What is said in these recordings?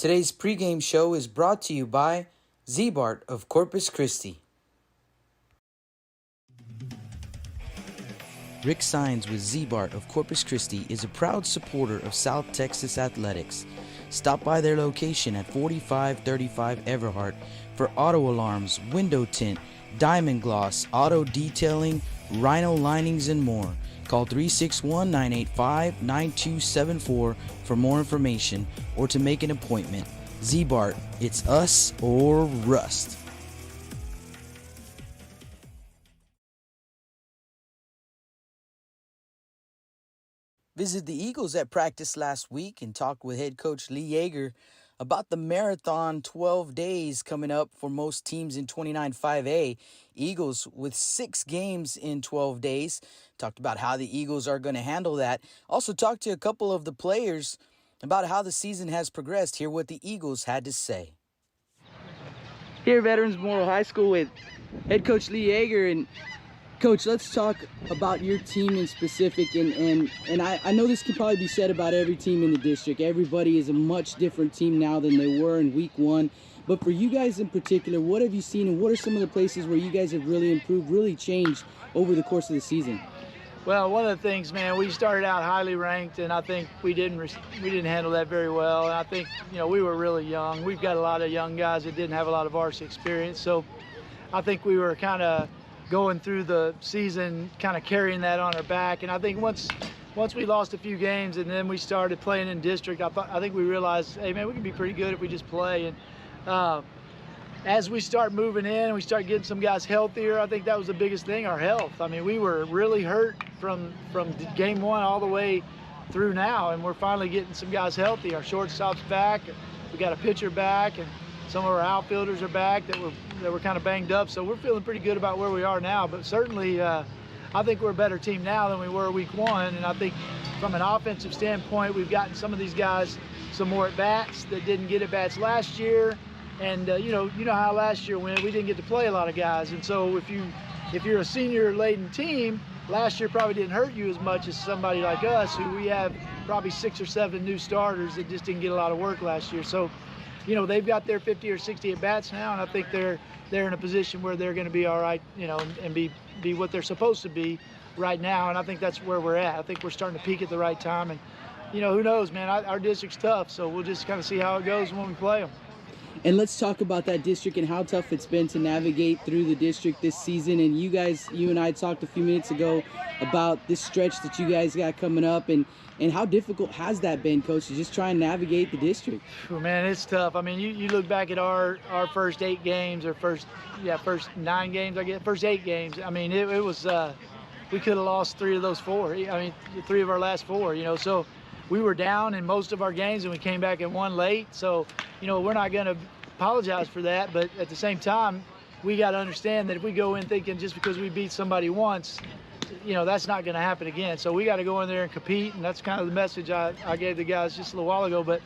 Today's pregame show is brought to you by Zbart of Corpus Christi. Rick Sines with Zbart of Corpus Christi is a proud supporter of South Texas athletics. Stop by their location at 4535 Everhart for auto alarms, window tint, diamond gloss, auto detailing, rhino linings, and more. Call 361-985-9274 for more information or to make an appointment. Zbart, it's us or rust. Visit the Eagles at practice last week and talked with head coach Lee Yeager about the marathon 12 days coming up for most teams in 29-5A. Eagles with 6 games in 12 days. Talked about how the Eagles are going to handle that. Also talked to a couple of the players about how the season has progressed. Hear what the Eagles had to say. Here at Veterans Memorial High School with head coach Lee Yeager. And Coach, let's talk about your team in specific, and I know this can probably be said about every team in the district. Everybody is a much different team now than they were in week 1. But for you guys in particular, what have you seen, and what are some of the places where you guys have really improved, really changed over the course of the season? Well, one of the things, man, we started out highly ranked, and I think we didn't handle that very well. And I think, we were really young. We've got a lot of young guys that didn't have a lot of varsity experience. So I think we were kind of going through the season, kind of carrying that on our back. And I think once we lost a few games and then we started playing in district, I think we realized, hey, man, we can be pretty good if we just play. And as we start moving in and we start getting some guys healthier, I think that was the biggest thing, our health. I mean, we were really hurt from game 1 all the way through now, and we're finally getting some guys healthy. Our shortstop's back, we got a pitcher back, and some of our outfielders are back that were kind of banged up. So we're feeling pretty good about where we are now. But certainly, I think we're a better team now than we were week 1. And I think from an offensive standpoint, we've gotten some of these guys some more at-bats that didn't get at-bats last year. And you know how last year went. We didn't get to play a lot of guys. And so if you're a senior-laden team, last year probably didn't hurt you as much as somebody like us, who we have probably 6 or 7 new starters that just didn't get a lot of work last year. So they've got their 50 or 60 at-bats now, and I think they're in a position where they're going to be all right, and be what they're supposed to be right now, and I think that's where we're at. I think we're starting to peak at the right time, and, who knows, man, our district's tough, so we'll just kind of see how it goes when we play them. And let's talk about that district and how tough it's been to navigate through the district this season. And you and I talked a few minutes ago about this stretch that you guys got coming up, and how difficult has that been, Coach, to just try and navigate the district? Oh, man, it's tough. I mean, you look back at our first 8 games, or first 9 games, first 8 games. I mean, it was we could have lost 3 of those 4. I mean, 3 of our last 4. So we were down in most of our games, and we came back and won late. So we're not going to apologize for that, but at the same time, we got to understand that if we go in thinking just because we beat somebody once, that's not going to happen again. So we got to go in there and compete, and that's kind of the message I gave the guys just a little while ago. But,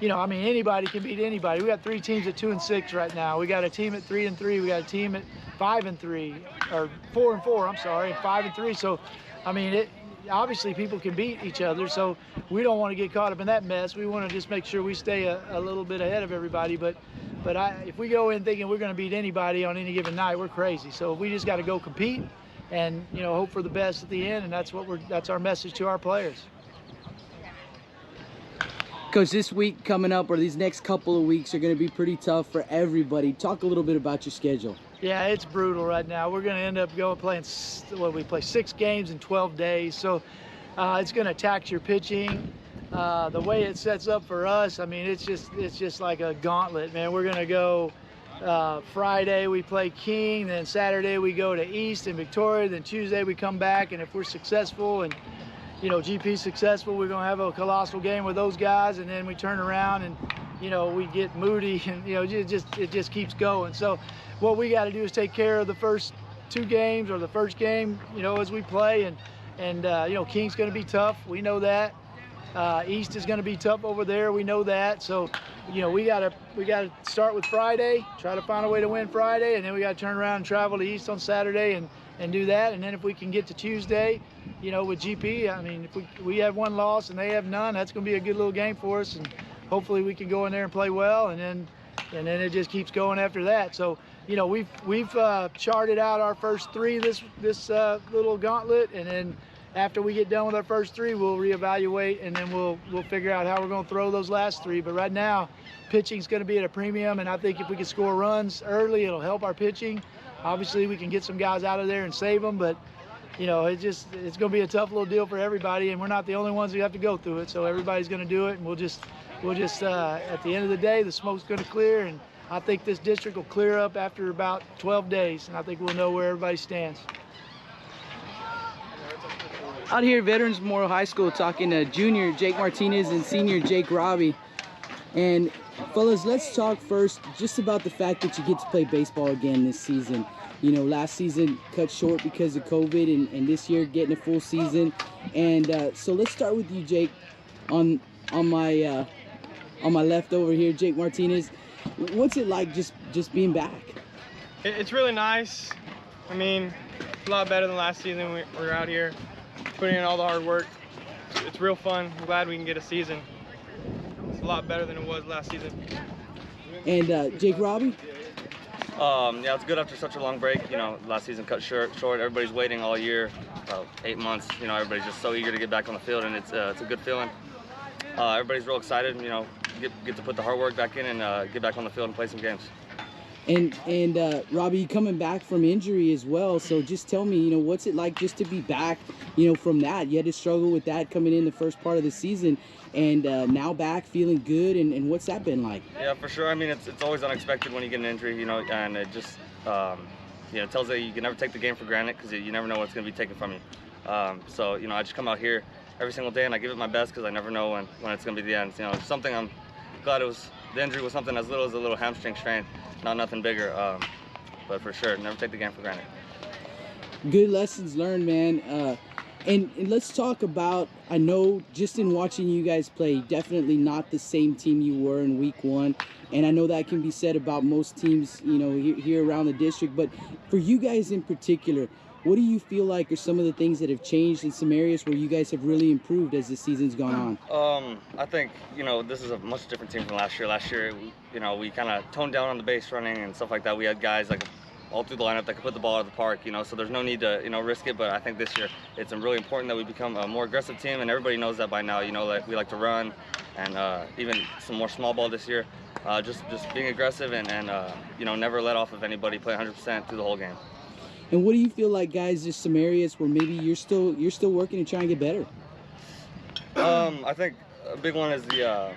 I mean, anybody can beat anybody. We got 3 teams at 2-6 right now. We got a team at 3-3. We got a team at 5-3, or 4-4, I'm sorry, 5-3. So, I mean, obviously people can beat each other, so we don't want to get caught up in that mess. We want to just make sure we stay a little bit ahead of everybody. But if we go in thinking we're going to beat anybody on any given night, we're crazy. So we just got to go compete and hope for the best at the end, and that's our message to our players. Coach, this week coming up, or these next couple of weeks, are going to be pretty tough for everybody. Talk a little bit about your schedule. Yeah, it's brutal right now. We're going to end up playing, we play 6 games in 12 days, so it's going to tax your pitching. The way it sets up for us, I mean, it's just like a gauntlet, man. We're going to go Friday we play King, then Saturday we go to East and Victoria, then Tuesday we come back, and if we're successful and GP's successful, we're going to have a colossal game with those guys, and then we turn around and we get Moody, and it just keeps going. So what we got to do is take care of the first 2 games, or the first game, as we play, and King's going to be tough. We know that. East is going to be tough over there. We know that. So, we got to start with Friday, try to find a way to win Friday, and then we got to turn around and travel to East on Saturday and do that. And then if we can get to Tuesday, with GP, I mean, if we have 1 loss and they have none, that's going to be a good little game for us. And hopefully we can go in there and play well, and then it just keeps going after that. So, you know, we've charted out our first 3 this little gauntlet, and then after we get done with our first 3, we'll reevaluate, and then we'll figure out how we're going to throw those last 3. But right now, pitching's going to be at a premium, and I think if we can score runs early, it'll help our pitching. Obviously, we can get some guys out of there and save them, but you know, it's going to be a tough little deal for everybody, and we're not the only ones who have to go through it. So everybody's going to do it, and we'll just at the end of the day, the smoke's going to clear, and I think this district will clear up after about 12 days, and I think we'll know where everybody stands. Out here at Veterans Memorial High School, talking to junior Jake Martinez and senior Jake Robbie. And fellas, let's talk first just about the fact that you get to play baseball again this season. You know, last season cut short because of COVID, and this year getting a full season. And so let's start with you, Jake, on my left over here, Jake Martinez. What's it like just being back? It's really nice. I mean, it's a lot better than last season. We were out here putting in all the hard work. It's real fun. I'm glad we can get a season. It's a lot better than it was last season. And Jake Robbie? Yeah, it's good after such a long break. You know, last season cut short. Everybody's waiting all year, about 8 months. You know, everybody's just so eager to get back on the field, and it's a good feeling. Everybody's real excited. You know, get to put the hard work back in and get back on the field and play some games. And Robbie, coming back from injury as well. So just tell me, you know, what's it like just to be back, you know, from that? You had to struggle with that coming in the first part of the season, and now back feeling good. And what's that been like? Yeah, for sure. I mean, it's always unexpected when you get an injury, you know, and it just, you know, tells you can never take the game for granted because you never know what's going to be taken from you. So, you know, I just come out here every single day and I give it my best because I never know when it's going to be the end. You know, it's something I'm glad the injury was something as little as a little hamstring strain, not nothing bigger. But for sure, never take the game for granted. Good lessons learned, man. And let's talk about, I know just in watching you guys play, definitely not the same team you were in week 1. And I know that can be said about most teams, you know, here around the district. But for you guys in particular, what do you feel like are some of the things that have changed in some areas where you guys have really improved as the season's gone on? I think, you know, this is a much different team from last year. Last year, you know, we kind of toned down on the base running and stuff like that. We had guys like all through the lineup that could put the ball out of the park, you know, so there's no need to, you know, risk it. But I think this year it's really important that we become a more aggressive team, and everybody knows that by now. You know, like we like to run, and even some more small ball this year. Just being aggressive and you know, never let off of anybody, play 100% through the whole game. And what do you feel like, guys, there's some areas where maybe you're still working to try and get better? I think a big one is the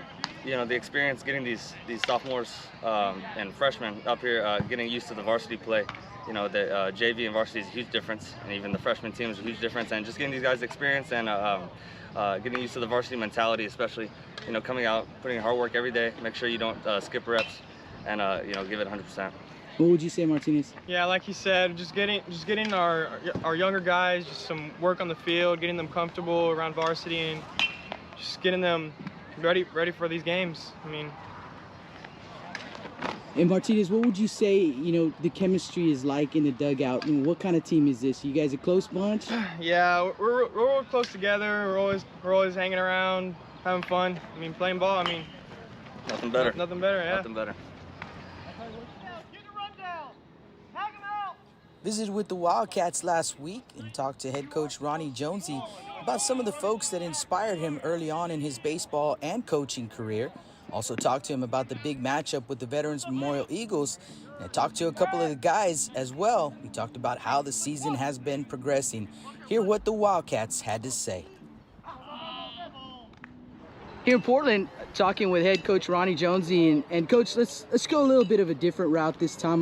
you know, the experience getting these sophomores and freshmen up here getting used to the varsity play. You know, the JV and varsity is a huge difference, and even the freshman team is a huge difference. And just getting these guys experience and getting used to the varsity mentality, especially, you know, coming out, putting in hard work every day, make sure you don't skip reps, and you know, give it 100%. What would you say, Martinez? Yeah, like you said, just getting our younger guys just some work on the field, getting them comfortable around varsity, and just getting them ready for these games. I mean. And Martinez, what would you say, you know, the chemistry is like in the dugout? I mean, what kind of team is this? You guys a close bunch? Yeah, we're all close together. We're always hanging around, having fun. I mean, playing ball. I mean, Nothing better. Nothing better. Yeah. Nothing better. Visited with the Wildcats last week and talked to head coach Ronnie Jonesy about some of the folks that inspired him early on in his baseball and coaching career. Also talked to him about the big matchup with the Veterans Memorial Eagles. And I talked to a couple of the guys as well. We talked about how the season has been progressing. Hear what the Wildcats had to say. Here in Portland, talking with head coach Ronnie Jonesy, and coach, let's go a little bit of a different route this time.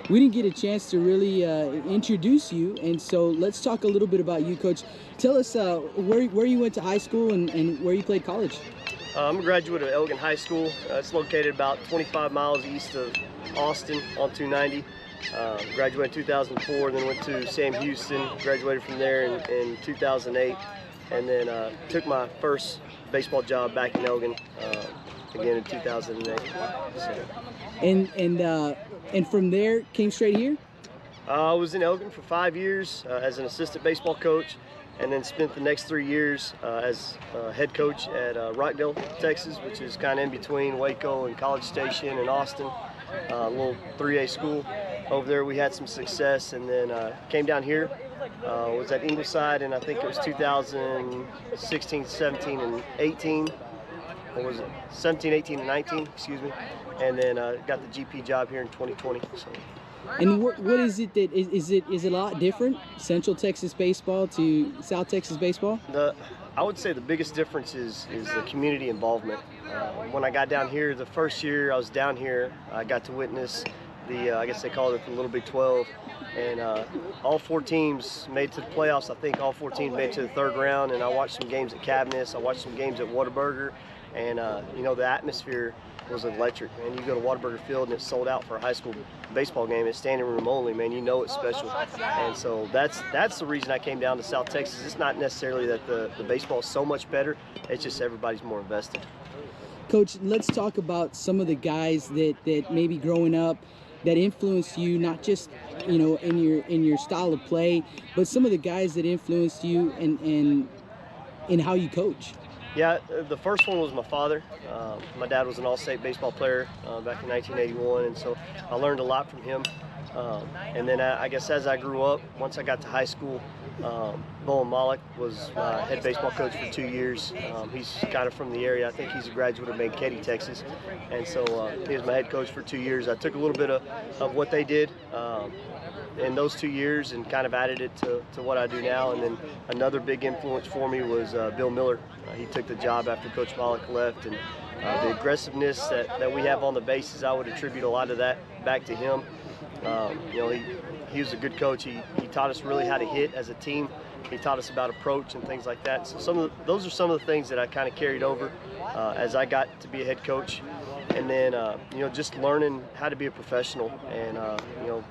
We didn't get a chance to really introduce you, and so let's talk a little bit about you, coach. Tell us where you went to high school and where you played college. I'm a graduate of Elgin High School. It's located about 25 miles east of Austin on 290. Graduated in 2004, then went to Sam Houston, graduated from there in 2008, and then took my first baseball job back in Elgin again in 2008. So. And from there came straight here? I was in Elgin for 5 years as an assistant baseball coach, and then spent the next 3 years as head coach at Rockdale, Texas, which is kind of in between Waco and College Station and Austin, a little 3A school. Over there we had some success, and then came down here, was at Ingleside, and I think it was 2016, 17, and 18. Or was it 17, 18, and 19, excuse me, and then got the GP job here in 2020. So. And what is it that is it a lot different, Central Texas baseball to South Texas baseball? I would say the biggest difference is the community involvement. When I got down here, the first year I was down here, I got to witness the, I guess they call it the Little Big 12, and all 4 teams made it to the playoffs. I think all 4 teams made it to the 3rd round, and I watched some games at Cavness, I watched some games at Whataburger, and you know, the atmosphere was electric, man. You go to Whataburger Field and it's sold out for a high school baseball game. It's standing room only, man. You know it's special. And so that's the reason I came down to South Texas. It's not necessarily that the baseball is so much better. It's just everybody's more invested. Coach, let's talk about some of the guys that maybe growing up that influenced you, not just, you know, in your style of play, but some of the guys that influenced you in how you coach. Yeah, the first one was my father. My dad was an all-state baseball player back in 1981, and so I learned a lot from him. And then I guess as I grew up, once I got to high school, Bowen Malik was my head baseball coach for 2 years. He's kind of from the area. I think he's a graduate of Mankaty, Texas. And so he was my head coach for 2 years. I took a little bit of what they did in those 2 years and kind of added it to what I do now. And then another big influence for me was Bill Miller. He took the job after Coach Malik left, and the aggressiveness that we have on the bases, I would attribute a lot of that back to him. You know, he was a good coach. He taught us really how to hit as a team. He taught us about approach and things like that. So those are some of the things that I kind of carried over as I got to be a head coach. And then, you know, just learning how to be a professional. And, you know,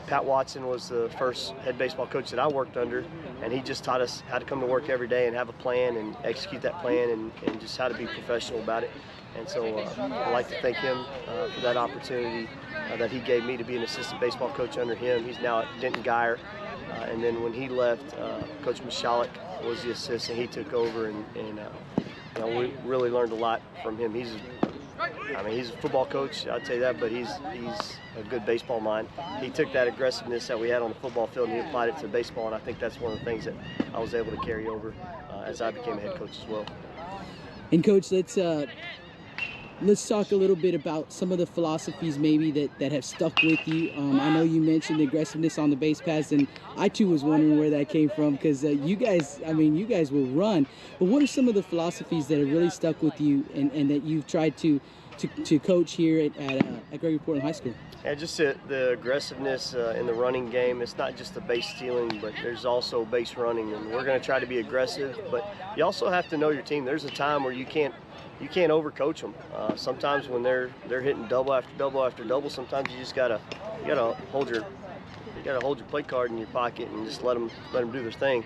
Pat Watson was the first head baseball coach that I worked under, and he just taught us how to come to work every day and have a plan and execute that plan and just how to be professional about it. And so I'd like to thank him for that opportunity that he gave me to be an assistant baseball coach under him. He's now at Denton Geyer. And then when he left, Coach Michalek was the assistant. He took over, and you know, we really learned a lot from him. He's a football coach, I'd say that, but he's a good baseball mind. He took that aggressiveness that we had on the football field and he applied it to baseball, and I think that's one of the things that I was able to carry over as I became a head coach as well. And Coach, let's talk a little bit about some of the philosophies maybe that have stuck with you. I know you mentioned the aggressiveness on the base paths, and I too was wondering where that came from, because you guys will run. But what are some of the philosophies that have really stuck with you and that you've tried to coach here at Gregory-Portland High School? Yeah, just the aggressiveness in the running game. It's not just the base stealing, but there's also base running, and we're going to try to be aggressive. But you also have to know your team. There's a time where you can't overcoach them. Sometimes when they're hitting double after double after double, sometimes you just gotta hold your play card in your pocket and just let them do their thing.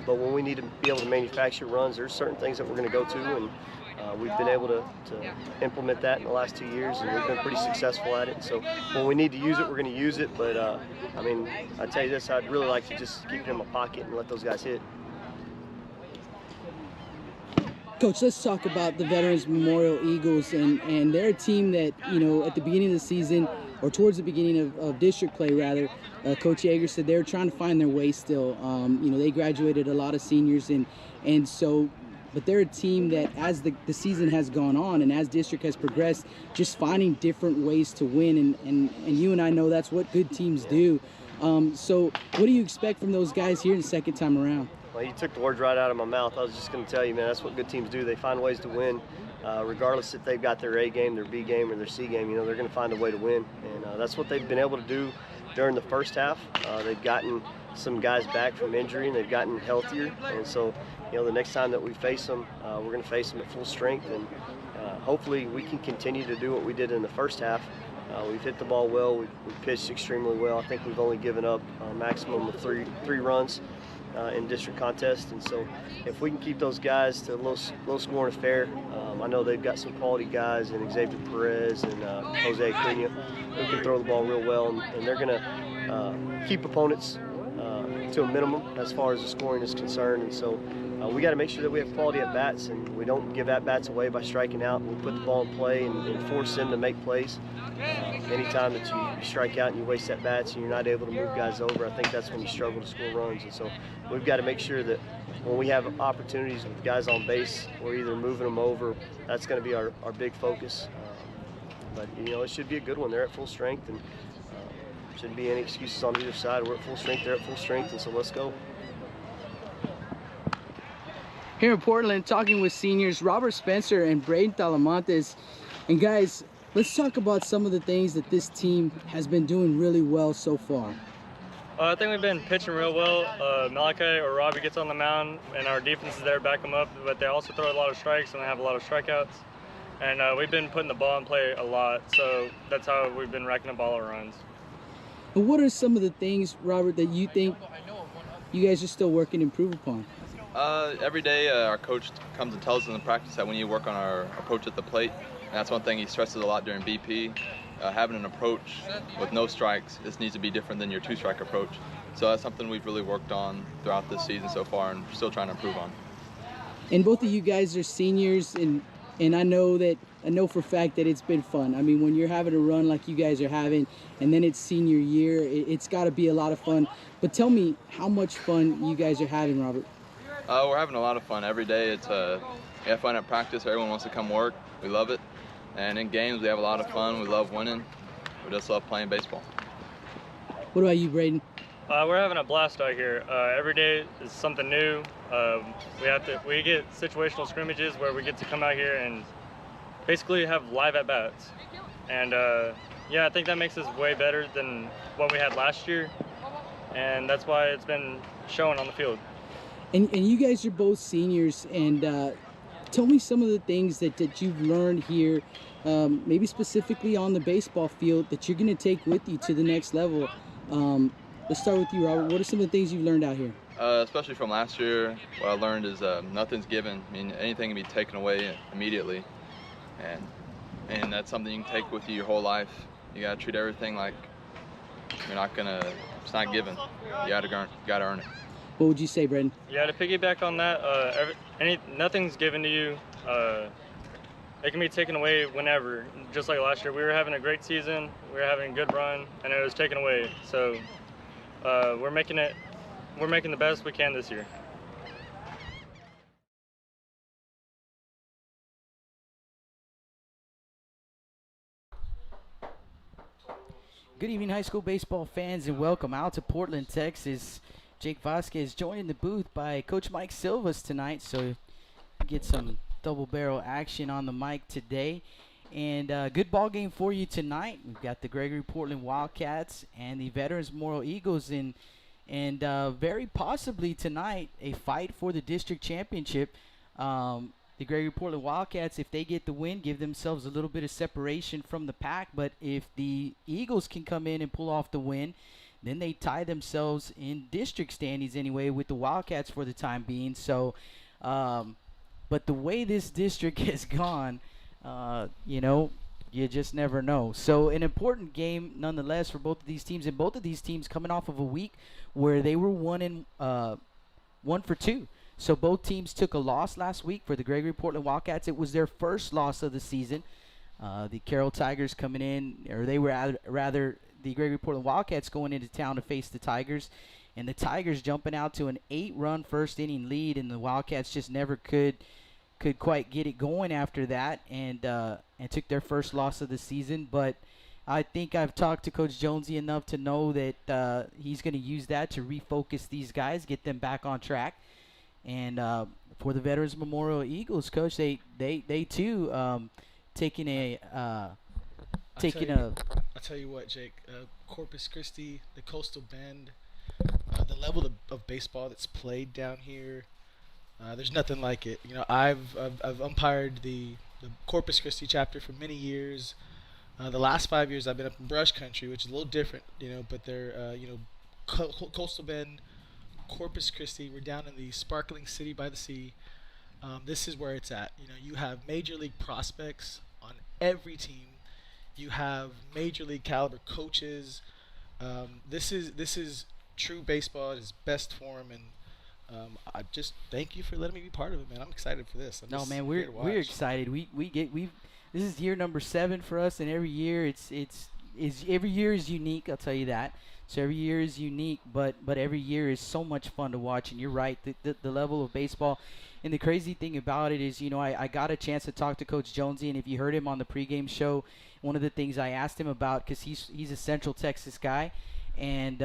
But when we need to be able to manufacture runs, there's certain things that we're going to go to, and we've been able to implement that in the last 2 years, and we've been pretty successful at it. So when we need to use it, we're going to use it. But I mean, I tell you this, I'd really like to just keep it in my pocket and let those guys hit. Coach, let's talk about the Veterans Memorial Eagles, and they're a team that, you know, at the beginning of the season, or towards the beginning of district play rather, Coach Yeager said they're trying to find their way still. You know, they graduated a lot of seniors, and so, but they're a team that as the season has gone on and as district has progressed, just finding different ways to win, and you and I know that's what good teams do. So what do you expect from those guys here in the second time around? Well, you took the words right out of my mouth. I was just going to tell you, man, that's what good teams do. They find ways to win, regardless if they've got their A game, their B game, or their C game. You know, they're going to find a way to win, and that's what they've been able to do during the first half. They've gotten some guys back from injury, and they've gotten healthier. And so, you know, the next time that we face them, we're going to face them at full strength, and hopefully we can continue to do what we did in the first half. We've hit the ball well. We've pitched extremely well. I think we've only given up a maximum of three runs in district contest, and so if we can keep those guys to low scoring affair, I know they've got some quality guys in Xavier Perez and Jose Acuna who can throw the ball real well, and they're going to keep opponents to a minimum as far as the scoring is concerned. And so we got to make sure that we have quality at bats and we don't give at bats away by striking out. We put the ball in play and force them to make plays. Anytime that you strike out and you waste at bats and you're not able to move guys over, I think that's when you struggle to score runs. And so we've got to make sure that when we have opportunities with guys on base, we're either moving them over. That's going to be our big focus. But it should be a good one. They're at full strength, and shouldn't be any excuses on either side. We're at full strength, they're at full strength, and so let's go. Here in Portland, talking with seniors Robert Spencer and Braden Talamantes. And guys, let's talk about some of the things that this team has been doing really well so far. I think we've been pitching real well. Malachi or Robbie gets on the mound, and our defense is there to back them up, but they also throw a lot of strikes and they have a lot of strikeouts. And we've been putting the ball in play a lot, so that's how we've been racking up all our runs. And what are some of the things, Robert, that you think you guys are still working to improve upon? Every day our coach comes and tells us in the practice that we need to work on our approach at the plate. And that's one thing he stresses a lot during BP. Having an approach with no strikes, this needs to be different than your two-strike approach. So that's something we've really worked on throughout this season so far and still trying to improve on. And both of you guys are seniors, and I know for a fact that it's been fun. I mean, when you're having a run like you guys are having, and then it's senior year, it's got to be a lot of fun. But tell me how much fun you guys are having, Robert. We're having a lot of fun every day. We have fun at practice. Everyone wants to come work. We love it. And in games, we have a lot of fun. We love winning. We just love playing baseball. What about you, Braden? We're having a blast out here. Every day is something new. We get situational scrimmages where we get to come out here and basically have live at bats. And I think that makes us way better than what we had last year. And that's why it's been shown on the field. And you guys are both seniors, and tell me some of the things that you've learned here, maybe specifically on the baseball field, that you're going to take with you to the next level. Let's start with you, Robert. What are some of the things you've learned out here? Especially from last year, what I learned is nothing's given. I mean, anything can be taken away immediately. And that's something you can take with you your whole life. You got to treat everything like it's not given. You got to earn it. What would you say, Braden? Yeah, to piggyback on that, nothing's given to you. It can be taken away whenever. Just like last year, we were having a great season, we were having a good run, and it was taken away. So we're making the best we can this year. Good evening, high school baseball fans, and welcome out to Portland, Texas. Jake Vasquez joined in the booth by Coach Mike Silvas tonight, so get some double barrel action on the mic today. And good ball game for you tonight. We've got the Gregory-Portland Wildcats and the Veterans Memorial Eagles and very possibly tonight a fight for the district championship. The Gregory-Portland Wildcats, if they get the win, give themselves a little bit of separation from the pack. But if the Eagles can come in and pull off the win, then they tie themselves in district standings anyway with the Wildcats for the time being. So, but the way this district has gone, you just never know. So an important game nonetheless for both of these teams, and both of these teams coming off of a week where they were 1 for 2. So both teams took a loss last week. For the Gregory-Portland Wildcats, it was their first loss of the season. The Carroll Tigers coming in, or they were rather the Gregory-Portland Wildcats going into town to face the Tigers, and the Tigers jumping out to an 8-run first inning lead, and the Wildcats just never could quite get it going after that, and took their first loss of the season. But I think I've talked to Coach Jonesy enough to know that he's going to use that to refocus these guys, get them back on track. And for the Veterans Memorial Eagles, Coach, they too taking a I'll tell you what, Jake. Corpus Christi, the Coastal Bend, the level of baseball that's played down here, there's nothing like it. I've umpired the Corpus Christi chapter for many years. The last 5 years I've been up in Brush Country, which is a little different, but they're Coastal Bend, Corpus Christi. We're down in the sparkling city by the sea. This is where it's at. You have major league prospects on every team. You have major league caliber coaches. This is true baseball at its best form. And I just thank you for letting me be part of it, man. I'm excited for this. I'm No, just man, here to we're watch. excited. We this is year number 7 for us, and every year is every year is unique. I'll tell you that. So every year is unique, but every year is so much fun to watch. And you're right, the level of baseball. And the crazy thing about it is, I got a chance to talk to Coach Jonesy, and if you heard him on the pregame show, one of the things I asked him about, because he's a Central Texas guy, and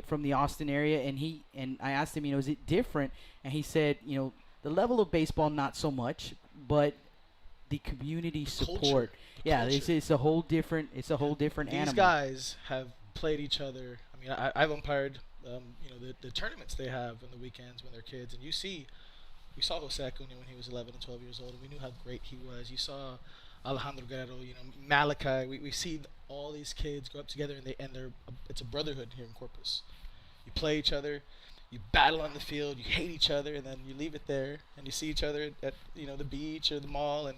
from the Austin area, and I asked him, is it different? And he said, the level of baseball not so much, but the community support. Culture. Yeah, Culture. it's a whole different These animal. guys have played each other. I mean, I've umpired, the tournaments they have on the weekends when they're kids, and we saw Jose Acuna when he was 11 and 12 years old, and we knew how great he was. You saw Alejandro Guerrero, Malachi. We see all these kids grow up together, it's a brotherhood here in Corpus. You play each other, you battle on the field, you hate each other, and then you leave it there, and you see each other at the beach or the mall, and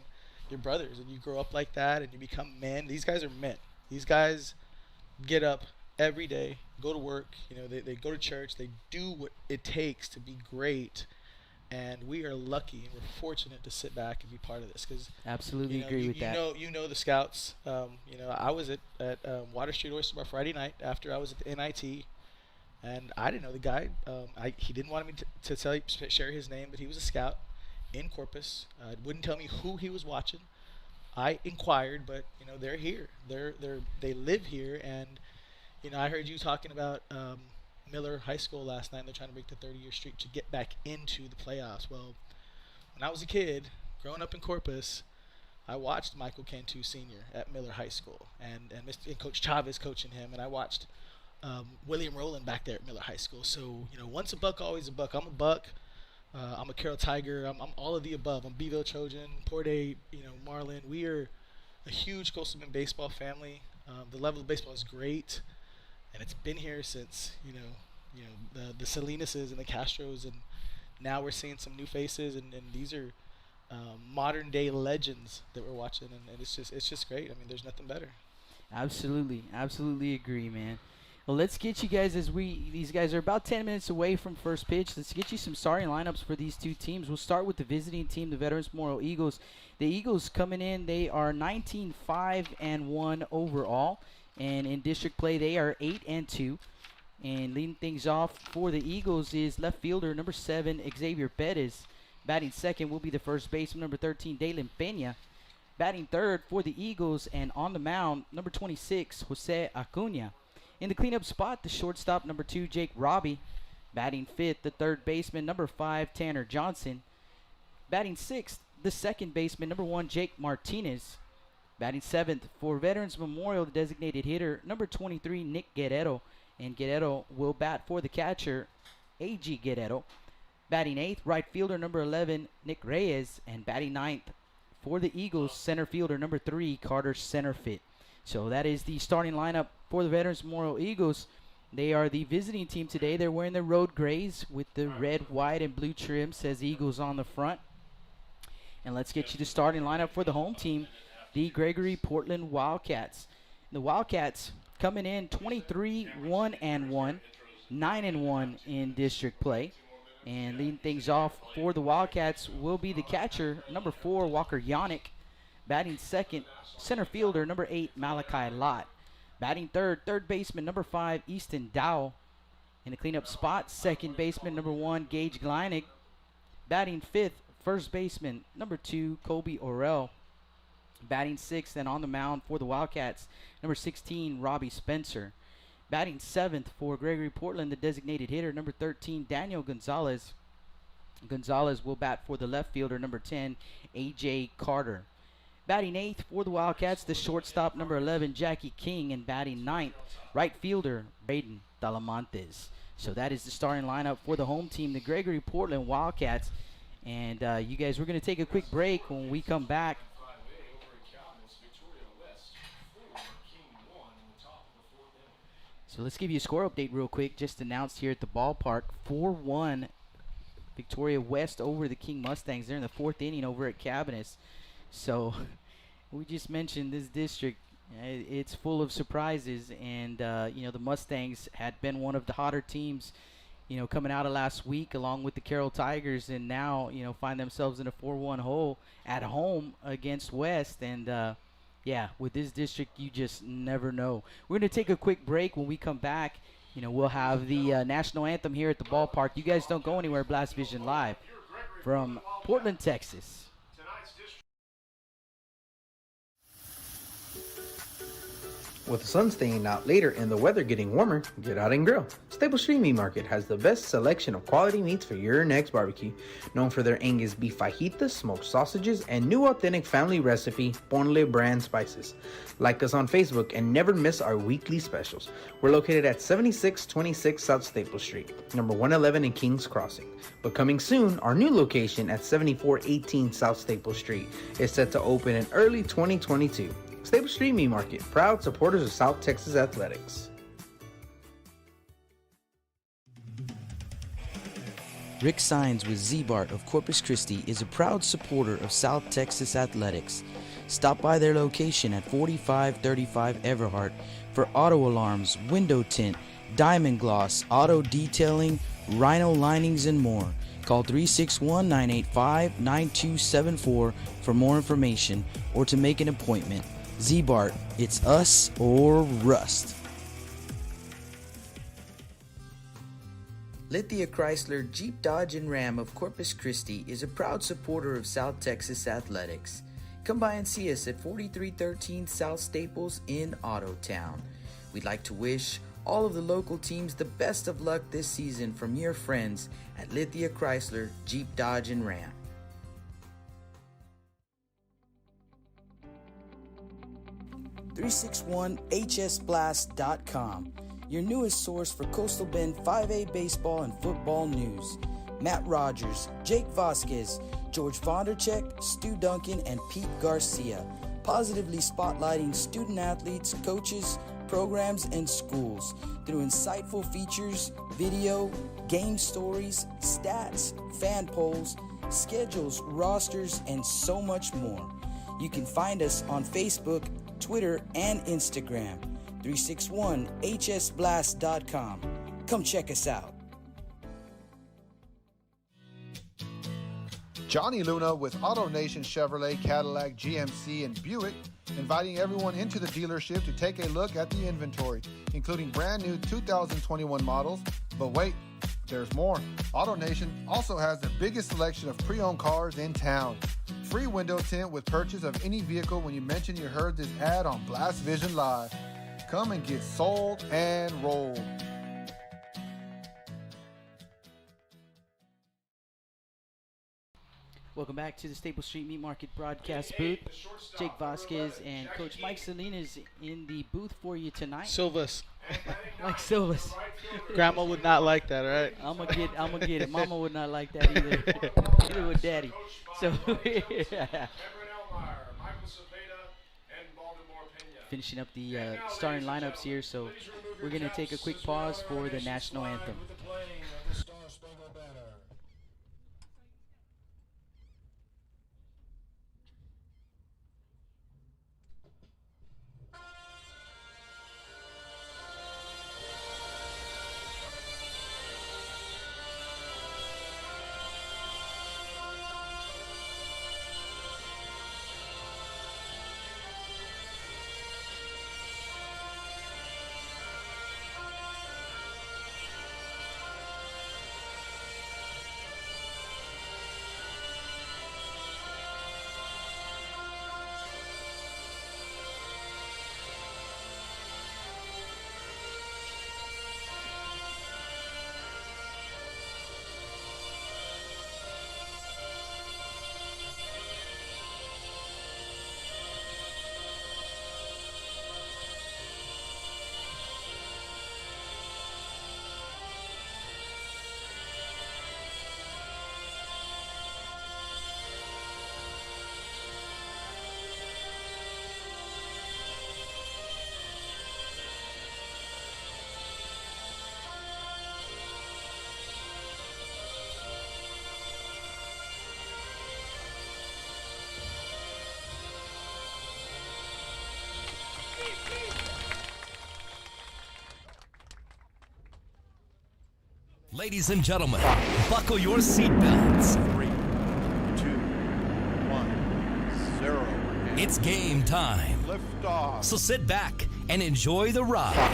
you're brothers, and you grow up like that, and you become men. These guys are men. These guys get up every day, go to work. They go to church. They do what it takes to be great. And we are lucky and we're fortunate to sit back and be part of this because Absolutely agree with that. You know the scouts. I was at Water Street Oyster Bar Friday night after I was at the NIT, and I didn't know the guy. He didn't want me to share his name, but he was a scout in Corpus. Wouldn't tell me who he was watching. I inquired, but they're here. They live here, and I heard you talking about Miller High School last night. And they're trying to break the 30-year streak to get back into the playoffs. Well, when I was a kid, growing up in Corpus, I watched Michael Cantu Sr. at Miller High School, and Coach Chavez coaching him, and I watched William Rowland back there at Miller High School. So once a buck, always a buck. I'm a buck. I'm a Carroll Tiger. I'm all of the above. I'm Beeville Trojan, Port A, Marlin. We are a huge Coastal Bend baseball family. The level of baseball is great, and it's been here since the Salinas' and the Castros, and now we're seeing some new faces, and these are modern day legends that we're watching, and it's just great. I mean, there's nothing better. Absolutely agree, man. Well, let's get you guys these guys are about 10 minutes away from first pitch. Let's get you some starting lineups for these two teams. We'll start with the visiting team, the Veterans Memorial Eagles. The Eagles coming in, they are 19-5-1 overall, and in district play they are 8-2. And leading things off for the Eagles is left fielder number 7, Xavier Perez. Batting second will be the first baseman, number 13, Dalen Peña. Batting third for the Eagles and on the mound, number 26, Jose Acuna. In the cleanup spot, the shortstop, number 2, Jake Robbie. Batting fifth, the third baseman, number 5, Tanner Johnson. Batting sixth, the second baseman, number 1, Jake Martinez. Batting seventh for Veterans Memorial, the designated hitter, number 23, Nick Guerrero. And Guerrero will bat for the catcher, A.G. Guerrero. Batting eighth, right fielder, number 11, Nick Reyes. And batting ninth for the Eagles, center fielder, number 3, Carter Centerfit. So that is the starting lineup for the Veterans Memorial Eagles. They are the visiting team today. They're wearing their road grays with the red, white, and blue trim, says Eagles on the front. And let's get you the starting lineup for the home team, the Gregory-Portland Wildcats. The Wildcats coming in 23-1-1, 9-1 in district play. And leading things off for the Wildcats will be the catcher, number 4, Walker Yannick. Batting second, center fielder, number 8, Malachi Lott. Batting third, third baseman, number 5, Easton Dow. In the cleanup spot, second baseman, number 1, Gage Gleinig. Batting fifth, first baseman, number 2, Kobe Orell. Batting sixth and on the mound for the Wildcats, number 16, Robbie Spencer. Batting seventh for Gregory-Portland, the designated hitter, number 13, Daniel Gonzalez. Gonzalez will bat for the left fielder, number 10, A.J. Carter. Batting eighth for the Wildcats, the shortstop, number 11, Jackie King. And batting ninth, right fielder, Braden Talamontes. So that is the starting lineup for the home team, the Gregory-Portland Wildcats. And you guys, we're going to take a quick break. When we come back, so let's give you a score update real quick. Just announced here at the ballpark, 4-1 Victoria West over the King Mustangs. They're in the 4th inning over at Cabinets. So we just mentioned this district It's full of surprises, and the Mustangs had been one of the hotter teams, coming out of last week, along with the Carroll Tigers, and now find themselves in a 4-1 hole at home against West, and yeah, with this district, you just never know. We're gonna take a quick break. When we come back, we'll have the national anthem here at the ballpark. You guys don't go anywhere. Blast Vision Live from Portland, Texas. With the sun staying out later and the weather getting warmer, get out and grill. Staple Street Meat Market has the best selection of quality meats for your next barbecue. Known for their Angus beef fajitas, smoked sausages, and new authentic family recipe, Ponle brand spices. Like us on Facebook and never miss our weekly specials. We're located at 7626 South Staple Street, number 111 in Kings Crossing. But coming soon, our new location at 7418 South Staple Street is set to open in early 2022. Staple Street Meat Market, proud supporters of South Texas athletics. Rick Sines with Z-Bart of Corpus Christi is a proud supporter of South Texas athletics. Stop by their location at 4535 Everhart for auto alarms, window tint, diamond gloss, auto detailing, rhino linings, and more. Call 361-985-9274 for more information or to make an appointment. Z-Bart, it's us or rust. Lithia Chrysler Jeep Dodge and Ram of Corpus Christi is a proud supporter of South Texas athletics. Come by and see us at 4313 South Staples in Ottotown. We'd like to wish all of the local teams the best of luck this season from your friends at Lithia Chrysler Jeep Dodge and Ram. 361hsblast.com, your newest source for Coastal Bend 5A baseball and football news. Matt Rogers, Jake Vasquez, George Vondercheck, Stu Duncan, and Pete Garcia, positively spotlighting student athletes, coaches, programs, and schools through insightful features, video, game stories, stats, fan polls, schedules, rosters, and so much more. You can find us on Facebook, Twitter, and Instagram. 361hsblast.com. Come check us out. Johnny Luna with Auto Nation Chevrolet, Cadillac, GMC, and Buick, inviting everyone into the dealership to take a look at the inventory, including brand new 2021 models. But wait, there's more. Auto Nation also has the biggest selection of pre-owned cars in town. Free window tint with purchase of any vehicle when you mention you heard this ad on Blast Vision Live. Come and get sold and rolled. Welcome back to the Staple Street Meat Market broadcast booth. Jake Vasquez and Coach Mike Salinas in the booth for you tonight. Silvas. Like Silvas. Grandma would not like that, all right? I'm gonna get it. Mama would not like that either. Neither would Daddy. So finishing up the starting lineups here. So we're gonna take a quick pause for the national anthem. Ladies and gentlemen, buckle your seatbelts. 3, 2, 1, 0. It's game time. Liftoff. So sit back and enjoy the ride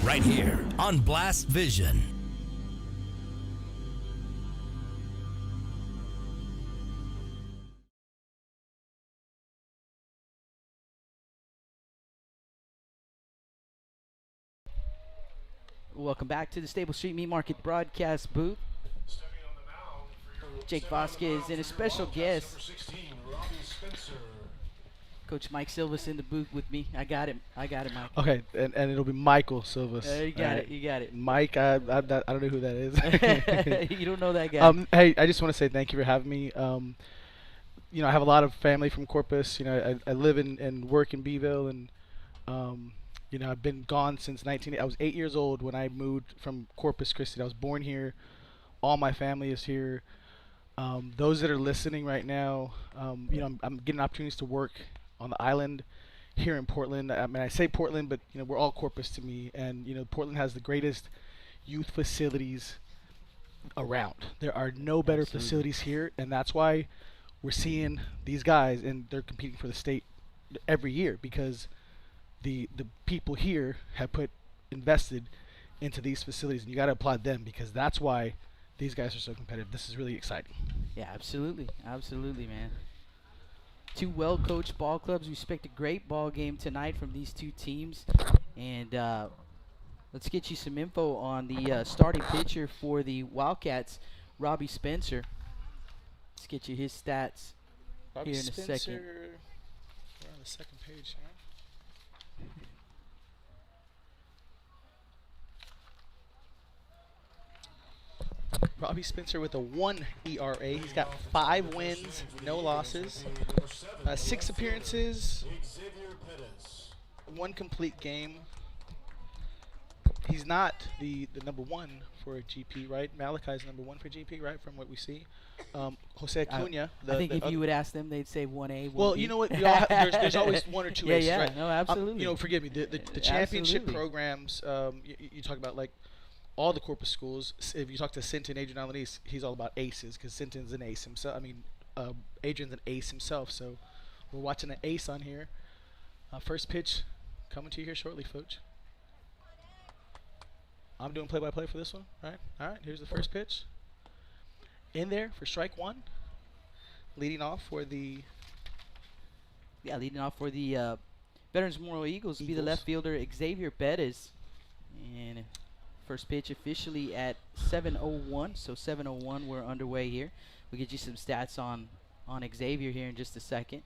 right here on Blast Vision. Welcome back to the Stable Street Meat Market broadcast booth. Jake Vasquez and a special guest, Coach Mike Silvas, in the booth with me. I got him, Mike. Okay, and it'll be Michael Silvas. You got it. Mike, I don't know who that is. You don't know that guy. Hey, I just want to say thank you for having me. I have a lot of family from Corpus. I live and work in Beeville, and I've been gone since I was 8 years old when I moved from Corpus Christi. I was born here. All my family is here. Those that are listening right now, I'm getting opportunities to work on the island here in Portland. I mean, I say Portland, but we're all Corpus to me, and Portland has the greatest youth facilities around. There are no better facilities here, and that's why we're seeing these guys, and they're competing for the state every year because the people here have invested into these facilities, and you got to applaud them because that's why these guys are so competitive. This is really exciting. Yeah, absolutely, man. Two well-coached ball clubs. We expect a great ball game tonight from these two teams, and let's get you some info on the starting pitcher for the Wildcats, Robbie Spencer. Let's get you his stats Robbie here in Spencer, a second. we're on the second page now. Robbie Spencer with a 1 ERA. He's got 5 wins, no losses, 6 appearances, 1 complete game. He's not the number 1 for a GP, right? Malachi's number 1 for GP, right? From what we see. Jose Acuna. I think if you would ask them, they'd say 1A. 1B. Well, you know what? there's always 1 or 2 aces, yeah, right? no, absolutely. Forgive me. The championship Absolutely. programs. You talk about like all the Corpus schools. If you talk to Sinton, Adrian Alanis, he's all about aces because Sinton's an ace himself. I mean, Adrian's an ace himself. So we're watching an ace on here. First pitch coming to you here shortly, folks. I'm doing play-by-play for this one, right? All right, here's the first pitch. In there for strike 1. Leading off for the Veterans Memorial Eagles. Be the left fielder Xavier Bettis. And first pitch officially at 7:01. So 7:01, we're underway here. We'll get you some stats on Xavier here in just a second.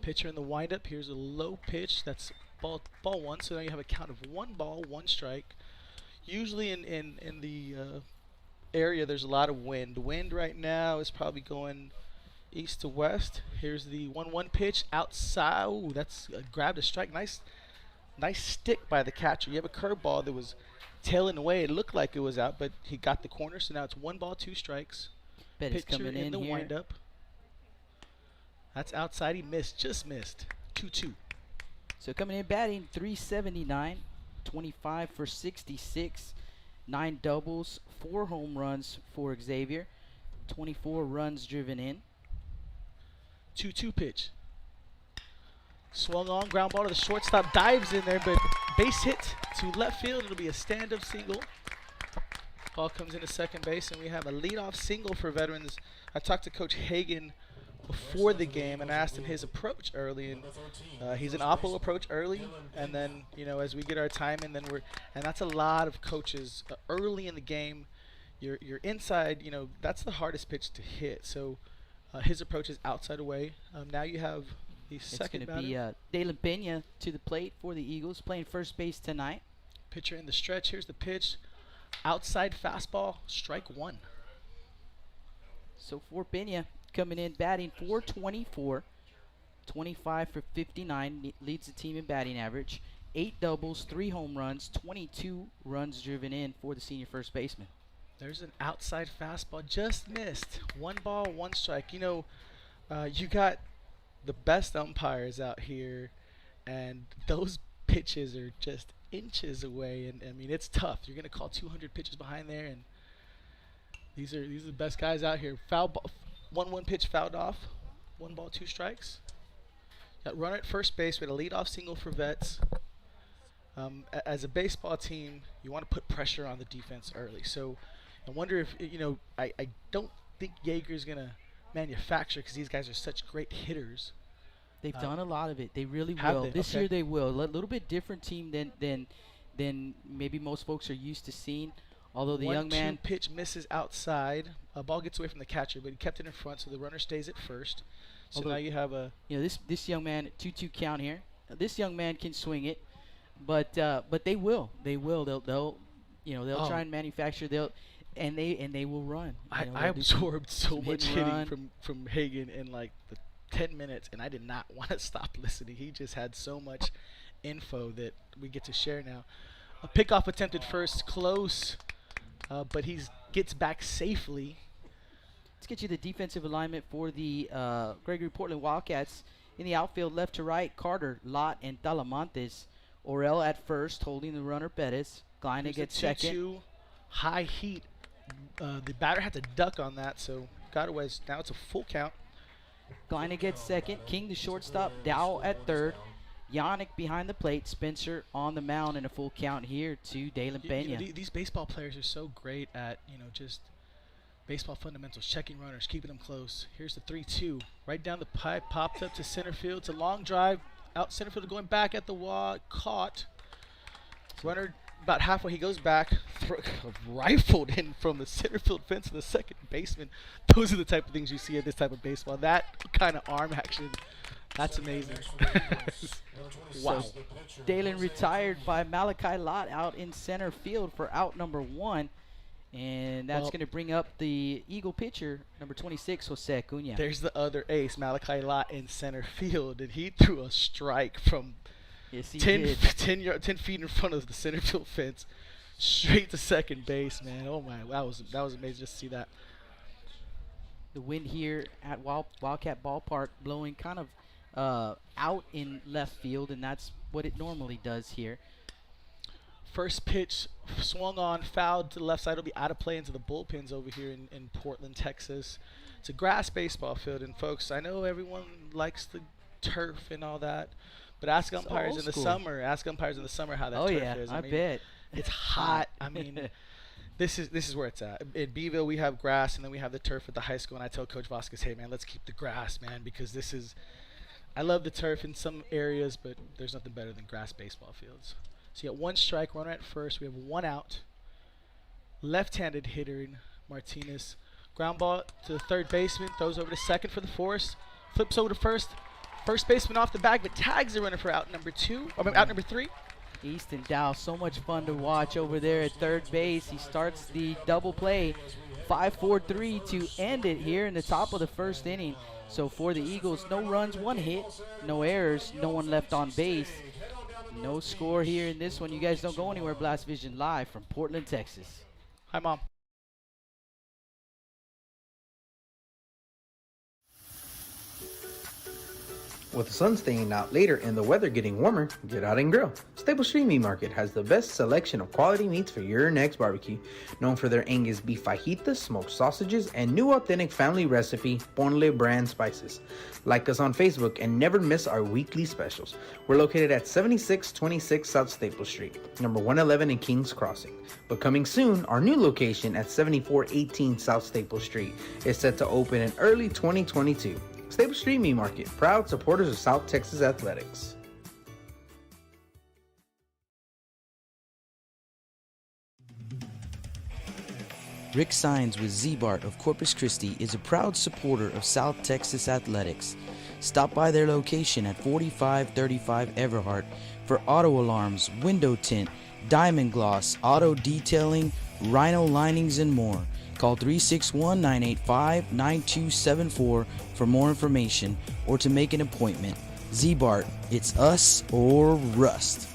Pitcher in the windup. Here's a low pitch. That's ball 1. So now you have a count of 1 ball, 1 strike. Usually in the area, there's a lot of wind. Wind right now is probably going east to west. Here's the 1-1 pitch outside. Ooh, that's grabbed a strike. Nice stick by the catcher. You have a curveball that was tailing away. It looked like it was out, but he got the corner. So now it's 1 ball, 2 strikes. Bettis Pitcher coming in the here. windup. That's outside. He missed. Just missed. 2-2. So coming in batting, 379, 25 for 66, 9 doubles, 4 home runs for Xavier, 24 runs driven in. 2-2 pitch. Swung on, ground ball to the shortstop, dives in there, but base hit to left field. It'll be a stand-up single. Ball comes into second base, and we have a leadoff single for Veterans. I talked to Coach Hagan before the game and asked him his approach early, and he's an oppo approach early, and then as we get our time, and that's a lot of coaches early in the game. You're inside, that's the hardest pitch to hit. So his approach is outside away. Now you have the second batter. It's going to be Dalen Pena to the plate for the Eagles, playing first base tonight. Pitcher in the stretch. Here's the pitch. Outside fastball, strike 1. So for Pena, coming in batting 424, 25 for 59, leads the team in batting average. 8 doubles, 3 home runs, 22 runs driven in for the senior first baseman. There's an outside fastball, just missed. 1 ball, 1 strike. You got the best umpires out here, and those pitches are just inches away. And I mean, it's tough. You're going to call 200 pitches behind there, and These are the best guys out here. Foul ball, 1-1 pitch fouled off. 1 ball, 2 strikes. Got runner at first base. We had a leadoff single for Vets. As a baseball team, you want to put pressure on the defense early. So I wonder if, I don't think Jaeger's going to manufacture because these guys are such great hitters. They've done a lot of it. They really have will. they? This Okay. year they will. A little bit different team than maybe most folks are used to seeing. Although the young man 1-2 pitch misses outside. A ball gets away from the catcher, but he kept it in front, so the runner stays at first. So Although, now you have a this young man 2-2 count here. This young man can swing it, but they will. They'll try and manufacture. They will run. I absorbed so much hitting from Hagan in like the 10 minutes, and I did not want to stop listening. He just had so much info that we get to share now. A pickoff attempted first, close, but he gets back safely. Let's get you the defensive alignment for the Gregory-Portland Wildcats. In the outfield, left to right, Carter, Lott, and Talamantes. Orel at first, holding the runner, Perez. Kleina gets second. 2-2, high heat. The batter had to duck on that, so got away. Now it's a full count. Kleina gets second. King, the shortstop. Dowell at third. Yannick behind the plate. Spencer on the mound, and a full count here to Dalen Pena. These baseball players are so great at, just baseball fundamentals, checking runners, keeping them close. Here's the 3-2. Right down the pipe, popped up to center field. It's a long drive. Out center field, going back at the wall. Caught. Runner about halfway. He goes back. Rifled in from the center field fence to the second baseman. Those are the type of things you see at this type of baseball. That kind of arm action. That's amazing. Wow. So Dalen retired by Malachi Lott out in center field for out number 1. And that's going to bring up the Eagle pitcher, number 26, Jose Acuna. There's the other ace, Malachi Lott in center field. And he threw a strike from 10 feet in front of the center field fence straight to second base, man. Oh, my. That was amazing just to see that. The wind here at Wildcat Ballpark blowing kind of out in left field, and that's what it normally does here. First pitch swung on, fouled to the left side. It'll be out of play into the bullpens over here in Portland, Texas. It's a grass baseball field, and folks, I know everyone likes the turf and all that, but ask umpires in the summer. Ask umpires in the summer how that turf is. I bet it's hot. I mean, this is where it's at. In Beeville, we have grass, and then we have the turf at the high school. And I tell Coach Vasquez, hey man, let's keep the grass, man, because this is. I love the turf in some areas, but there's nothing better than grass baseball fields. So you got 1 strike, runner at first. We have 1 out. Left-handed hitter in Martinez. Ground ball to the third baseman. Throws over to second for the force. Flips over to first. First baseman off the bag, but tags the runner for out number 3. Easton Dow, so much fun to watch over there at third base. He starts the double play, 5-4-3 to end it here in the top of the first inning. So for the Eagles, no runs, 1 hit, no errors, no one left on base. No score here in this one. You guys don't go anywhere. Blast Vision live from Portland, Texas. Hi, Mom. With the sun staying out later and the weather getting warmer, get out and grill. Stable Street Meat Market has the best selection of quality meats for your next barbecue. Known for their Angus beef fajitas, smoked sausages, and new authentic family recipe Ponle brand spices. Like us on Facebook and never miss our weekly specials. We're located at 7626 South Staple Street, number 111 in Kings Crossing. But coming soon, our new location at 7418 South Staple Street is set to open in early 2022. Stable Street Meat Market, proud supporters of South Texas athletics. Rick Sines with Z-Bart of Corpus Christi is a proud supporter of South Texas athletics. Stop by their location at 4535 Everhart for auto alarms, window tint, diamond gloss, auto detailing, rhino linings, and more. Call 361-985-9274 for more information or to make an appointment. Z-Bart, it's us or rust.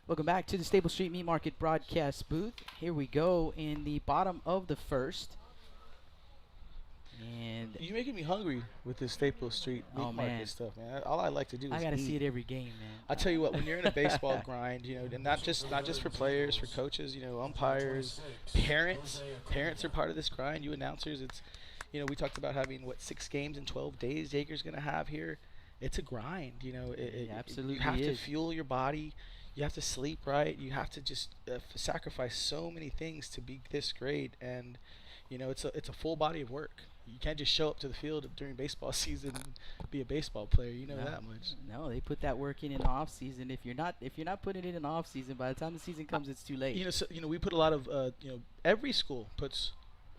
Welcome back to the Stable Street Meat Market broadcast booth. Here we go in the bottom of the first. And You're making me hungry with this Staples Street meat Oh, market man. stuff, man. All I like to do is I got to see eat. it every game, man. I tell you what, when you're in a baseball grind, and not just for players, for coaches, umpires, parents are part of this grind. You announcers, it's, we talked about having 6 games in 12 days. Jaeger's gonna have here. It's a grind, It absolutely you have to is. fuel your body. You have to sleep right. You have to just sacrifice so many things to be this great, and it's a full body of work. You can't just show up to the field during baseball season and be a baseball player. You know that much. No, they put that work in the off season. If you're not putting it in the off season, by the time the season comes, it's too late. We put a lot of every school puts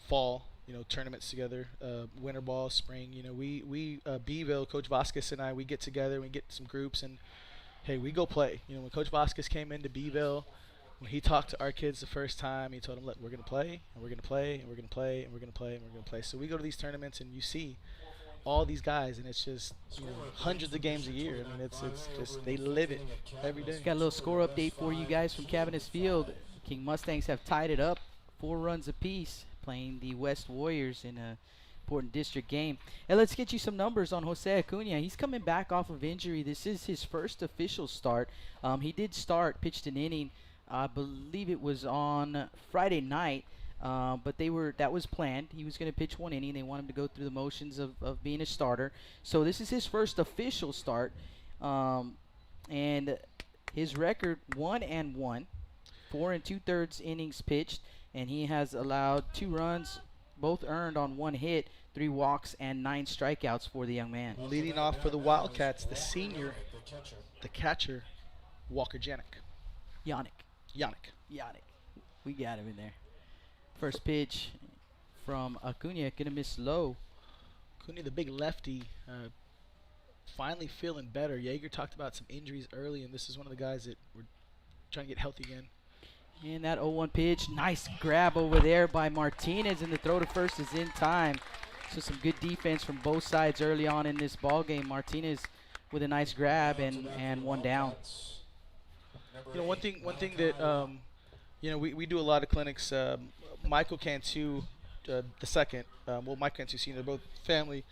fall tournaments together, winter ball, spring. We Beeville, Coach Vasquez and I, we get together, we get some groups, and hey, we go play. When Coach Vasquez came into Beeville, when he talked to our kids the first time, he told them, look, we're going to play, and we're going to play, and we're going to play, and we're going to play, and we're going to play. So we go to these tournaments, and you see all these guys, and it's just hundreds of games a year. I mean, it's just, they live it every day. Got a little score update for you guys from Cabinets Field. King Mustangs have tied it up 4 runs apiece, playing the West Warriors in a important district game. And let's get you some numbers on Jose Acuna. He's coming back off of injury. This is his first official start. He did pitched an inning. I believe it was on Friday night, but that was planned. He was going to pitch 1 inning. They want him to go through the motions of being a starter. So this is his first official start, and his record 1-1, 4 2/3 innings pitched, and he has allowed 2 runs, both earned on 1 hit, 3 walks, and 9 strikeouts for the young man. Leading off for the Wildcats, the senior, the catcher, Walker Janik. Yannick. We got him in there. First pitch from Acuna, gonna miss low. Acuna, the big lefty, finally feeling better. Jaeger talked about some injuries early, and this is one of the guys that we're trying to get healthy again. And that 0-1 pitch, nice grab over there by Martinez, and the throw to first is in time. So some good defense from both sides early on in this ball game. Martinez with a nice grab and 1 down. One thing that we do a lot of clinics. Michael Cantu, the second, Michael Cantu Senior, they're both family.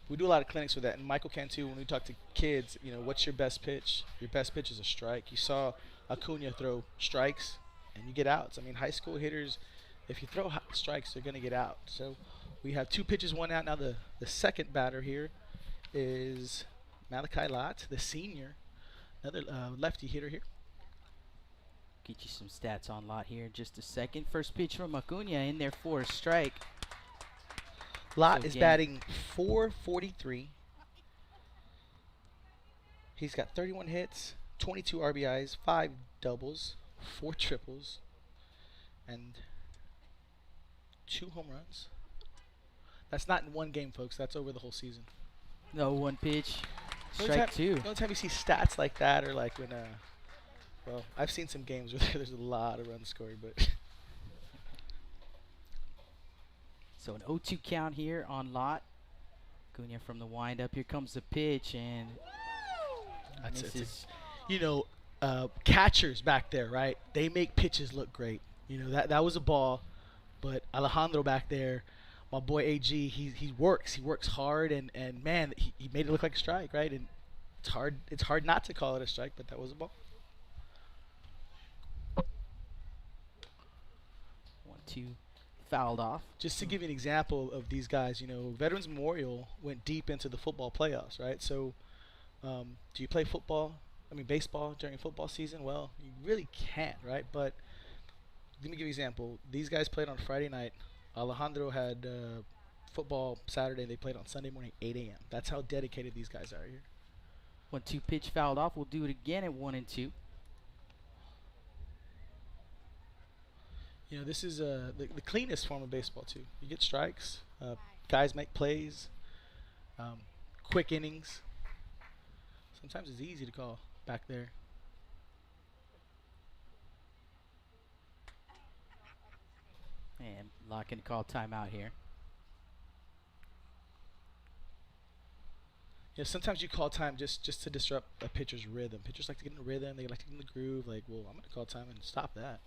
We do a lot of clinics with that. And Michael Cantu, when we talk to kids, what's your best pitch? Your best pitch is a strike. You saw Acuna throw strikes, and you get outs. I mean, high school hitters, if you throw strikes, they're going to get out. So we have 2 pitches, 1 out. Now the second batter here is Malachi Lott, the senior, another lefty hitter here. Get you some stats on Lott here in just a second. First pitch from Acuna in there for a strike. Lott is batting .443. He's got 31 hits, 22 RBIs, 5 doubles, 4 triples, and 2 home runs. That's not in 1 game, folks. That's over the whole season. No 1 pitch. Strike 2. The only time you see stats like that are like when well, I've seen some games where there's a lot of runs scored, but so an 0-2 count here on Lott. Acuna from the windup. Here comes the pitch, and that's it. Catchers back there, right? They make pitches look great. That was a ball, but Alejandro back there, my boy AG, he works hard, and man, he made it look like a strike, right? And it's hard not to call it a strike, but that was a ball. 1-2 fouled off. Just to give you an example of these guys, Veterans Memorial went deep into the football playoffs, right? So do you play baseball during football season? Well, you really can't, right? But let me give you an example. These guys played on Friday night. Alejandro had football Saturday. They played on Sunday morning, 8 a.m. That's how dedicated these guys are here. 1-2 pitch fouled off. We'll do it again at 1-2. This is the cleanest form of baseball, too. You get strikes. Guys make plays. Quick innings. Sometimes it's easy to call back there. And Lott can call timeout here. Sometimes you call time just to disrupt a pitcher's rhythm. Pitchers like to get in the rhythm. They like to get in the groove. Like, well, I'm going to call time and stop that.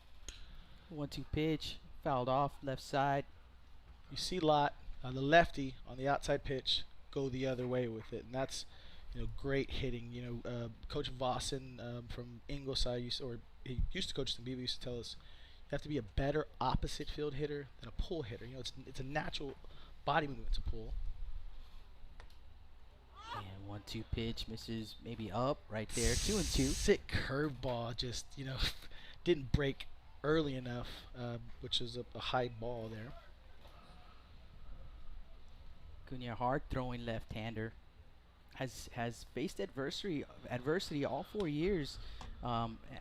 1-2 pitch fouled off left side. You see Lott the lefty on the outside pitch go the other way with it, and that's great hitting. Coach Vossen from Ingleside he used to coach the BB, used to tell us you have to be a better opposite field hitter than a pull hitter. It's a natural body movement to pull. And 1-2 pitch misses, maybe up right there. 2-2. Sick curveball, just didn't break early enough, which is a high ball there. Cunha, hard throwing left-hander, has faced adversity all 4 years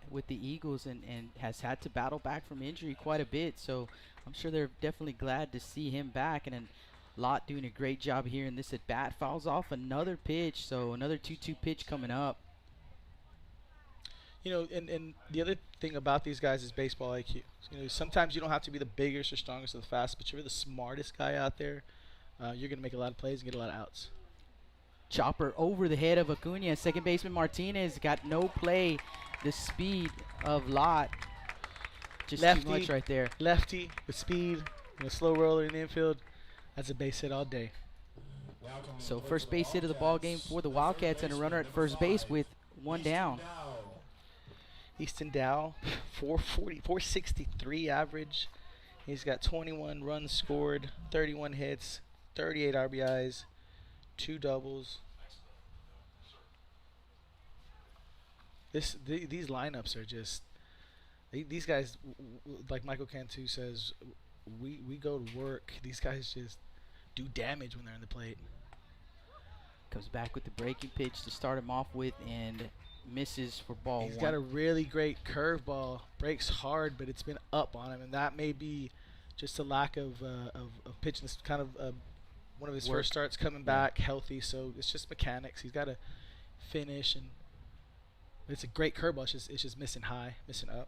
with the Eagles, and has had to battle back from injury quite a bit. So I'm sure they're definitely glad to see him back. And then Lott doing a great job here in this at bat. Fouls off another pitch, so another 2-2 pitch coming up. And the other thing about these guys is baseball IQ. Sometimes you don't have to be the biggest or strongest or the fastest, but you're the smartest guy out there. You're going to make a lot of plays and get a lot of outs. Chopper over the head of Acuna. Second baseman Martinez got no play. The speed of Lott, just Lefty, too much right there. Lefty with speed, slow roller in the infield. That's a base hit all day. So first base hit of the ball game for the Wildcats, and a runner at first base with one down. Easton Dow, 463 average. He's got 21 runs scored, 31 hits, 38 RBIs, 2 doubles. These lineups are just, these guys, like Michael Cantu says, we go to work. These guys just do damage when they're in the plate. Comes back with the breaking pitch to start him off with, and misses for ball one. He's got a really great curveball. Breaks hard, but it's been up on him, and that may be just a lack of pitching. This kind of one of his first starts coming back healthy, so it's just mechanics. He's got to finish, and it's a great curveball. It's just missing high, missing up.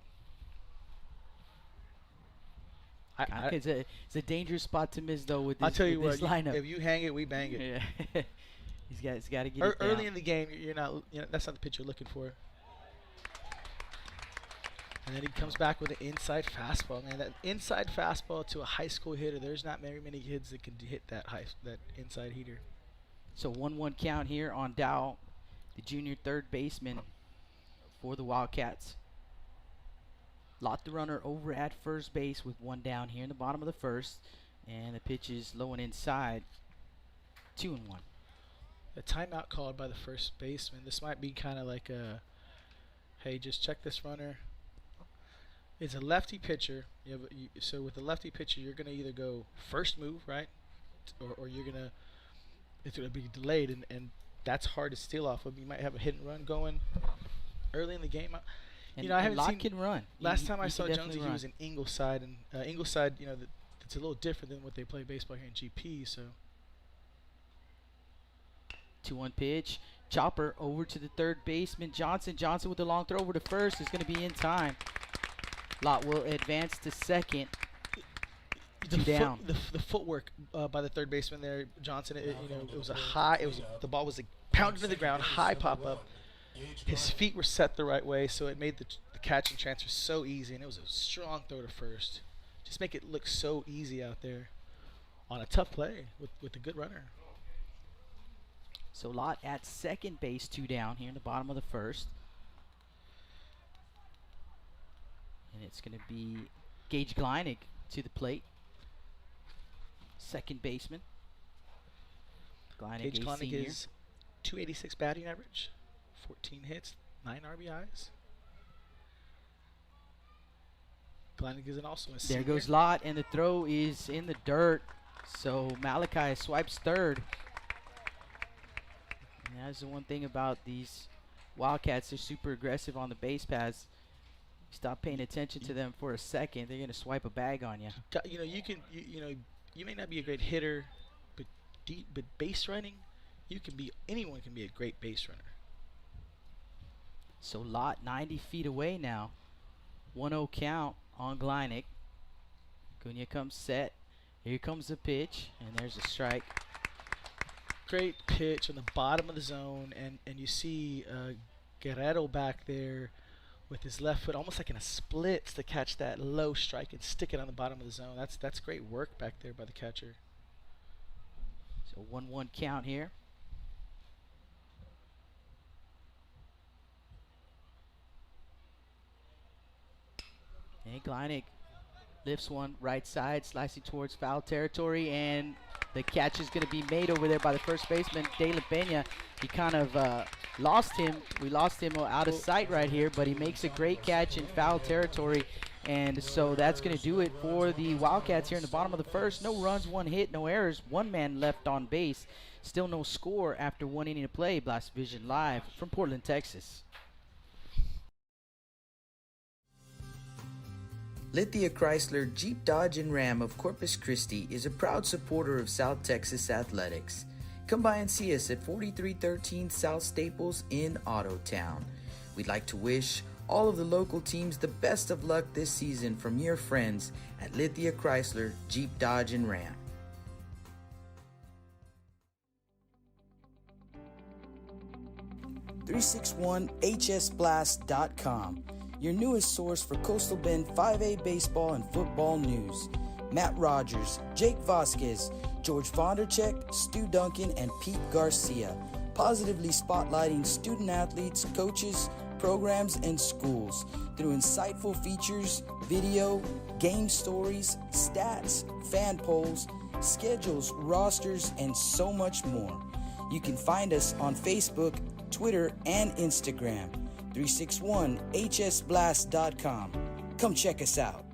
It's a dangerous spot to miss, though, with this, I'll tell you this what, lineup. if you hang it, we bang it. Yeah. He's got to get it down. Early in the game, that's not the pitch you're looking for. And then he comes back with an inside fastball. Man, that inside fastball to a high school hitter, there's not very many kids that can hit that inside heater. So 1-1 count here on Dow, the junior third baseman for the Wildcats. Lott the runner over at first base with one down here in the bottom of the first, and the pitch is low and inside. 2-1. A timeout called by the first baseman. This might be kind of like a, hey, just check this runner. It's a lefty pitcher. So with a lefty pitcher, you're going to either go first move, right? Or you're going to, it's going to be delayed, and that's hard to steal off of. You might have a hit and run going early in the game. And I haven't Lott seen, can run. Last time I saw Jonesy, he was in Ingleside, and Ingleside, it's a little different than what they play baseball here in GP, so. 2-1 pitch. Chopper over to the third baseman, Johnson. Johnson with the long throw over to first is going to be in time. Lott will advance to second. Down. The footwork by the third baseman there, Johnson. It was a high. The ball was pounded to the ground, high pop up. His feet were set the right way, so it made the catch and transfer so easy, and it was a strong throw to first. Just make it look so easy out there on a tough play with a good runner. So Lott at second base, 2 down here in the bottom of the first. And it's going to be Gage Gleinig to the plate. Second baseman. Gage Gleinig is 286 batting average, 14 hits, 9 RBIs. Gleinig is also a senior. There goes Lott, and the throw is in the dirt. So Malachi swipes third. And that's the one thing about these Wildcats. They're super aggressive on the base paths. Stop paying attention to them for a second, they're going to swipe a bag on you. You may not be a great hitter, but base running, anyone can be a great base runner. So Lott 90 feet away now. 1-0 count on Gleinig. Cunha comes set. Here comes the pitch, and there's a strike. Great pitch on the bottom of the zone, and you see Guerrero back there with his left foot almost like in a splits to catch that low strike and stick it on the bottom of the zone. That's great work back there by the catcher. So 1-1 count here. And Kleinig lifts one right side, slicing towards foul territory, and the catch is going to be made over there by the first baseman, De La Peña. He kind of lost him. We lost him out of sight right here, but he makes a great catch in foul territory. And so that's going to do it for the Wildcats here in the bottom of the first. No runs, 1 hit, no errors, 1 man left on base. Still no score after 1 inning to play. Blast Vision live from Portland, Texas. Lithia Chrysler Jeep Dodge and Ram of Corpus Christi is a proud supporter of South Texas athletics. Come by and see us at 4313 South Staples in Ottotown. We'd like to wish all of the local teams the best of luck this season from your friends at Lithia Chrysler Jeep Dodge and Ram. .361hsblast.com, your newest source for Coastal Bend 5A baseball and football news. Matt Rogers, Jake Vasquez, George Vondercheck, Stu Duncan, and Pete Garcia, positively spotlighting student athletes, coaches, programs, and schools through insightful features, video, game stories, stats, fan polls, schedules, rosters, and so much more. You can find us on Facebook, Twitter, and Instagram. 361hsblast.com. Come check us out.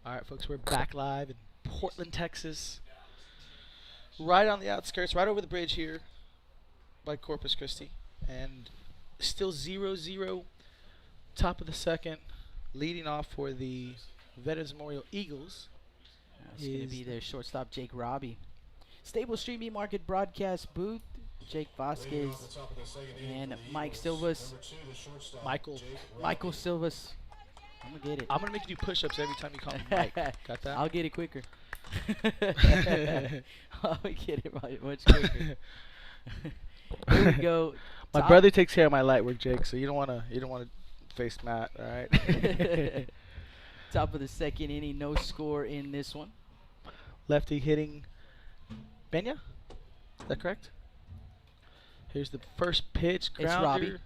All right, folks, we're back live in Portland, Texas. Right on the outskirts, right over the bridge here by Corpus Christi. And still 0-0, top of the second. Leading off for the Veterans Memorial Eagles. It's going to be their shortstop, Jake Robbie. Stable Street Meat Market broadcast booth, Jake Vasquez and Mike Silvas. Michael Silvas. I'm going to get it. I'm going to make you do push-ups every time you call me Mike. Got that? I'll get it quicker. I'll get it much quicker. Here we go. My brother takes care of my light work, Jake, so you don't want to face Matt, all right? Top of the second inning, no score in this one. Lefty hitting Benya? Is that correct? Here's the first pitch. Grounder. It's Robbie.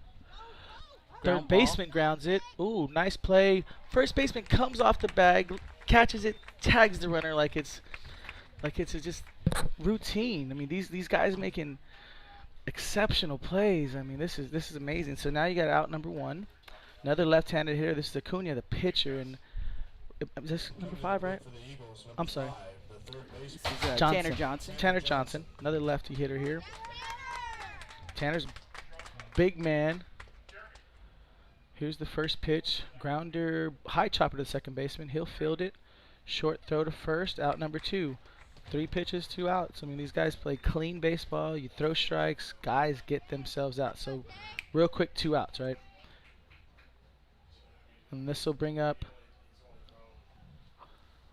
Third baseman grounds it. Ooh, nice play. First baseman comes off the bag, catches it, tags the runner like it's just routine. I mean, these guys making exceptional plays. I mean, this is amazing. So now you got out number 1. Another left-handed hitter. This is Acuna, the pitcher, and is this number 5, right? I'm sorry. This is Tanner Johnson. Tanner Johnson, another lefty hitter here. Tanner's big man. Here's the first pitch. Grounder, high chopper to the second baseman. He'll field it. Short throw to first, out number 2. 3 pitches, 2 outs. I mean, these guys play clean baseball. You throw strikes, guys get themselves out. So real quick, 2 outs, right? And this will bring up.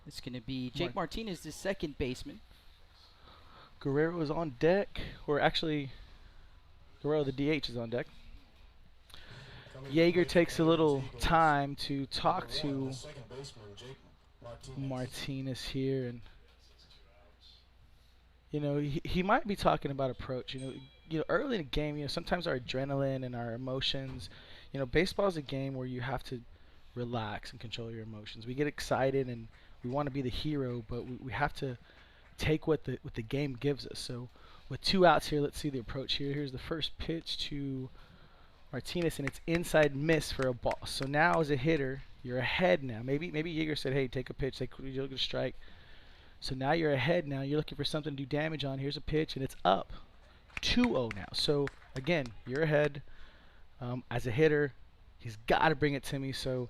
It's going to be Jake Martinez, the second baseman. Guerrero is on deck, or actually, Guerrero, the DH, is on deck. Yeager takes a little time to talk to Martinez here, and you know he might be talking about approach. You know, early in the game, sometimes our adrenaline and our emotions. Baseball is a game where you have to relax and control your emotions. We get excited and we want to be the hero, but we have to take what the game gives us. So with 2 outs here, let's see the approach here. Here's the first pitch to Martinez, and it's inside miss for a ball. So now as a hitter, you're ahead now. Maybe Yeager said, hey, take a pitch, you'll get a strike. So now you're ahead now. You're looking for something to do damage on. Here's a pitch, and it's up 2-0 now. So again, you're ahead. As a hitter, he's got to bring it to me. So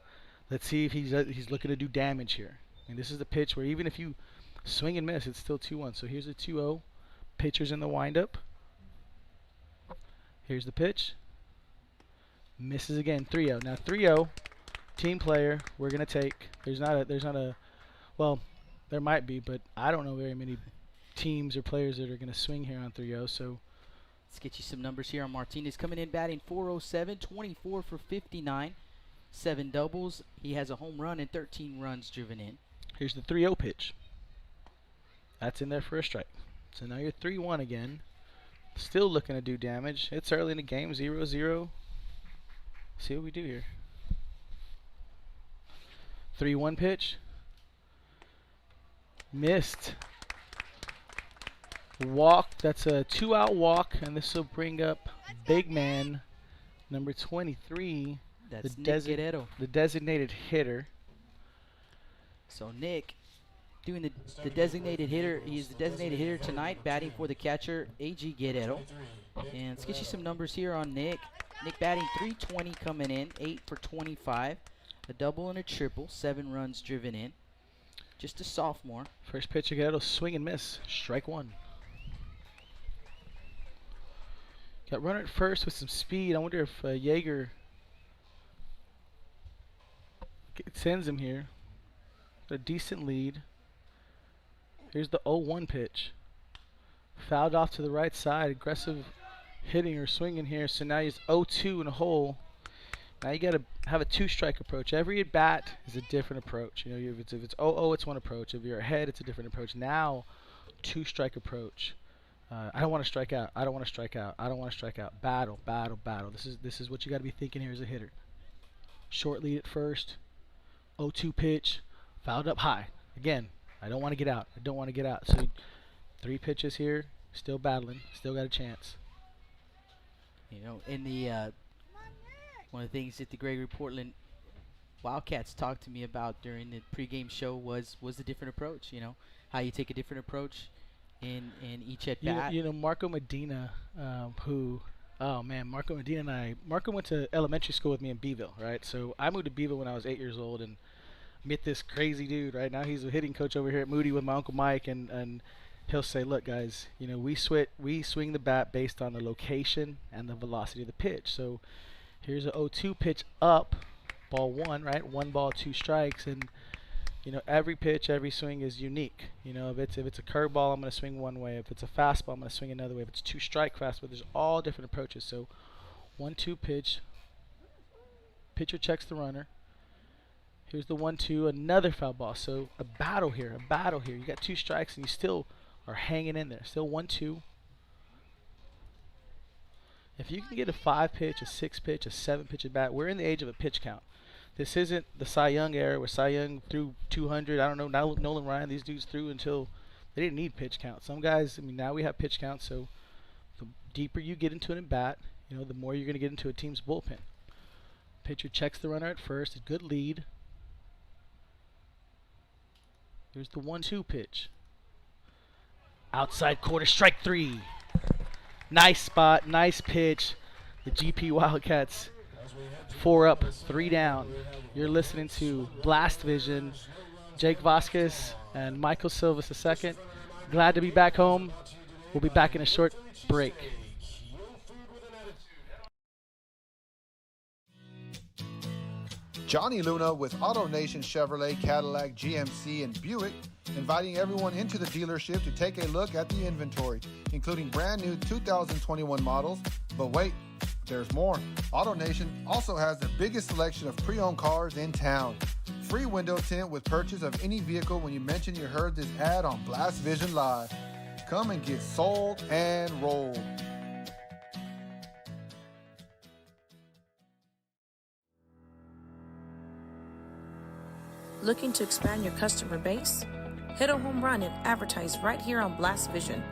let's see if he's looking to do damage here. And this is the pitch where even if you swing and miss, it's still 2-1. So here's a 2-0. Pitcher's in the windup. Here's the pitch. Misses again, 3-0. Now 3-0, team player, we're going to take. There's not a, well, there might be, but I don't know very many teams or players that are going to swing here on 3-0. So let's get you some numbers here on Martinez. Coming in batting .407, 24 for 59, 7 doubles. He has a home run and 13 runs driven in. Here's the 3-0 pitch. That's in there for a strike. So now you're 3-1 again. Still looking to do damage. It's early in the game, 0-0. See what we do here. 3-1 pitch. Missed. Walk. That's a 2-out walk, and this will bring up big man number 23. That's Nick Guerrero, the designated hitter. So Nick doing the designated hitter. He's the designated hitter tonight, batting for the catcher, A.G. Guerrero. And let's get you some numbers here on Nick. Nick batting .320 coming in, 8 for 25. A double and a triple, 7 runs driven in. Just a sophomore. First pitch, Guerrero, swing and miss. Strike 1. Got runner at first with some speed. I wonder if Yeager sends him here. Got a decent lead. Here's the 0-1 pitch. Fouled off to the right side. Aggressive hitting or swinging here. So now he's 0-2 in a hole. Now you got to have a 2-strike approach. Every at bat is a different approach. You know, if it's 0-0, it's one approach. If you're ahead, it's a different approach. Now, 2-strike approach. I don't want to strike out. I don't want to strike out. I don't want to strike out. Battle, battle, battle. This is what you got to be thinking here as a hitter. Short lead at first. 0-2 pitch. Fouled up high. Again, I don't want to get out. I don't want to get out. So 3 pitches here. Still battling. Still got a chance. You know, in the one of the things that the Gregory-Portland Wildcats talked to me about during the pregame show was the different approach. You know, how you take a different approach in each at bat. You know, Marco Medina, Marco Medina and Marco went to elementary school with me in Beeville, right? So I moved to Beeville when I was 8 years old and met this crazy dude. Right now he's a hitting coach over here at Moody with my Uncle Mike, and he'll say, look guys, you know, we swing the bat based on the location and the velocity of the pitch. So here's a 0-2 pitch up, ball 1, right? 1 ball, 2 strikes, and you know, every pitch, every swing is unique. You know, if it's a curveball, I'm going to swing one way. If it's a fastball, I'm going to swing another way. If it's 2-strike fastball, there's all different approaches. So 1-2 pitch. Pitcher checks the runner. Here's the 1-2, another foul ball. So a battle here, You got 2 strikes and you still are hanging in there. Still 1-2. If you can get a 5 pitch, a 6 pitch, a 7 pitch at bat, we're in the age of a pitch count. This isn't the Cy Young era where Cy Young threw 200. I don't know, now Nolan Ryan, these dudes threw until they didn't need pitch count. Some guys, I mean, now we have pitch count, so the deeper you get into an at bat, you know, the more you're going to get into a team's bullpen. Pitcher checks the runner at first, a good lead. Here's the 1-2 pitch. Outside corner, strike 3. Nice spot, nice pitch. The GP Wildcats 4 up, 3 down. You're listening to Blast Vision. Jake Vasquez and Michael Silvas II. Glad to be back home. We'll be back in a short break. Johnny Luna with AutoNation Chevrolet, Cadillac, GMC, and Buick, inviting everyone into the dealership to take a look at the inventory, including brand new 2021 models. But wait, there's more. AutoNation also has the biggest selection of pre-owned cars in town. Free window tint with purchase of any vehicle when you mention you heard this ad on Blast Vision Live. Come and get sold and rolled. Looking to expand your customer base? Hit a home run and advertise right here on Blast Vision.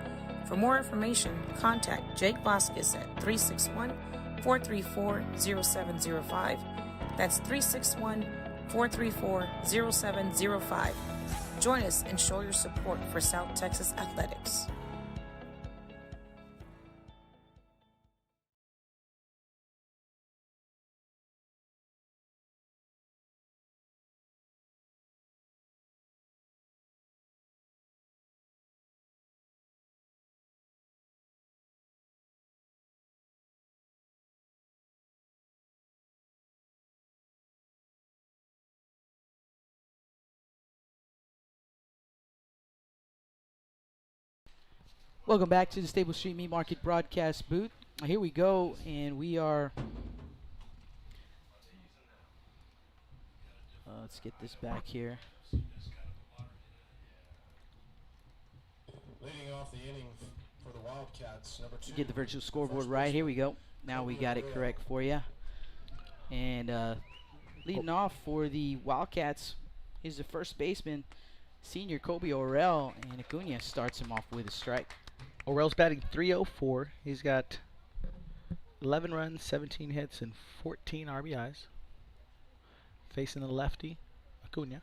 For more information, contact Jake Vasquez at 361-434-0705. That's 361-434-0705. Join us and show your support for South Texas athletics. Welcome back to the Stable Street Meat Market broadcast booth. Here we go, and we are. Let's get this back here. off the inning for the Wildcats. Number 2. Get the virtual scoreboard right. Here we go. Now we got it correct for you. And leading off for the Wildcats is the first baseman, senior Kobe Orell, and Acuna starts him off with a strike. Orell's batting .304. He's got 11 runs, 17 hits, and 14 RBIs. Facing the lefty, Acuna.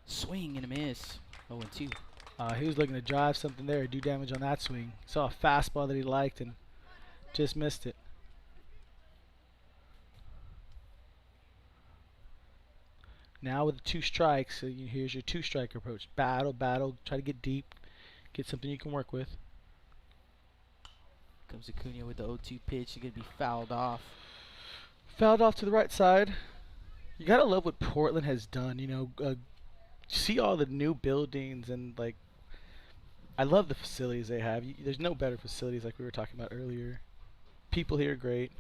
Swing and a miss. 0-2. He was looking to drive something there, do damage on that swing. Saw a fastball that he liked and just missed it. Now with the 2 strikes, here's your 2-strike approach. Battle, try to get deep, get something you can work with. Comes Acuna with the 0-2 pitch. He's going to be fouled off. Fouled off to the right side. You got to love what Portland has done. See all the new buildings and, like, I love the facilities they have. There's no better facilities like we were talking about earlier. People here are great.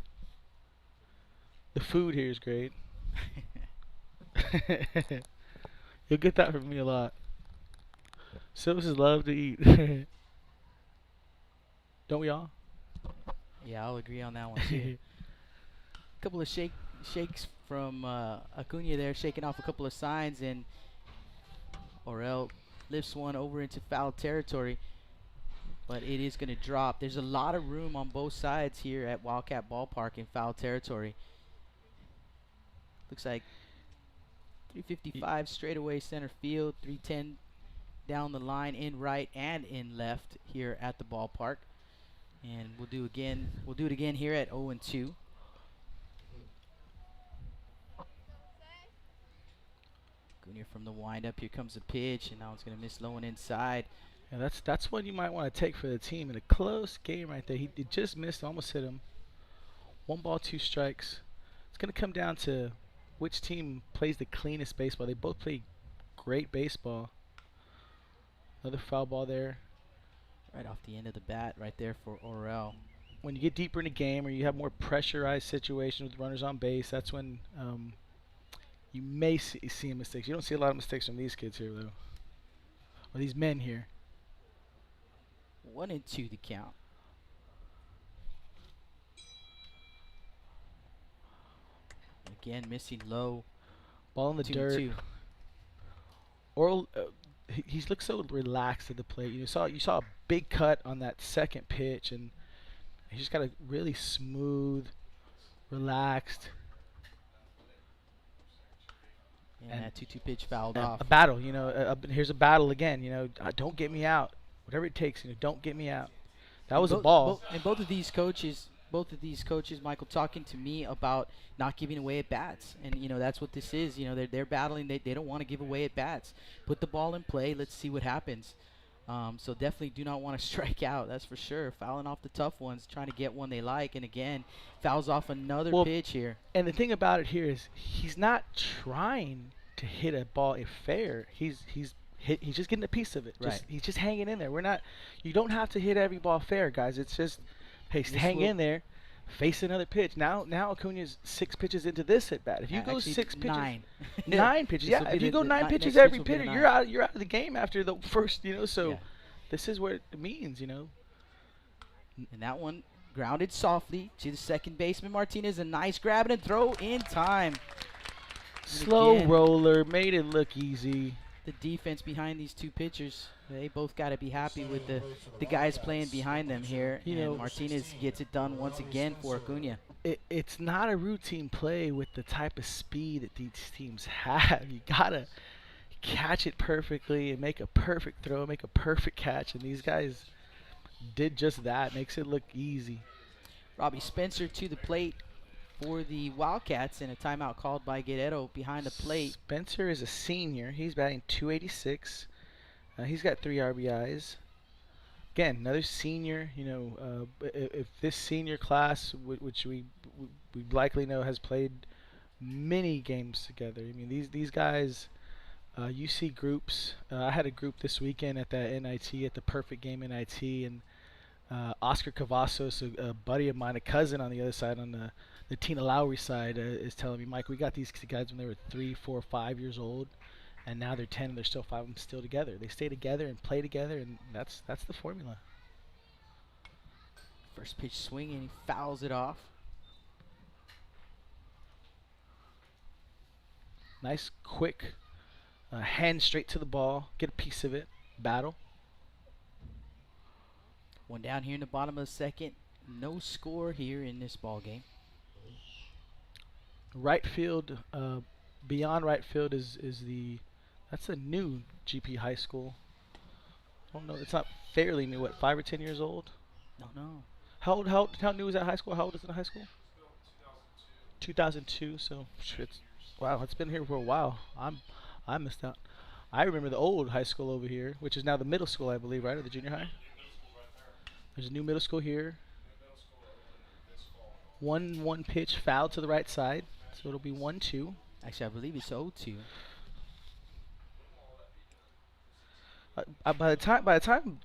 The food here is great. You'll get that from me a lot. Citizens love to eat. Don't we all? Yeah, I'll agree on that one too. A couple of shakes from Acuna there, shaking off a couple of signs, and Orell lifts one over into foul territory, but it is going to drop. There's a lot of room on both sides here at Wildcat Ballpark in foul territory. Looks like 355 straight away center field, 310 down the line in right and in left here at the ballpark. And we'll do it again here at 0-2. Acuna from the windup. Here comes the pitch, and now it's going to miss low and inside. Yeah, that's what you might want to take for the team in a close game right there. He just missed, almost hit him. 1 ball, 2 strikes. It's going to come down to which team plays the cleanest baseball. They both play great baseball. Another foul ball there. Right off the end of the bat right there for Orell. When you get deeper in the game or you have more pressurized situations with runners on base, that's when you may see mistakes. You don't see a lot of mistakes from these kids here, though. Or these men here. 1-2 the count. Again, missing low. Ball in the dirt. 2-2. Orell, he's looked so relaxed at the plate. You saw a big cut on that second pitch, and he's just got a really smooth, relaxed. And that 2-2 pitch fouled off. A battle, here's a battle again. Don't get me out. Whatever it takes, don't get me out. That was a ball. And both of these coaches, Michael, talking to me about not giving away at bats, and that's what this is. They're battling. They don't want to give away at bats. Put the ball in play. Let's see what happens. So definitely do not want to strike out. That's for sure. Fouling off the tough ones, trying to get one they like, and again, fouls off another pitch here. And the thing about it here is he's not trying to hit a ball fair. He's just getting a piece of it. Right. He's just hanging in there. You don't have to hit every ball fair, guys. It's just, hey, hang in there, face another pitch. Now Acuna's 6 pitches into this at bat. If you go actually 6 pitches, 9. 9 pitches. Yeah, if you go 9 pitches every pitcher, you're out of the game after the first. So this is what it means. And that one grounded softly to the second baseman Martinez. A nice grab and throw in time. Slow roller, made it look easy. The defense behind these two pitchers, they both got to be happy with the guys playing behind them here. And Martinez gets it done once again for Acuna. It's not a routine play with the type of speed that these teams have. You got to catch it perfectly and make a perfect throw, make a perfect catch. And these guys did just that. Makes it look easy. Robbie Spencer to the plate for the Wildcats, and a timeout called by Guerrero behind the plate. Spencer is a senior. He's batting .286. He's got 3 RBIs. Again, another senior. If this senior class, which we likely know has played many games together. I mean, these guys, you see groups. I had a group this weekend at the NIT, at the Perfect Game NIT, and Oscar Cavazos, a buddy of mine, a cousin on the other side, on the Tina Lowry side, is telling me, Mike, we got these guys when they were 3, 4, 5 years old, And now they're 10 and they're still 5 of them still together. They stay together and play together, and that's the formula. First pitch swing, and he fouls it off. Nice, quick hand straight to the ball. Get a piece of it. Battle. One down here in the bottom of the second. No score here in this ball game. Right field, beyond right field is that's a new GP high school. I don't know. It's not fairly new. What, 5 or 10 years old? No. How new is that high school? How old is it in high school? 2002. So it's wow. It's been here for a while. I missed out. I remember the old high school over here, which is now the middle school, I believe, right, or the junior high. There's a new middle school here. One pitch foul to the right side, so it'll be 1-2. Actually, I believe it's 0-2. By the time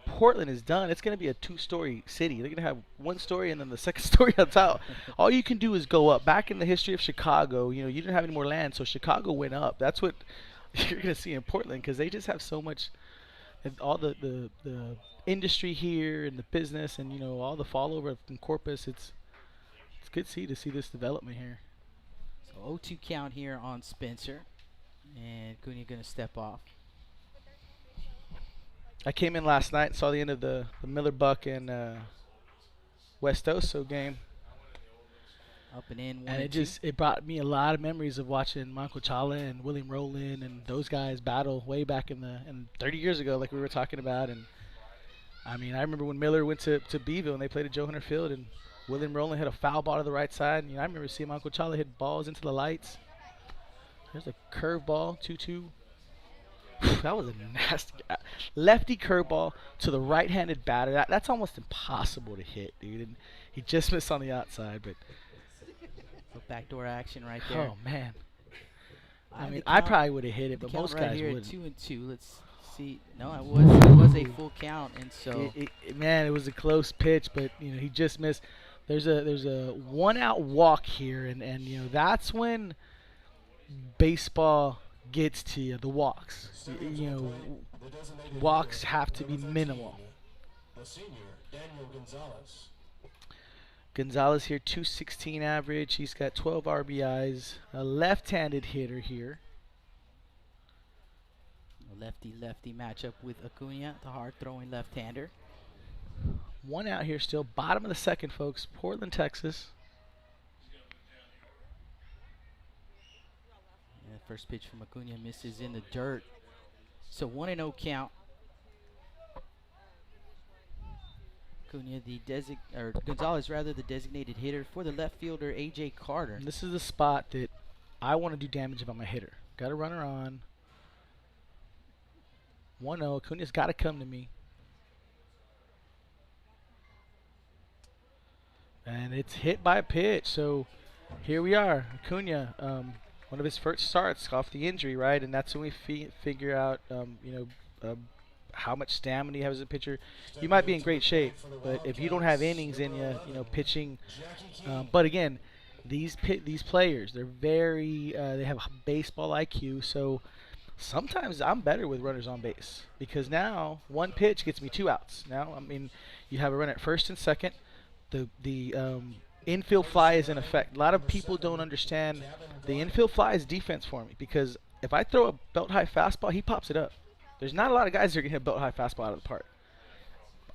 Portland is done, it's going to be a 2-story city. They're going to have 1 story and then the second story on top. All you can do is go up. Back in the history of Chicago, you didn't have any more land, so Chicago went up. That's what you're going to see in Portland, because they just have so much, all the industry here and the business and all the fallover from Corpus. It's good to see this development here. So 0-2 count here on Spencer, and Acuna going to step off. I came in last night and saw the end of the Miller Buck and West Oso game. Up and in, and it brought me a lot of memories of watching Michael Chala and William Rowland and those guys battle way back in 30 years ago, like we were talking about. And I mean, I remember when Miller went to Beeville and they played at Joe Hunter Field, and William Rowland hit a foul ball to the right side. And, I remember seeing Michael Chala hit balls into the lights. There's a curveball, 2-2. That was a nasty lefty curveball to the right-handed batter. That's almost impossible to hit, dude. And he just missed on the outside, but backdoor action right there. Oh man! I mean, I probably would have hit it, but most guys wouldn't. 2-2. Let's see. No, it was a full count, and so man, it was a close pitch, but he just missed. There's a 1-out walk here, and that's when baseball gets to you. The walks, walks have to be minimal. The senior, Daniel Gonzalez. Gonzalez here, 216 average. He's got 12 RBIs. A left-handed hitter here. A lefty-lefty matchup with Acuna, the hard-throwing left-hander. 1 out here still. Bottom of the second, folks. Portland, Texas. First pitch from Acuna misses in the dirt. So 1-0 count. Acuna, Gonzalez rather, the designated hitter for the left fielder A.J. Carter. And this is the spot that I want to do damage if I'm a hitter. Got a runner on. 1-0. Acuna's got to come to me. And it's hit by a pitch. So here we are. Acuna. One of his first starts off the injury, right? And that's when we figure out, how much stamina you have as a pitcher. You might be in great shape, but if you don't have innings in you, pitching. But again, these players, they're very, they have baseball IQ. So sometimes I'm better with runners on base, because now 1 pitch gets me 2 outs. Now, I mean, you have a run at first and second. The infield fly is in effect. A lot of people don't understand the infield fly is defense for me, because if I throw a belt-high fastball, he pops it up. There's not a lot of guys that are going to hit belt-high fastball out of the park.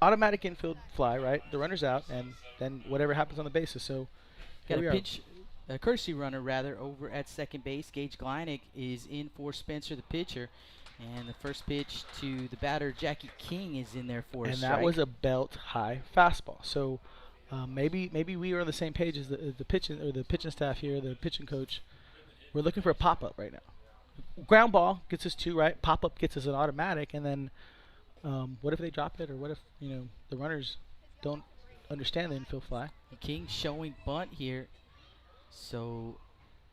Automatic infield fly, right? The runner's out, and then whatever happens on the bases. So got a pitch, a courtesy runner rather, over at second base. Gage Gleineck is in for Spencer, the pitcher. And the first pitch to the batter, Jackie King, is in there for a strike. And that was a belt-high fastball. So maybe we are on the same page as the pitching staff here, the pitching coach. We're looking for a pop-up right now. Ground ball gets us 2, right? Pop-up gets us an automatic, and then what if they drop it, or what if the runners don't understand the infield fly? King showing bunt here, so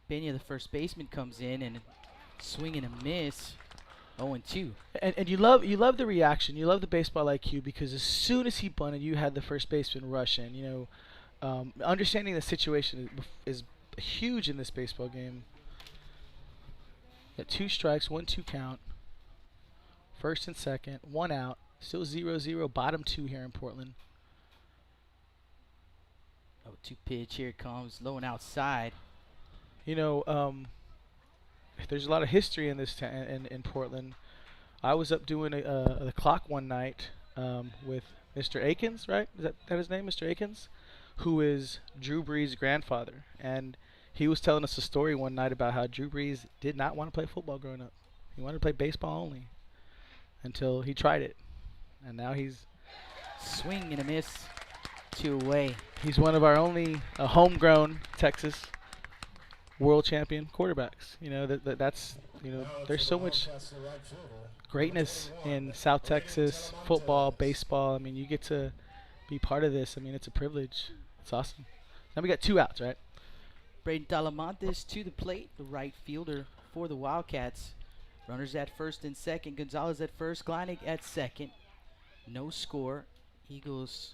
Benya, the first baseman, comes in and swing and a miss. 0-2. And you love the reaction. You love the baseball IQ, because as soon as he bunted, you had the first baseman rush in. Understanding the situation is huge in this baseball game. Got 2 strikes, 1-2 count. First and second, 1 out. Still 0-0, bottom 2 here in Portland. 0-2 pitch. Here it comes, low and outside. You know, there's a lot of history in this in Portland. I was up doing the clock one night with Mr. Akins, right? Is that his name, Mr. Akins? Who is Drew Brees' grandfather. And he was telling us a story one night about how Drew Brees did not want to play football growing up. He wanted to play baseball only until he tried it. And now he's swing and a miss, 2 away. He's one of our only homegrown Texas world champion quarterbacks. You know, that's, you know, there's so much greatness in South Texas football, baseball. I mean, you get to be part of this. I mean, it's a privilege. It's awesome. Now we got 2 outs, right? Braden Talamantes to the plate, the right fielder for the Wildcats. Runners at first and second. Gonzalez at first, Gleinig at second. No score. Eagles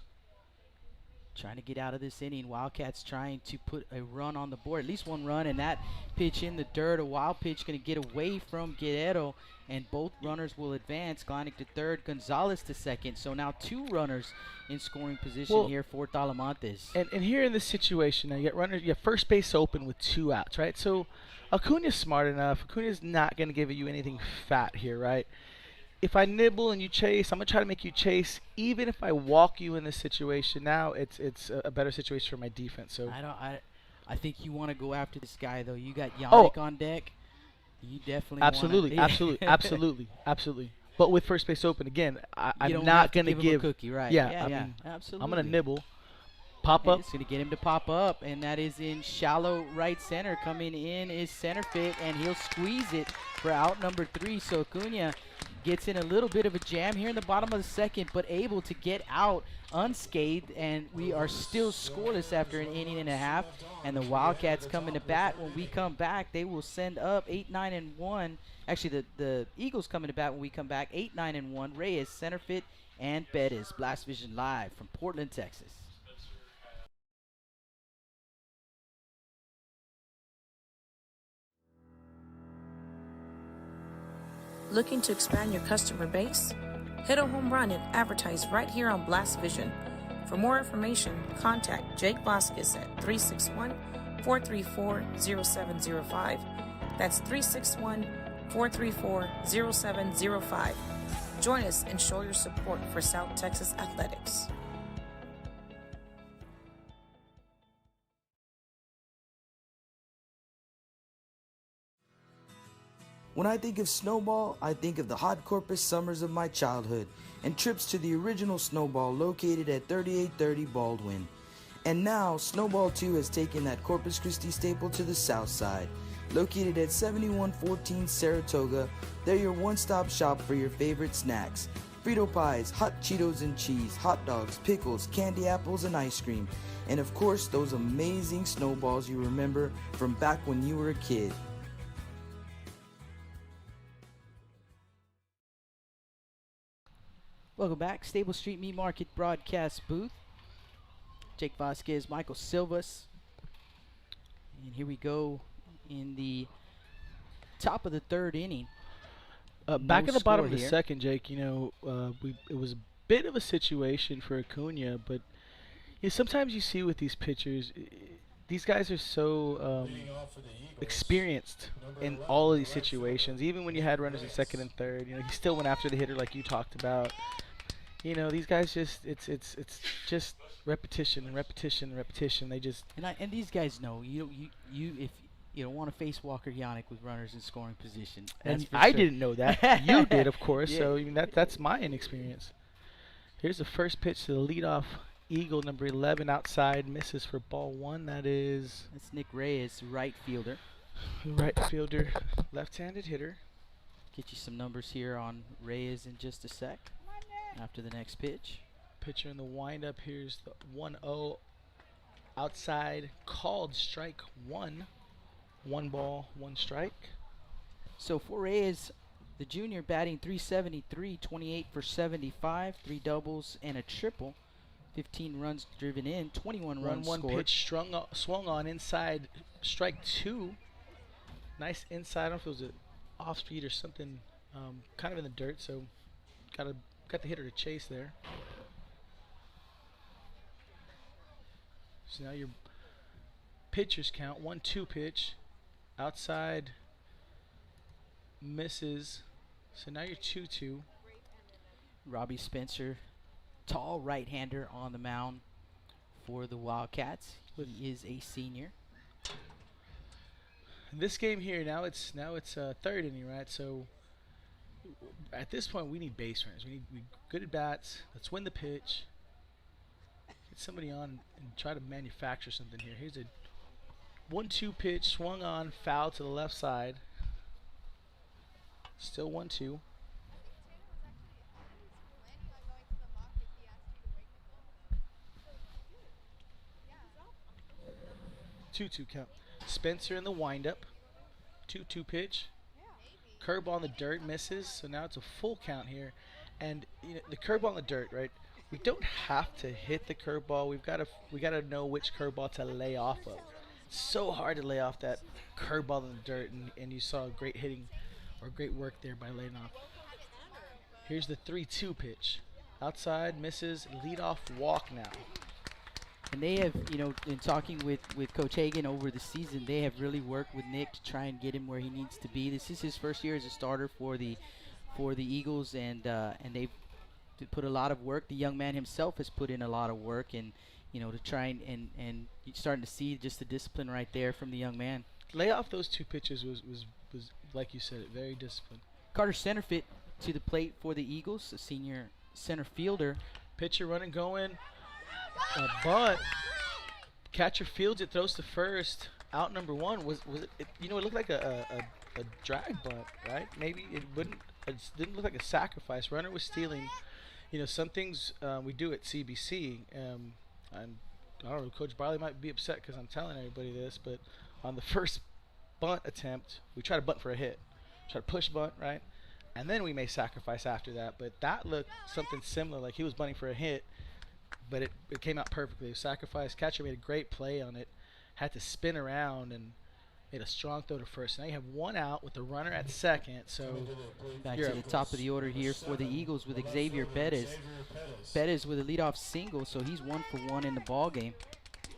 trying to get out of this inning. Wildcats trying to put a run on the board, at least 1 run, and that pitch in the dirt, a wild pitch, going to get away from Guerrero, and both runners will advance. Gleinig to third, Gonzalez to second. So now 2 runners in scoring position here for Talamantes. And here in this situation, now you got runners, you have first base open with 2 outs, right? So Acuna's smart enough. Acuna's not going to give you anything fat here, right? If I nibble and you chase, I'm going to try to make you chase. Even if I walk you in this situation now, it's a better situation for my defense. So I think you want to go after this guy, though. You got Yannick on deck. You definitely absolutely. But with first base open, again, I'm not going to give him a cookie, right? Yeah, I mean, absolutely. I'm going to nibble. Pop up. It's going to get him to pop up, and that is in shallow right center. Coming in is center fit, and he'll squeeze it for out number 3. So Acuna gets in a little bit of a jam here in the bottom of the second, but able to get out unscathed, and we are still scoreless after an inning and a half. And the Wildcats coming to bat. When we come back, they will send up 8-9-1. Actually, the Eagles coming to bat when we come back, 8-9-1. Reyes, center fit, and Bettis. Blast Vision live from Portland, Texas. Looking to expand your customer base? Hit a home run and advertise right here on Blast Vision. For more information, contact Jake Vasquez at 361-434-0705. That's 361-434-0705. Join us and show your support for South Texas athletics. When I think of Snowball, I think of the hot Corpus summers of my childhood and trips to the original Snowball located at 3830 Baldwin. And now, Snowball 2 has taken that Corpus Christi staple to the south side. Located at 7114 Saratoga, they're your one-stop shop for your favorite snacks. Frito pies, hot Cheetos and cheese, hot dogs, pickles, candy apples, and ice cream. And of course, those amazing snowballs you remember from back when you were a kid. Welcome back, Stable Street Meat Market broadcast booth. Jake Vasquez, Michael Silvas. And here we go in the top of the 3rd inning. Back at the bottom of the second, Jake, you know, it was a bit of a situation for Acuna, but you know, sometimes you see with these pitchers, these guys are so experienced in all of these situations. Even when you had runners in second and third, you know, he still went after the hitter like you talked about. You know, these guys it's just repetition and repetition and repetition. They just and these guys know you if you don't want to face Walker Yannick with runners in scoring position. And I didn't know that. You did, of course. Yeah. So I mean, that's my inexperience. Here's the first pitch to the leadoff Eagle, number 11, outside, misses for ball 1. That's Nick Reyes, right fielder. Right fielder, left-handed hitter. Get you some numbers here on Reyes in just a sec. After the next pitch. Pitcher in the windup. Here's the 1-0 outside, called strike 1. 1 ball, 1 strike. So for Reyes, the junior batting .373, 28 for 75, 3 doubles and a triple, 15 runs driven in, 21 runs scored. 1-1 pitch swung on inside, strike 2. Nice inside. I don't know if it was off speed or something, kind of in the dirt. So got the hitter to chase there. So now your pitchers count 1-2 pitch, outside, misses. So now you're 2-2. Robbie Spencer, tall right-hander on the mound for the Wildcats. He is a senior. This game here, now it's third inning, right? So at this point, we need base runners. We need good at bats. Let's win the pitch. Get somebody on and try to manufacture something here. Here's a 1-2 pitch, swung on, foul to the left side. Still 1-2. 2-2 count. Spencer in the windup. 2-2 pitch. Curveball on the dirt, misses. So now it's a full count here. And you know, the curveball on the dirt, right? We don't have to hit the curveball. We gotta know which curveball to lay off of. It's so hard to lay off that curveball in the dirt, and you saw great hitting or great work there by laying off. Here's the 3-2 pitch. Outside, misses, leadoff walk now. And they have, you know, in talking with Coach Hagan over the season, they have really worked with Nick to try and get him where he needs to be. This is his first year as a starter for the Eagles, and they've put a lot of work. The young man himself has put in a lot of work, and you know, to try and you're starting to see just the discipline right there from the young man. Lay off those 2 pitches was like you said, very disciplined. Carter Centerfit to the plate for the Eagles, a senior center fielder. Pitcher running, going. A bunt. Catcher fields it, throws to first. Out number 1. Was it? You know, it looked like a drag bunt, right? Maybe it wouldn't. It didn't look like a sacrifice. Runner was stealing. You know, some things we do at CBC. And I don't know. Coach Barley might be upset because I'm telling everybody this, but on the first bunt attempt, we try to bunt for a hit. Try to push bunt, right? And then we may sacrifice after that. But that looked something similar, like he was bunting for a hit. But it came out perfectly. Sacrifice. Catcher made a great play on it. Had to spin around and made a strong throw to first. Now you have 1 out with the runner at second. So back to the top of the order here for the Eagles with Xavier Bettis. Bettis with a leadoff single, so he's 1 for 1 in the ball game.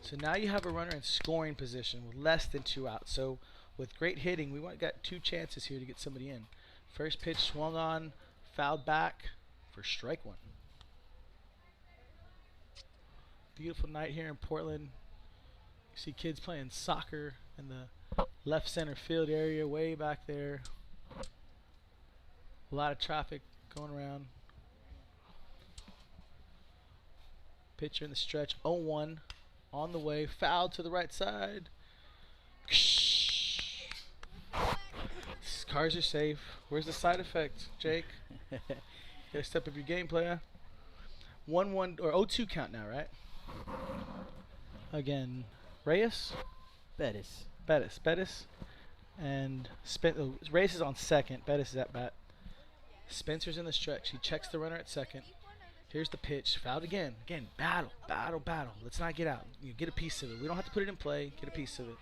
So now you have a runner in scoring position with less than 2 outs. So with great hitting, we got 2 chances here to get somebody in. First pitch swung on, fouled back for strike 1. Beautiful night here in Portland. You see kids playing soccer in the left center field area way back there. A lot of traffic going around. Pitcher in the stretch, 0-1 on the way, foul to the right side. Cars are safe. Where's the side effect, Jake? Gotta step up your game, player. 1-1 or 0-2 count now, right? Again, Reyes? Bettis. And Reyes is on second. Bettis is at bat. Spencer's in the stretch. He checks the runner at second. Here's the pitch. Fouled again. Again, battle. Let's not get out. You get a piece of it. We don't have to put it in play. Get a piece of it.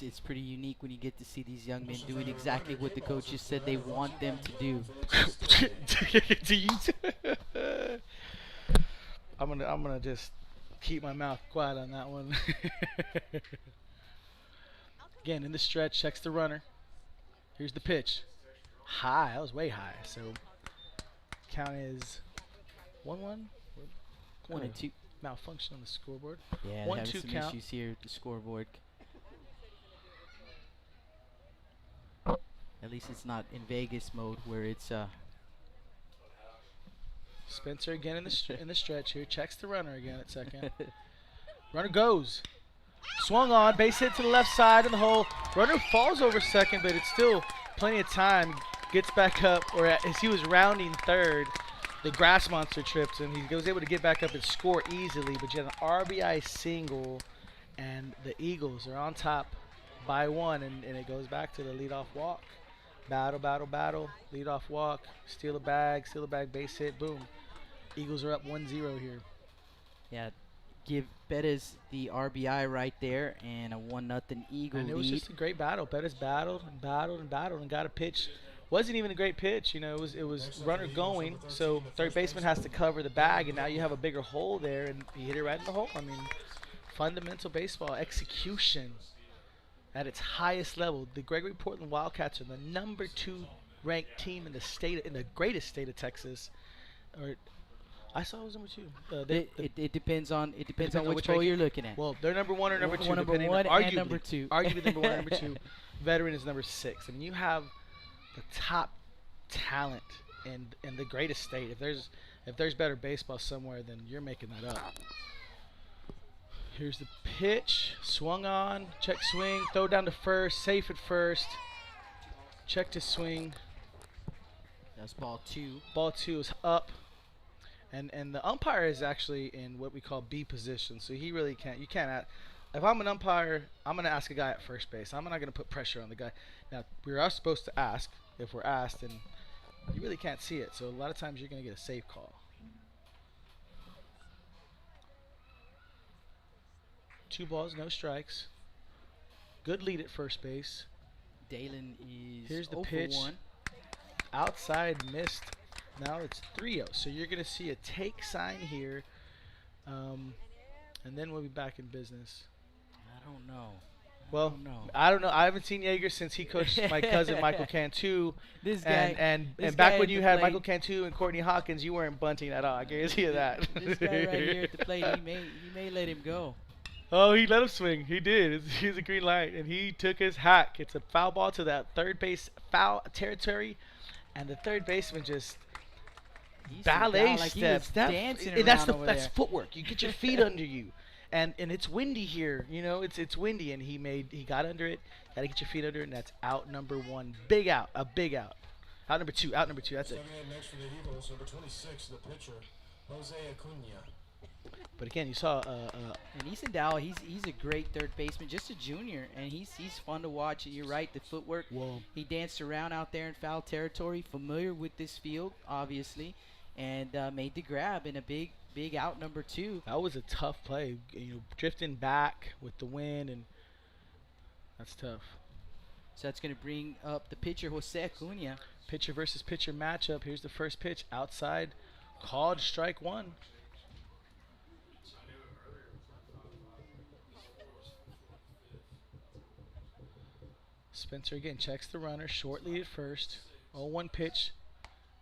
It's pretty unique when you get to see these young men doing exactly what the coaches said they want them to do. I'm gonna just keep my mouth quiet on that one. Again, in the stretch, checks the runner. Here's the pitch. High. That was way high. So count is 1-1. 1-2. Malfunction on the scoreboard. Yeah, 1-2 having some count. issues here at the scoreboard. At least it's not in Vegas mode where it's Spencer again in the stretch here. Checks the runner again at second. Runner goes. Swung on. Base hit to the left side of the hole. Runner falls over second, but it's still plenty of time. Gets back up, or as he was rounding third, the grass monster trips him. He was able to get back up and score easily, but you had an RBI single, and the Eagles are on top by 1, and it goes back to the leadoff walk. Battle. Leadoff walk. Steal a bag, base hit, boom. Eagles are up 1-0 here. Yeah, give Bettis the RBI right there and a 1-0 Eagle And it was lead. just a great battle. Bettis battled and battled and battled and got a pitch. Wasn't even a great pitch, it was runner going, so third baseman has to cover the bag, and now you have a bigger hole there, and he hit it right in the hole. I mean, fundamental baseball execution at its highest level. The Gregory-Portland Wildcats are the number 2 ranked team in the greatest state of Texas. Or I saw it was number 2. It depends on which poll you're looking at. Well, they're number 1 or number 2. Number 1 and number 2. Arguably number 1 and number 2. Veteran is number 6. I mean, you have the top talent in the greatest state. If there's better baseball somewhere, then you're making that up. Here's the pitch, swung on, check swing, throw down to first, safe at first. Check to swing. That's ball 2. Ball 2 is up. And the umpire is actually in what we call B position, so he really can't. You can't. If I'm an umpire, I'm gonna ask a guy at first base. I'm not gonna put pressure on the guy. Now we are supposed to ask if we're asked, and you really can't see it. So a lot of times you're gonna get a safe call. 2 balls, no strikes. Good lead at first base. Dalen is Here's the 0 for pitch. 1. Outside missed. Now it's 3-0. So you're going to see a take sign here. And then we'll be back in business. I don't know. I don't know. I haven't seen Yeager since he coached my cousin Michael Cantu. This guy and this back guy when at you the had plate- Michael Cantu and Courtney Hawkins, you weren't bunting at all. I guarantee you that. This guy right here at the plate, he may let him go. Oh, he let him swing. He did. He's a green light, and he took his hack. It's a foul ball to that third base foul territory, and the third baseman just ballet like he was steps. dancing That's around over that's there. footwork. You get your feet under you, and it's windy here. It's windy, and he got under it. Got to get your feet under it, and that's out number 1. Big out, a big out. Out number 2. That's it. Stepping in next for the Eagles, number 26, the pitcher, Jose Acuna. But again, you saw And Easton Dow, he's a great third baseman, just a junior, and he's fun to watch. And you're right, the footwork. Whoa. He danced around out there in foul territory, familiar with this field, obviously, and made the grab in a big out number 2. that was a tough play. Drifting back with the wind, and that's tough. So that's going to bring up the pitcher, Jose Acuna. Pitcher versus pitcher matchup. Here's the first pitch. Outside. Called strike 1. Spencer again checks the runner. Short lead at first. 0-1 pitch.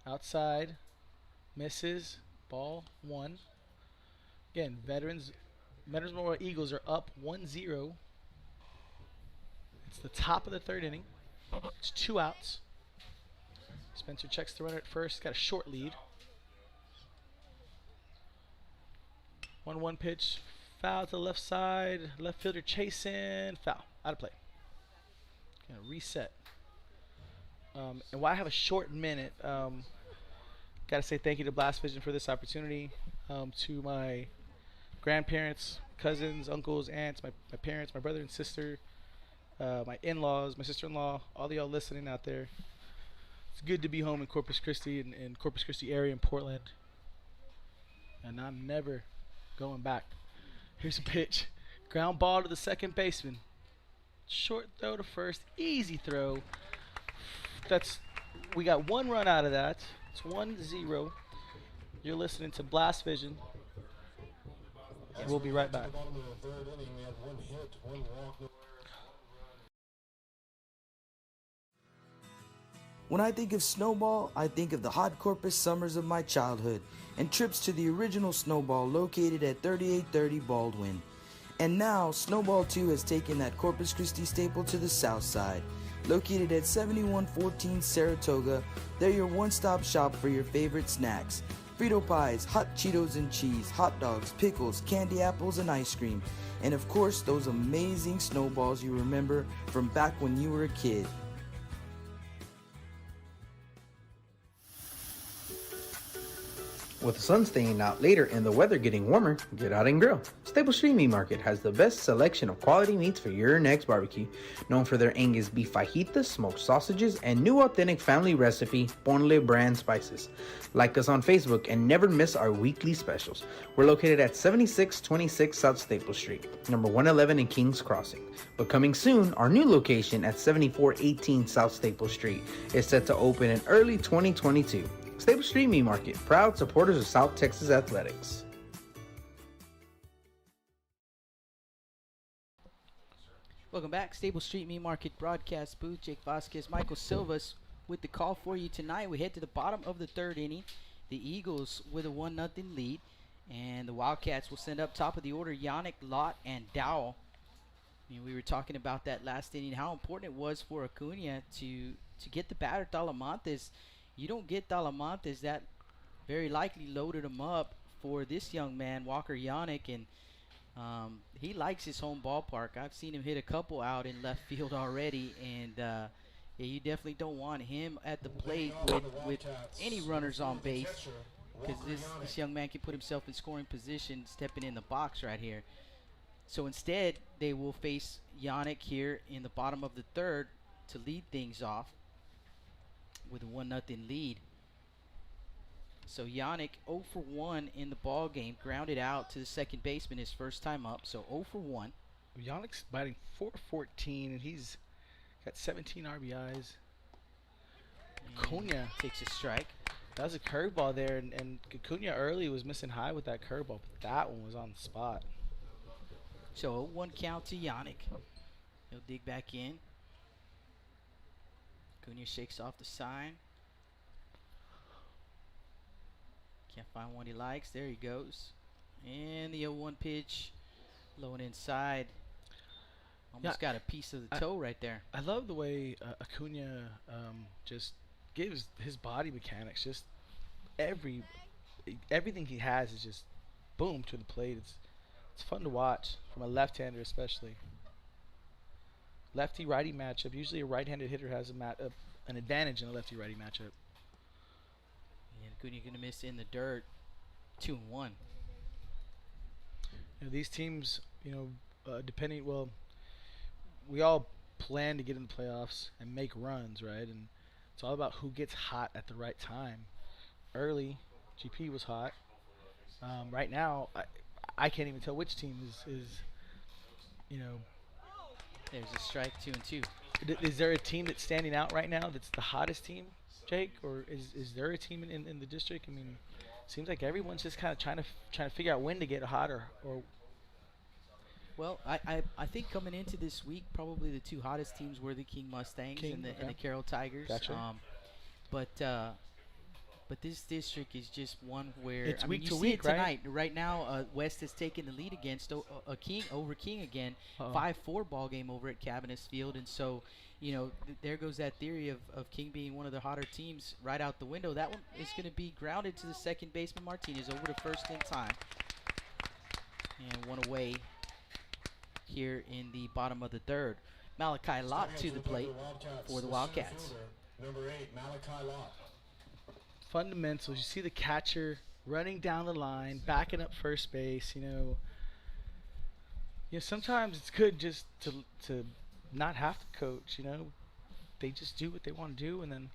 Outside. Misses. Ball 1. Again, Veterans Memorial Eagles are up 1-0. It's the top of the 3rd inning. It's 2 outs. Spencer checks the runner at first. Got a short lead. 1-1 pitch. Foul to the left side. Left fielder chasing. Foul. Out of play. Gonna reset. And while I have a short minute, gotta say thank you to Blast Vision for this opportunity. To my grandparents, cousins, uncles, aunts, my parents, my brother and sister, my in-laws, my sister-in-law, all of y'all listening out there. It's good to be home in Corpus Christi and Corpus Christi area in Portland. And I'm never going back. Here's a pitch. Ground ball to the second baseman. Short throw to first. Easy throw. We got 1 run out of that. It's 1-0. You're listening to Blast Vision. We'll be right back. Bottom of the 3rd inning, we had 1 hit, 1 walk, no error. When I think of Snowball, I think of the hot Corpus summers of my childhood and trips to the original Snowball located at 3830 Baldwin. And now, Snowball 2 has taken that Corpus Christi staple to the south side. Located at 7114 Saratoga, they're your one-stop shop for your favorite snacks. Frito pies, hot Cheetos and cheese, hot dogs, pickles, candy apples, and ice cream. And of course, those amazing snowballs you remember from back when you were a kid. With the sun staying out later and the weather getting warmer, get out and grill. Stable Street Meat Market has the best selection of quality meats for your next barbecue. Known for their Angus beef fajitas, smoked sausages, and new authentic family recipe Ponle brand spices. Like us on Facebook and never miss our weekly specials. We're located at 7626 South Staple Street, number 111 in Kings Crossing. But coming soon, our new location at 7418 South Staple Street is set to open in early 2022. Stable Street Meat Market, proud supporters of South Texas athletics. Welcome back, Stable Street Meat Market broadcast booth. Jake Vasquez, Michael Silvas with the call for you tonight. We head to the bottom of the third inning. The Eagles with a 1-0 lead, and the Wildcats will send up top of the order Yannick, Lott, and Dowell. We were talking about that last inning, how important it was for Acuna to get the batter Talamantes. You don't get Talamantes, that very likely loaded him up for this young man, Walker Yannick, and he likes his home ballpark. I've seen him hit a couple out in left field already, and yeah, you definitely don't want him at the plate with any runners on base, because this young man can put himself in scoring position stepping in the box right here. So instead, they will face Yannick here in the bottom of the third to lead things off with a 1-0 lead. So Yannick 0 for 1 in the ball game, grounded out to the second baseman his first time up. So 0 for 1. Yannick's batting .414, and he's got 17 RBIs. Acuna takes a strike. That was a curveball there, and Acuna early was missing high with that curveball, but that one was on the spot. So 1 count to Yannick. He'll dig back in. Acuna shakes off the sign. Can't find one he likes. There he goes. And the 0-1 pitch, low and inside. Almost got a piece of the toe right there. I love the way Acuna just gives his body mechanics. Just everything he has is just boom to the plate. It's fun to watch from a left-hander especially. Lefty-righty matchup. Usually a right-handed hitter has an advantage in a lefty-righty matchup. And Acuna going to miss in the dirt. 2-1. These teams, depending, we all plan to get in the playoffs and make runs, right? And it's all about who gets hot at the right time. Early, GP was hot. Right now, I can't even tell which team is. There's a strike, 2-2. Is there a team that's standing out right now that's the hottest team, Jake? Or is there a team in the district? I mean, seems like everyone's just kind of trying to figure out when to get hot or. Well, I think coming into this week, probably the two hottest teams were the King Mustangs and the Carroll Tigers. Gotcha. But this district is just one where it's week you to see week, it tonight. Right now, West has taken the lead against King again. 5-4 ball game over at Cabinets Field, and so there goes that theory of King being one of the hotter teams right out the window. That one is going to be grounded to the second baseman Martinez over to first in time, and one away here in the bottom of the third. Malachi Lott to the plate for the Wildcats. Number 8, Malachi Lott. Fundamentals. You see the catcher running down the line, backing up first base. Sometimes it's good just to not have to coach. They just do what they want to do, and then,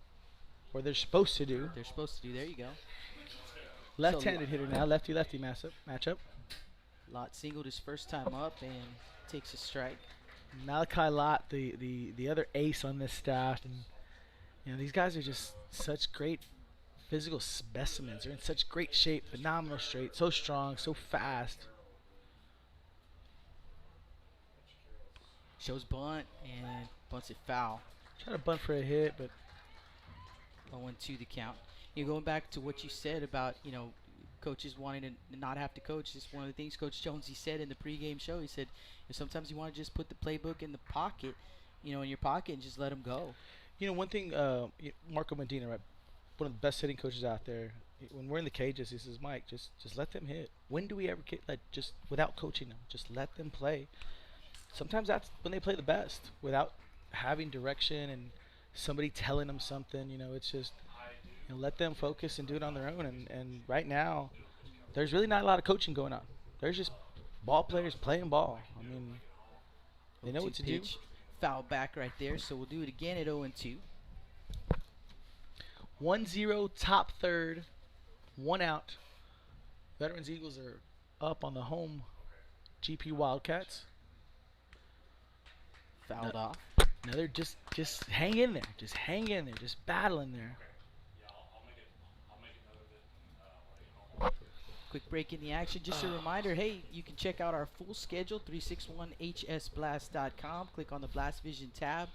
or they're supposed to do. They're supposed to do. There you go. Left-handed hitter now, lefty-lefty matchup. Lott singled his first time up and takes a strike. Malachi Lott, the other ace on this staff, and these guys are just such great physical specimens. They're in such great shape, phenomenal straight, so strong, so fast. Shows bunt and bunts it foul. Try to bunt for a hit, but 0-2 the count. Going back to what you said about coaches wanting to not have to coach. This is one of the things Coach Jonesy said in the pregame show. He said sometimes you want to just put the playbook in the pocket, in your pocket, and just let them go. One thing, Marco Medina, right, one of the best hitting coaches out there. When we're in the cages, he says, Mike, just let them hit. When do we ever get just without coaching them? Just let them play. Sometimes that's when they play the best, without having direction and somebody telling them something. It's just let them focus and do it on their own. And right now, there's really not a lot of coaching going on. There's just ball players playing ball. I mean, they know what to do. Foul back right there, so we'll do it again at 0-2. 1-0, top third, 1 out. Veterans Eagles are up on the home GP Wildcats. Fouled off. Another just hang in there. Just hang in there. Just battling there. Quick break in the action. Just a reminder, hey, you can check out our full schedule, 361hsblast.com. Click on the Blast Vision tab.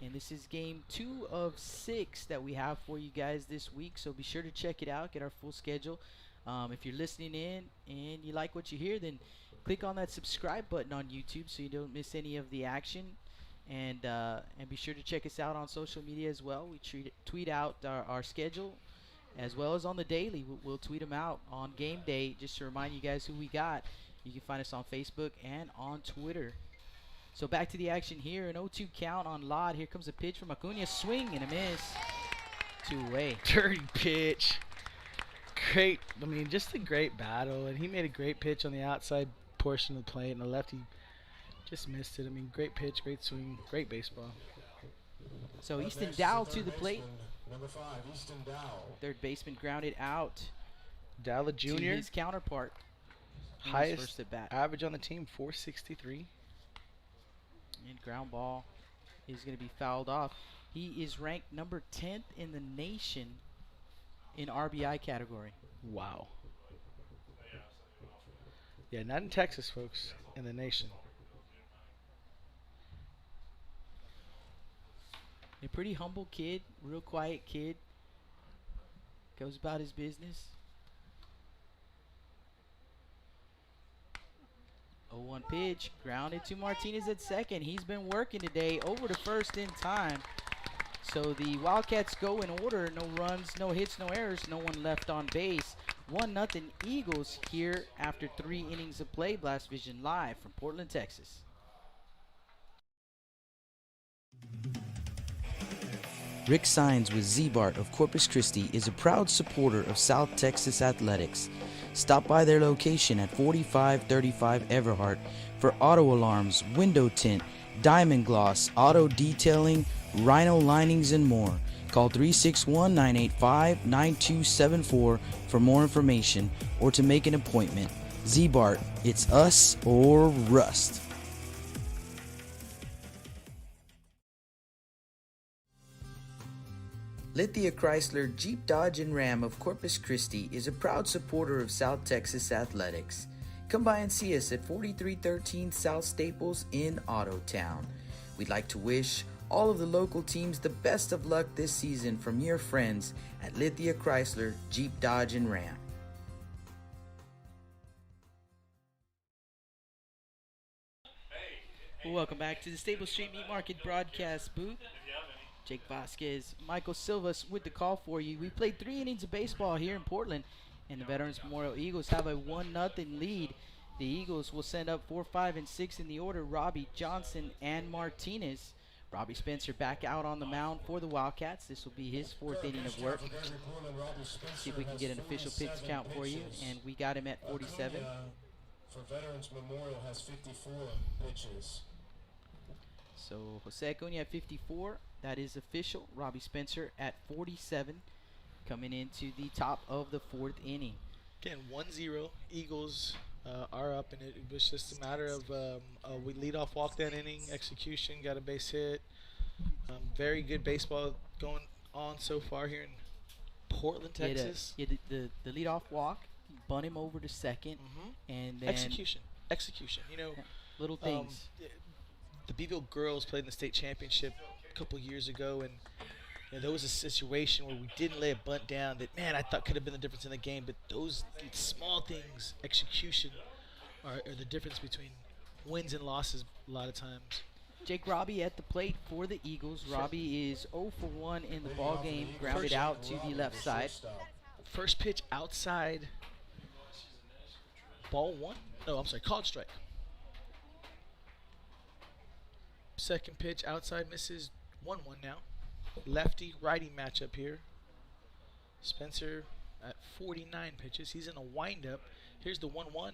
And this is game 2 of 6 that we have for you guys this week. So be sure to check it out. Get our full schedule. If you're listening in and you like what you hear, then click on that subscribe button on YouTube so you don't miss any of the action. And be sure to check us out on social media as well. We tweet out our schedule as well as on the daily. We'll tweet them out on game day just to remind you guys who we got. You can find us on Facebook and on Twitter. So back to the action here. An 0-2 count on Lod. Here comes a pitch from Acuna. Swing and a miss. 2-away. Dirty pitch. Great. I mean, just a great battle. And he made a great pitch on the outside portion of the plate. And the lefty just missed it. I mean, great pitch, great swing, great baseball. So Easton Dow to the plate. Number 5, Easton Dow. Third baseman grounded out. Dow the Jr. To his counterpart. Highest at bat. average on the team, 463. And ground ball is going to be fouled off. He is ranked number 10th in the nation in RBI category. Wow. Yeah, not in Texas, folks, in the nation. A pretty humble kid, real quiet kid. Goes about his business. 0-1 pitch, grounded to Martinez at second. He's been working today, over to first in time. So the Wildcats go in order. No runs, no hits, no errors, no one left on base. 1-0 Eagles here after 3 innings of play. Blast Vision live from Portland, Texas. Rick Sines with Z-Bart of Corpus Christi is a proud supporter of South Texas athletics. Stop by their location at 4535 Everhart for auto alarms, window tint, diamond gloss, auto detailing, rhino linings, and more. Call 361-985-9274 for more information or to make an appointment. Z-Bart, it's us or rust. Lithia Chrysler Jeep Dodge and Ram of Corpus Christi is a proud supporter of South Texas athletics. Come by and see us at 4313 South Staples in Autotown. We'd like to wish all of the local teams the best of luck this season from your friends at Lithia Chrysler Jeep Dodge and Ram. Welcome back to the Staples Street Meat Market broadcast booth. Jake Vasquez, Michael Silvas with the call for you. We played 3 innings of baseball here in Portland, and the Veterans Memorial Eagles have a 1-0 lead. The Eagles will send up 4, 5, and 6 in the order. Robbie, Johnson, and Martinez. Robbie Spencer back out on the mound for the Wildcats. This will be his 4th inning of work. See if we can get an official pitch count for you, and we got him at 47. For Veterans Memorial has 54 pitches. So Jose Acuna at 54. That is official. Robbie Spencer at 47, coming into the top of the 4th inning. Again, 1-0. Eagles are up, and it was just a matter of we lead off walk that inning, execution, got a base hit. Very good baseball going on so far here in Portland, Texas. The leadoff walk, bunt him over to second, and then execution. You know, little things. The Beeville girls played in the state championship a couple years ago, and you know, there was a situation where we didn't lay a bunt down that, man, I thought could have been the difference in the game. But those small things, execution, are the difference between wins and losses a lot of times. Jake Robbie at the plate for the Eagles. Robbie is 0 for 1 in the ball game, grounded out to the left side. First pitch outside, ball 1. No, I'm sorry, called strike. Second pitch outside, misses, 1-1 now. Lefty righty matchup here. Spencer at 49 pitches. He's in a windup. Here's the 1-1.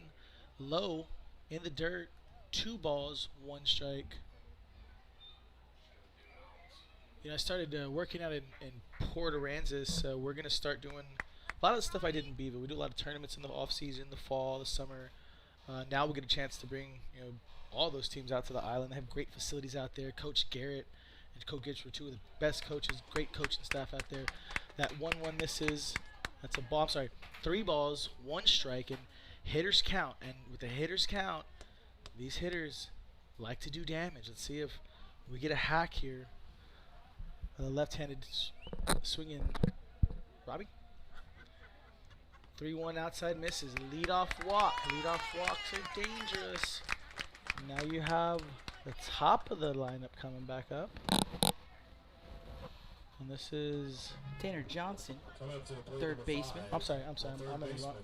Low in the dirt. 2 balls, 1 strike. You know, I started working out in Port Aransas, so we're going to start doing a lot of the stuff I did in Beaver. We do a lot of tournaments in the off season, the fall, the summer. Now we get a chance to bring all those teams out to the island. They have great facilities out there. Coach Garrett and Coach Gibbs were 2 of the best coaches, great coaching staff out there. That 1-1 misses. That's a ball. I'm sorry, 3 balls, 1 strike, and hitters count. And with the hitters count, these hitters like to do damage. Let's see if we get a hack here. The left-handed swinging Robbie. 3-1 outside misses. Leadoff walk. Leadoff walks are dangerous. Now you have the top of the lineup coming back up. And this is Tanner Johnson, third baseman. I'm sorry. I'm at the wrong.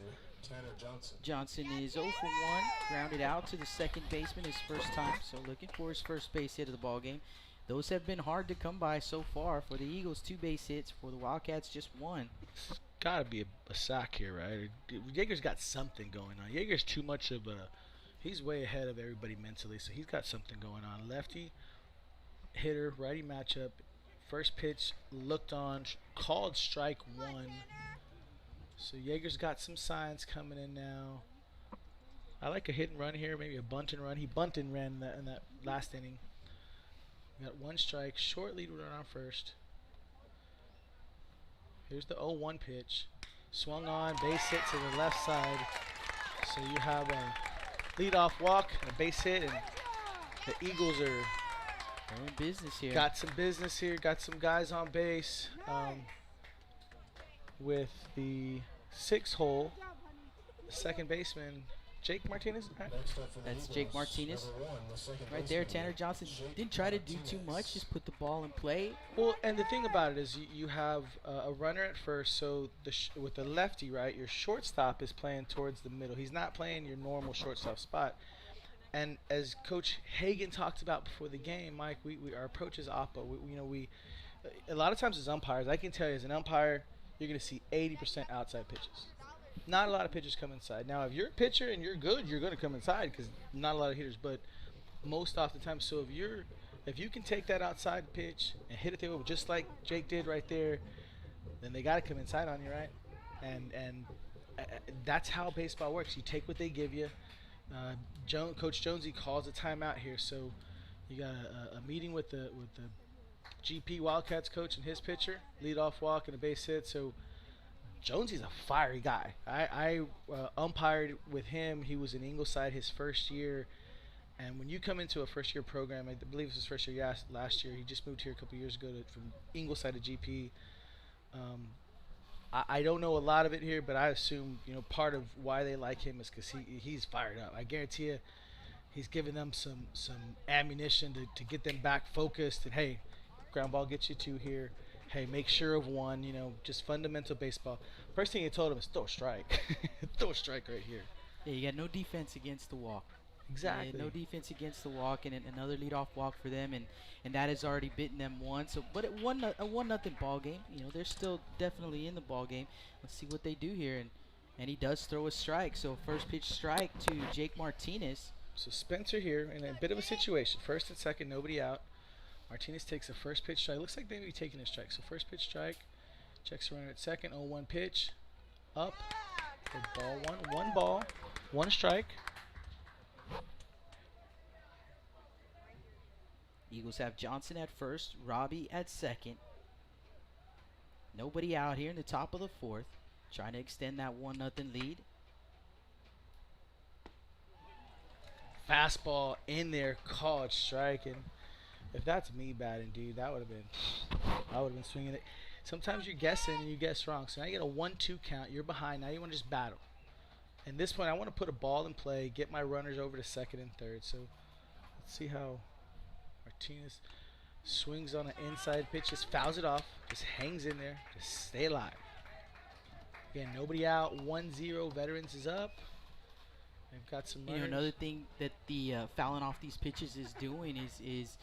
Tanner Johnson. Johnson is 0 for 1, grounded out to the second baseman his first time, so looking for his first base hit of the ball game. Those have been hard to come by so far. For the Eagles, 2 base hits. For the Wildcats, just 1. It's got to be a sack here, right? Jaeger's got something going on. Jaeger's too much of a... He's way ahead of everybody mentally, so he's got something going on. Lefty hitter, righty matchup. First pitch looked on, called strike 1. So Jaeger's got some signs coming in now. I like a hit and run here, maybe a bunt and run. He bunt and ran in that last inning. We got 1 strike, short lead runner on first. Here's the 0-1 pitch. Swung on, base hit to the left side. So you have a leadoff walk and a base hit, and the Eagles are in business here. Got some business here. Got some guys on base. With the 6 hole, second baseman Jake Martinez. That's Jake Martinez. Right there, Tanner Johnson didn't try to do too much, just put the ball in play. Well, and the thing about it is you have a runner at first, so with the lefty, right, your shortstop is playing towards the middle. He's not playing your normal shortstop spot. And as Coach Hagan talked about before the game, Mike, our approach is oppo. We a lot of times as umpires, I can tell you as an umpire, you're going to see 80% outside pitches. Not a lot of pitchers come inside. Now, if you're a pitcher and you're good, you're going to come inside because not a lot of hitters. But most oftentimes, so if you can take that outside pitch and hit it there, just like Jake did right there, then they got to come inside on you, right? And that's how baseball works. You take what they give you. Coach Jonesy calls a timeout here, so you got a meeting with the GP Wildcats coach and his pitcher, leadoff walk and a base hit. So Jonesy's a fiery guy. I umpired with him. He was in Ingleside his first year, and when you come into a first year program, I believe it was his first year last year. He just moved here a couple years ago from Ingleside to GP. I don't know a lot of it here, but I assume part of why they like him is because he's fired up. I guarantee you, he's giving them some ammunition to get them back focused. And hey, ground ball gets you 2 here. Hey, make sure of 1. Just fundamental baseball. First thing he told him is throw a strike. Throw a strike right here. Yeah, you got no defense against the walk. Exactly. Yeah, no defense against the walk, and another leadoff walk for them, and that has already bitten them once. So, but a 1-0 ball game. They're still definitely in the ball game. Let's see what they do here, and he does throw a strike. So first pitch strike to Jake Martinez. So Spencer here in a bit of a situation. First and second, nobody out. Martinez takes the first pitch strike. Looks like they may be taking a strike. So first pitch strike. Checks the runner at second. 0-1 pitch. Up. For ball 1. 1 ball. 1 strike. Eagles have Johnson at first. Robbie at second. Nobody out here in the top of the 4th. Trying to extend that 1-0 lead. Fastball in there. Called strike. And if that's me batting, dude, I would have been swinging it. Sometimes you're guessing and you guess wrong. So now you get a 1-2 count. You're behind. Now you want to just battle. At this point, I want to put a ball in play, get my runners over to second and third. So let's see how Martinez swings on an inside pitch, just fouls it off, just hangs in there, just stay alive. Again, nobody out. 1-0. Veterans is up. They've got some runners. Another thing that the fouling off these pitches is doing is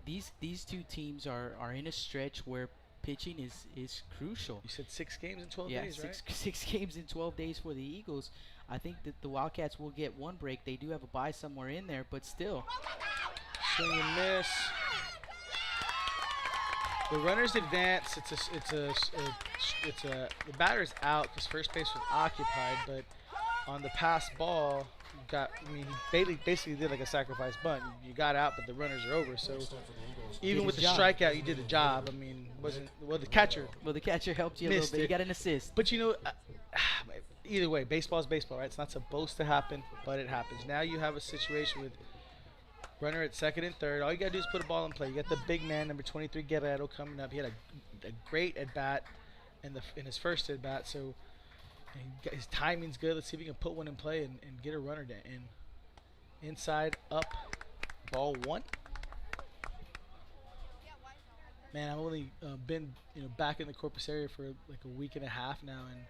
these 2 teams are in a stretch where pitching is crucial. You said 6 games in 12 Yeah, days, right? six games in 12 days for the Eagles. I think that the Wildcats will get one break. They do have a bye somewhere in there, but still. Swing and miss. The runners advance. The batter's out because first base was occupied, but on the pass ball, he basically did like a sacrifice bunt. You got out, but the runners are over. So even with the strikeout, you did the job. I mean, the catcher. Well, the catcher helped you a little bit. You got an assist. But either way, baseball is baseball, right? It's not supposed to happen, but it happens. Now you have a situation with runner at second and third. All you got to do is put a ball in play. You got the big man, number 23, Guerrero, coming up. He had a great at-bat in his first at-bat, so his timing's good. Let's see if he can put one in play and get a runner in. Inside, up, ball 1. Man, I've only been back in the Corpus area for like a week and a half now, and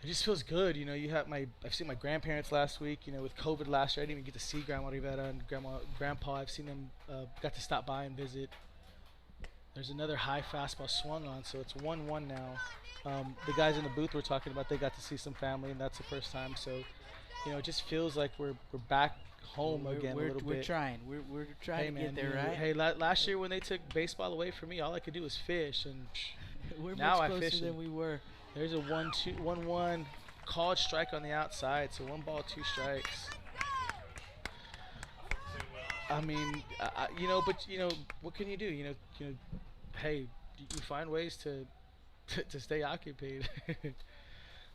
it just feels good. I've seen my grandparents last week. With COVID last year, I didn't even get to see Grandma Rivera and Grandpa. I've seen them, got to stop by and visit. There's another high fastball swung on, so it's 1-1 now. The guys in the booth were talking about they got to see some family, and that's the first time. So, it just feels like we're back home again a little bit. We're trying. We're trying to get there, right? Hey, last year when they took baseball away from me, all I could do was fish, and we're now much I fish closer than we were. There's a 1-1 called strike on the outside, so 1 ball, 2 strikes. I mean, but what can you do? Hey, you find ways to stay occupied.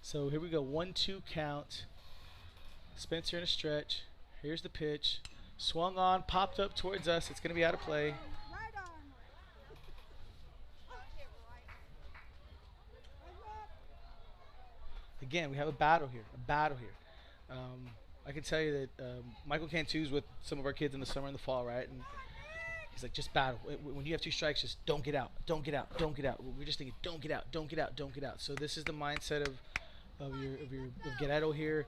So here we go, 1-2 count. Spencer in a stretch. Here's the pitch. Swung on, popped up towards us. It's going to be out of play. Again, we have a battle here. I can tell you that Michael Cantu's with some of our kids in the summer and the fall, right? And he's like, just battle. When you have 2 strikes, just don't get out. Don't get out. Don't get out. We're just thinking, don't get out. Don't get out. Don't get out. So this is the mindset of Guerrero here.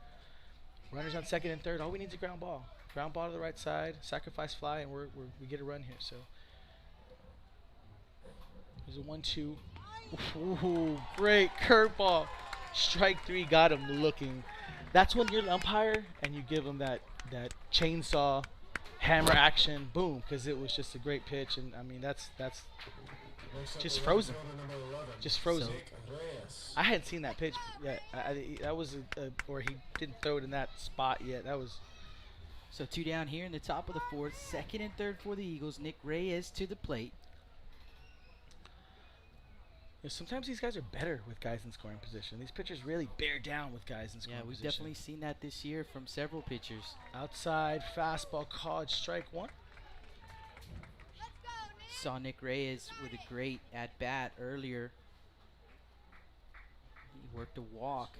Runners on second and third. All we need is a ground ball. Ground ball to the right side. Sacrifice fly, and we get a run here. So there's a 1-2. Ooh, great curveball. Strike 3 got him looking. That's when you're the umpire and you give him that chainsaw hammer action, boom, because it was just a great pitch. And I mean that's just frozen. Just frozen. I hadn't seen that pitch yet. That was or he didn't throw it in that spot yet. That was. So 2 down here in the top of the 4th. Second and third for the Eagles. Nick Reyes to the plate. Sometimes these guys are better with guys in scoring position. These pitchers really bear down with guys in scoring position. Yeah, we've definitely seen that this year from several pitchers. Outside fastball, called strike 1. Saw Nick Reyes with a great at-bat earlier. He worked a walk.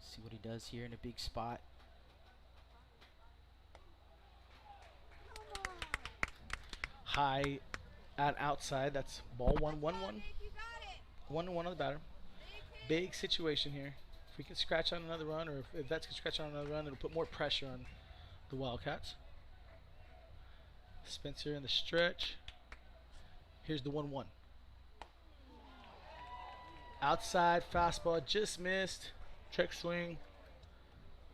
See what he does here in a big spot. High at outside. That's ball 1, 1-1. 1-1 on the batter. Big situation here. If we can scratch on another run, or if Vets can scratch on another run, it'll put more pressure on the Wildcats. Spencer in the stretch. Here's the 1-1. Outside fastball, just missed. Check swing.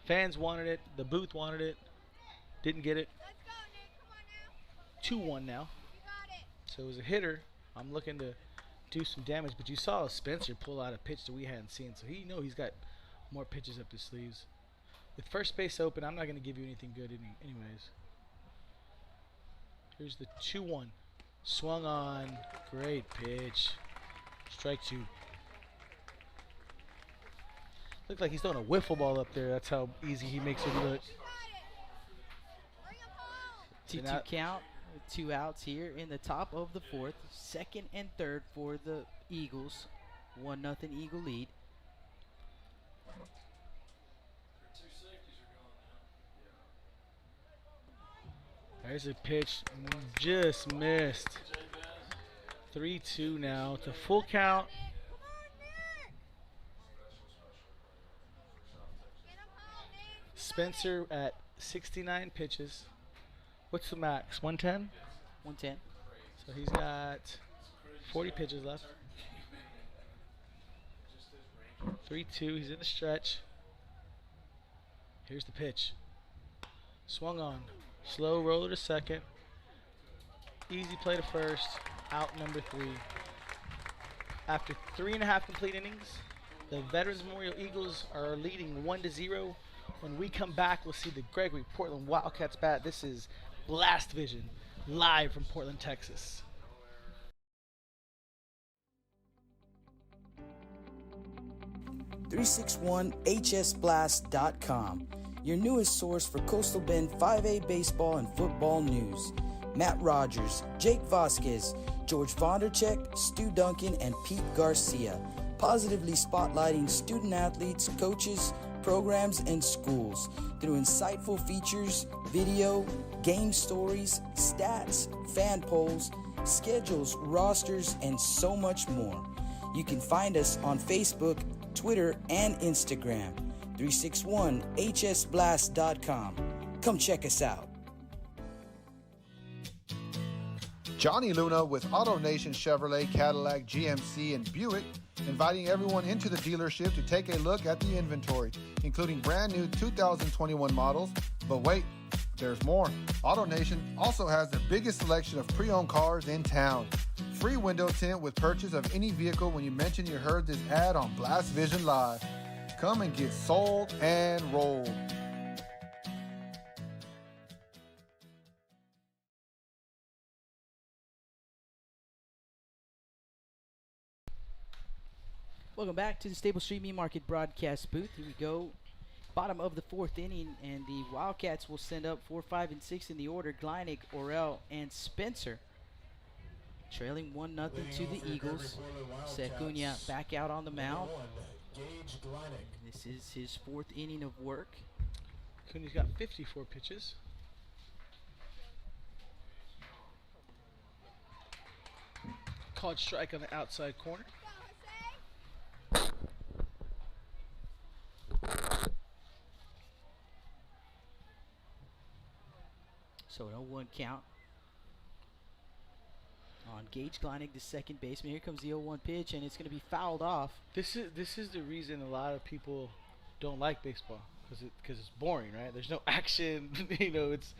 Fans wanted it. The booth wanted it. Didn't get it. 2-1 now. So as a hitter, I'm looking to do some damage, but you saw Spencer pull out a pitch that we hadn't seen, so he's got more pitches up his sleeves. With first base open, I'm not going to give you anything good anyways. Here's the 2-1. Swung on. Great pitch. Strike 2. Looks like he's throwing a wiffle ball up there. That's how easy he makes it look. 2-2 count. 2 outs here in the top of the 4th. Second and third for the Eagles. 1-0 Eagle lead. There's a pitch, just missed. 3-2 now. It's a full count. Spencer at 69 pitches. What's the max? 110? 110. So he's got 40 pitches left. 3-2. He's in the stretch. Here's the pitch. Swung on. Slow roller to second. Easy play to first. Out number 3. After 3.5 complete innings, the Veterans Memorial Eagles are leading 1-0. When we come back, we'll see the Gregory-Portland Wildcats bat. This is Blast Vision, live from Portland, Texas. .361hsblast.com, your newest source for Coastal Bend 5A baseball and football news. Matt Rogers, Jake Vasquez, George Vondercheck, Stu Duncan, and Pete Garcia, positively spotlighting student athletes, coaches, programs, and schools through insightful features, video, game stories, stats, fan polls, schedules, rosters, and so much more. You can find us on Facebook, Twitter, and Instagram. 361hsblast.com. Come check us out. Johnny Luna with AutoNation Chevrolet, Cadillac, GMC, and Buick, inviting everyone into the dealership to take a look at the inventory, including brand new 2021 models. But wait, there's more. AutoNation also has the biggest selection of pre-owned cars in town. Free window tint with purchase of any vehicle when you mention you heard this ad on Blast Vision Live. Come and get sold and rolled. Welcome back to the Stable Street Meat Market broadcast booth. Here we go. Bottom of the 4th inning, and the Wildcats will send up 4, 5, and 6 in the order. Gleinig, Orell, and Spencer. Trailing 1-0 to the Eagles. Acuna back out on the mound. This is his 4th inning of work. Acuna's got 54 pitches. Called strike on the outside corner. So an 0-1 count on Gage Gleinig, the second baseman. Here comes the 0-1 pitch, and it's going to be fouled off. This is the reason a lot of people don't like baseball, because it's boring, right? There's no action, it's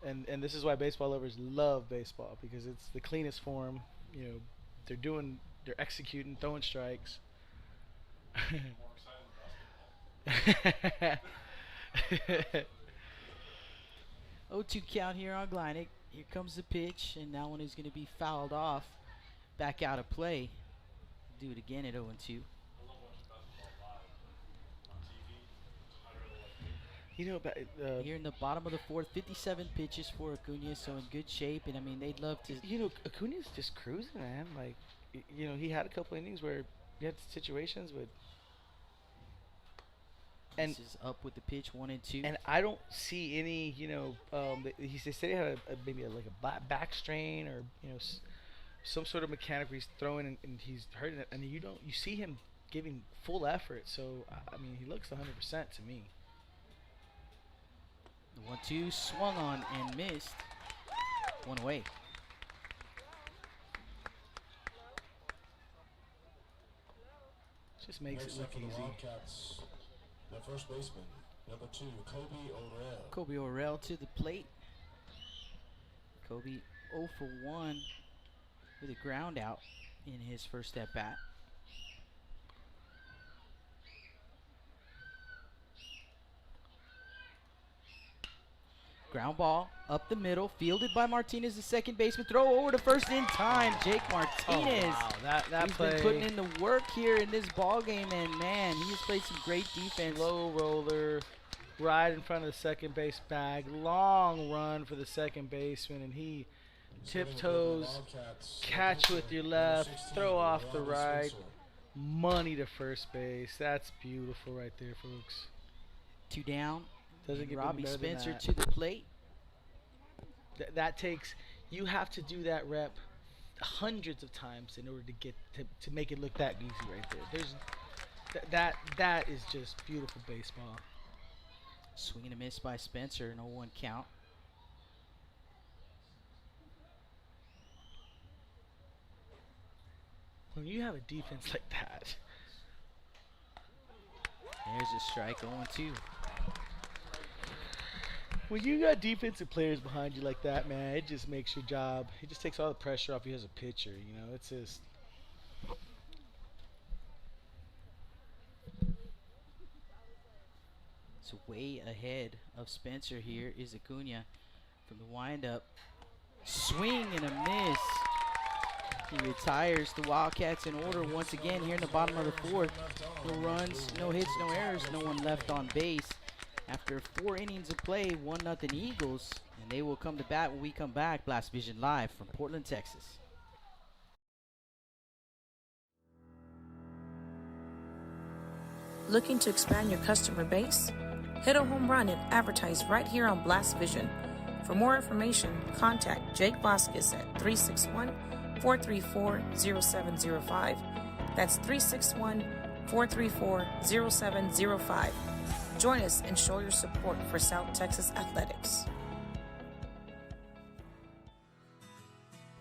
and this is why baseball lovers love baseball, because it's the cleanest form. They're executing, throwing strikes. 0-2 count here on Gleinig. Here comes the pitch, and that one is going to be fouled off. Back out of play. Do it again at 0-2. Here in the bottom of the 4th, 57 pitches for Acuna, so in good shape. And I mean, they'd love to. Acuna's just cruising, man. Like, he had a couple innings where he had situations with. And this is up with the pitch, 1-2. And I don't see any, he said he had maybe a back strain or some sort of mechanic where he's throwing and he's hurting it, and you see him giving full effort. So I mean, he looks 100% to me. The 1-2 swung on and missed. One away. Just makes it look easy. The first baseman, number 2, Kobe Orell. Kobe Orell to the plate. Kobe 0 for 1 with a ground out in his first at bat. Ground ball up the middle, fielded by Martinez, the second baseman. Throw over to first in time. Jake Martinez. Oh, wow. That He's play. been putting in the work here in this ball game, and man, he has played some great defense. Low roller, right in front of the second base bag. Long run for the second baseman, and he tiptoes, catch with your left, throw off the right, money to first base. That's beautiful right there, folks. 2 down. Doesn't get Robbie better than Spencer that. to the plate. That takes, you have to do that rep hundreds of times in order to get to make it look that easy right there. That is just beautiful baseball. Swing and a miss by Spencer, an 0-1 count. When you have a defense like that. There's a strike, 0-2. When you got defensive players behind you like that, man, it just makes your job. It just takes all the pressure off you as a pitcher. You know, it's just. So way ahead of Spencer here is Acuna from the windup. Swing and a miss. He retires the Wildcats in order once again here in the bottom of the fourth. No runs, no hits, no errors, no one left on base. After 4 innings of play, 1-0 Eagles, and they will come to bat when we come back. Blast Vision live from Portland, Texas. Looking to expand your customer base? Hit a home run and advertise right here on Blast Vision. For more information, contact Jake Vasquez at 361-434-0705. That's 361-434-0705. Join us and show your support for South Texas athletics.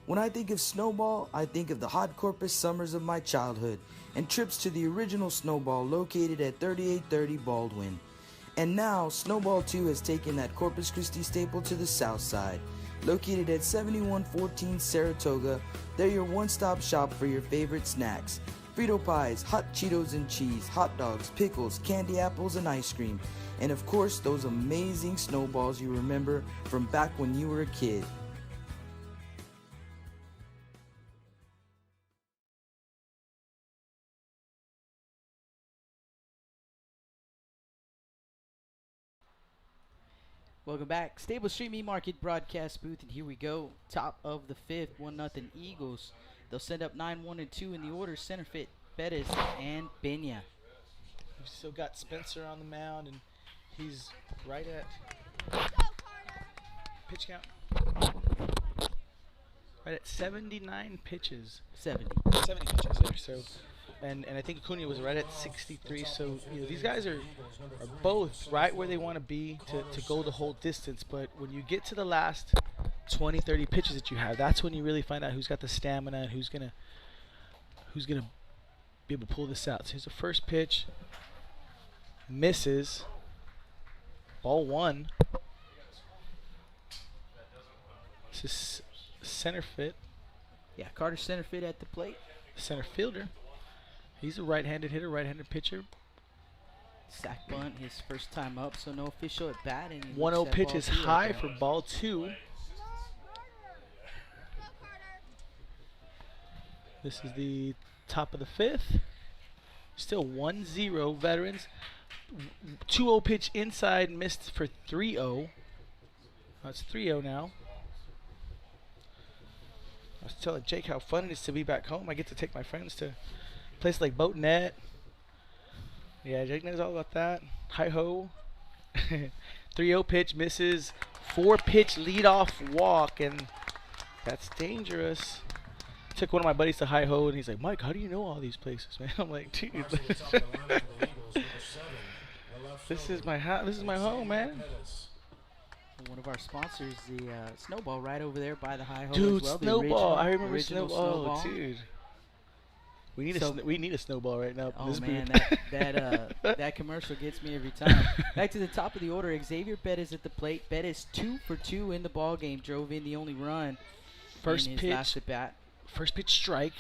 When I think of Snowball, I think of the hot Corpus summers of my childhood and trips to the original Snowball located at 3830 Baldwin. And now, Snowball 2 has taken that Corpus Christi staple to the south side. Located at 7114 Saratoga, they're your one-stop shop for your favorite snacks. Frito pies, hot Cheetos and cheese, hot dogs, pickles, candy apples, and ice cream. And of course, those amazing snowballs you remember from back when you were a kid. Welcome back. Stable Street Meat Market broadcast booth, and here we go. Top of the fifth, 1-0 Eagles. They'll send up 9-1 and 2 in the order. Center fit, Bettis and Pena. We've still got Spencer on the mound, and he's right at pitch count. Right at 79 pitches. 70 pitches there. So, and I think Acuna was right at 63. So these guys are both right where they want to be to go the whole distance. But when you get to the last 20, 30 pitches that you have, that's when you really find out who's got the stamina and who's gonna be able to pull this out. So here's the first pitch. Misses. Ball 1. This is center fit. Yeah, Carter center fit at the plate. Center fielder. He's a right-handed hitter, right-handed pitcher. Sack bunt, his first time up, so no official at bat. 1-0 pitch is high for ball 2. This is the top of the fifth. Still 1-0 Veterans. 2-0 pitch inside, missed for 3-0. That's 3-0 now. I was telling Jake how fun it is to be back home. I get to take my friends to places like Boat Net. Yeah, Jake knows all about that. Hi-ho. 3-0 pitch misses. 4-pitch leadoff walk, and that's dangerous. Took one of my buddies to Hi-ho, and he's like, Mike, how do you know all these places, man? I'm like, dude. This is my this is my home, man. One of our sponsors, the Snowball, right over there by the Hi-Ho dude, as well. Snowball. I remember Snowball. Oh, dude. We need a snowball right now. Oh man, that commercial gets me every time. Back to the top of the order, Xavier Bettis at the plate. Bettis 2 for 2 in the ball game. Drove in the only run. First in his pitch. Last at bat. First pitch strike.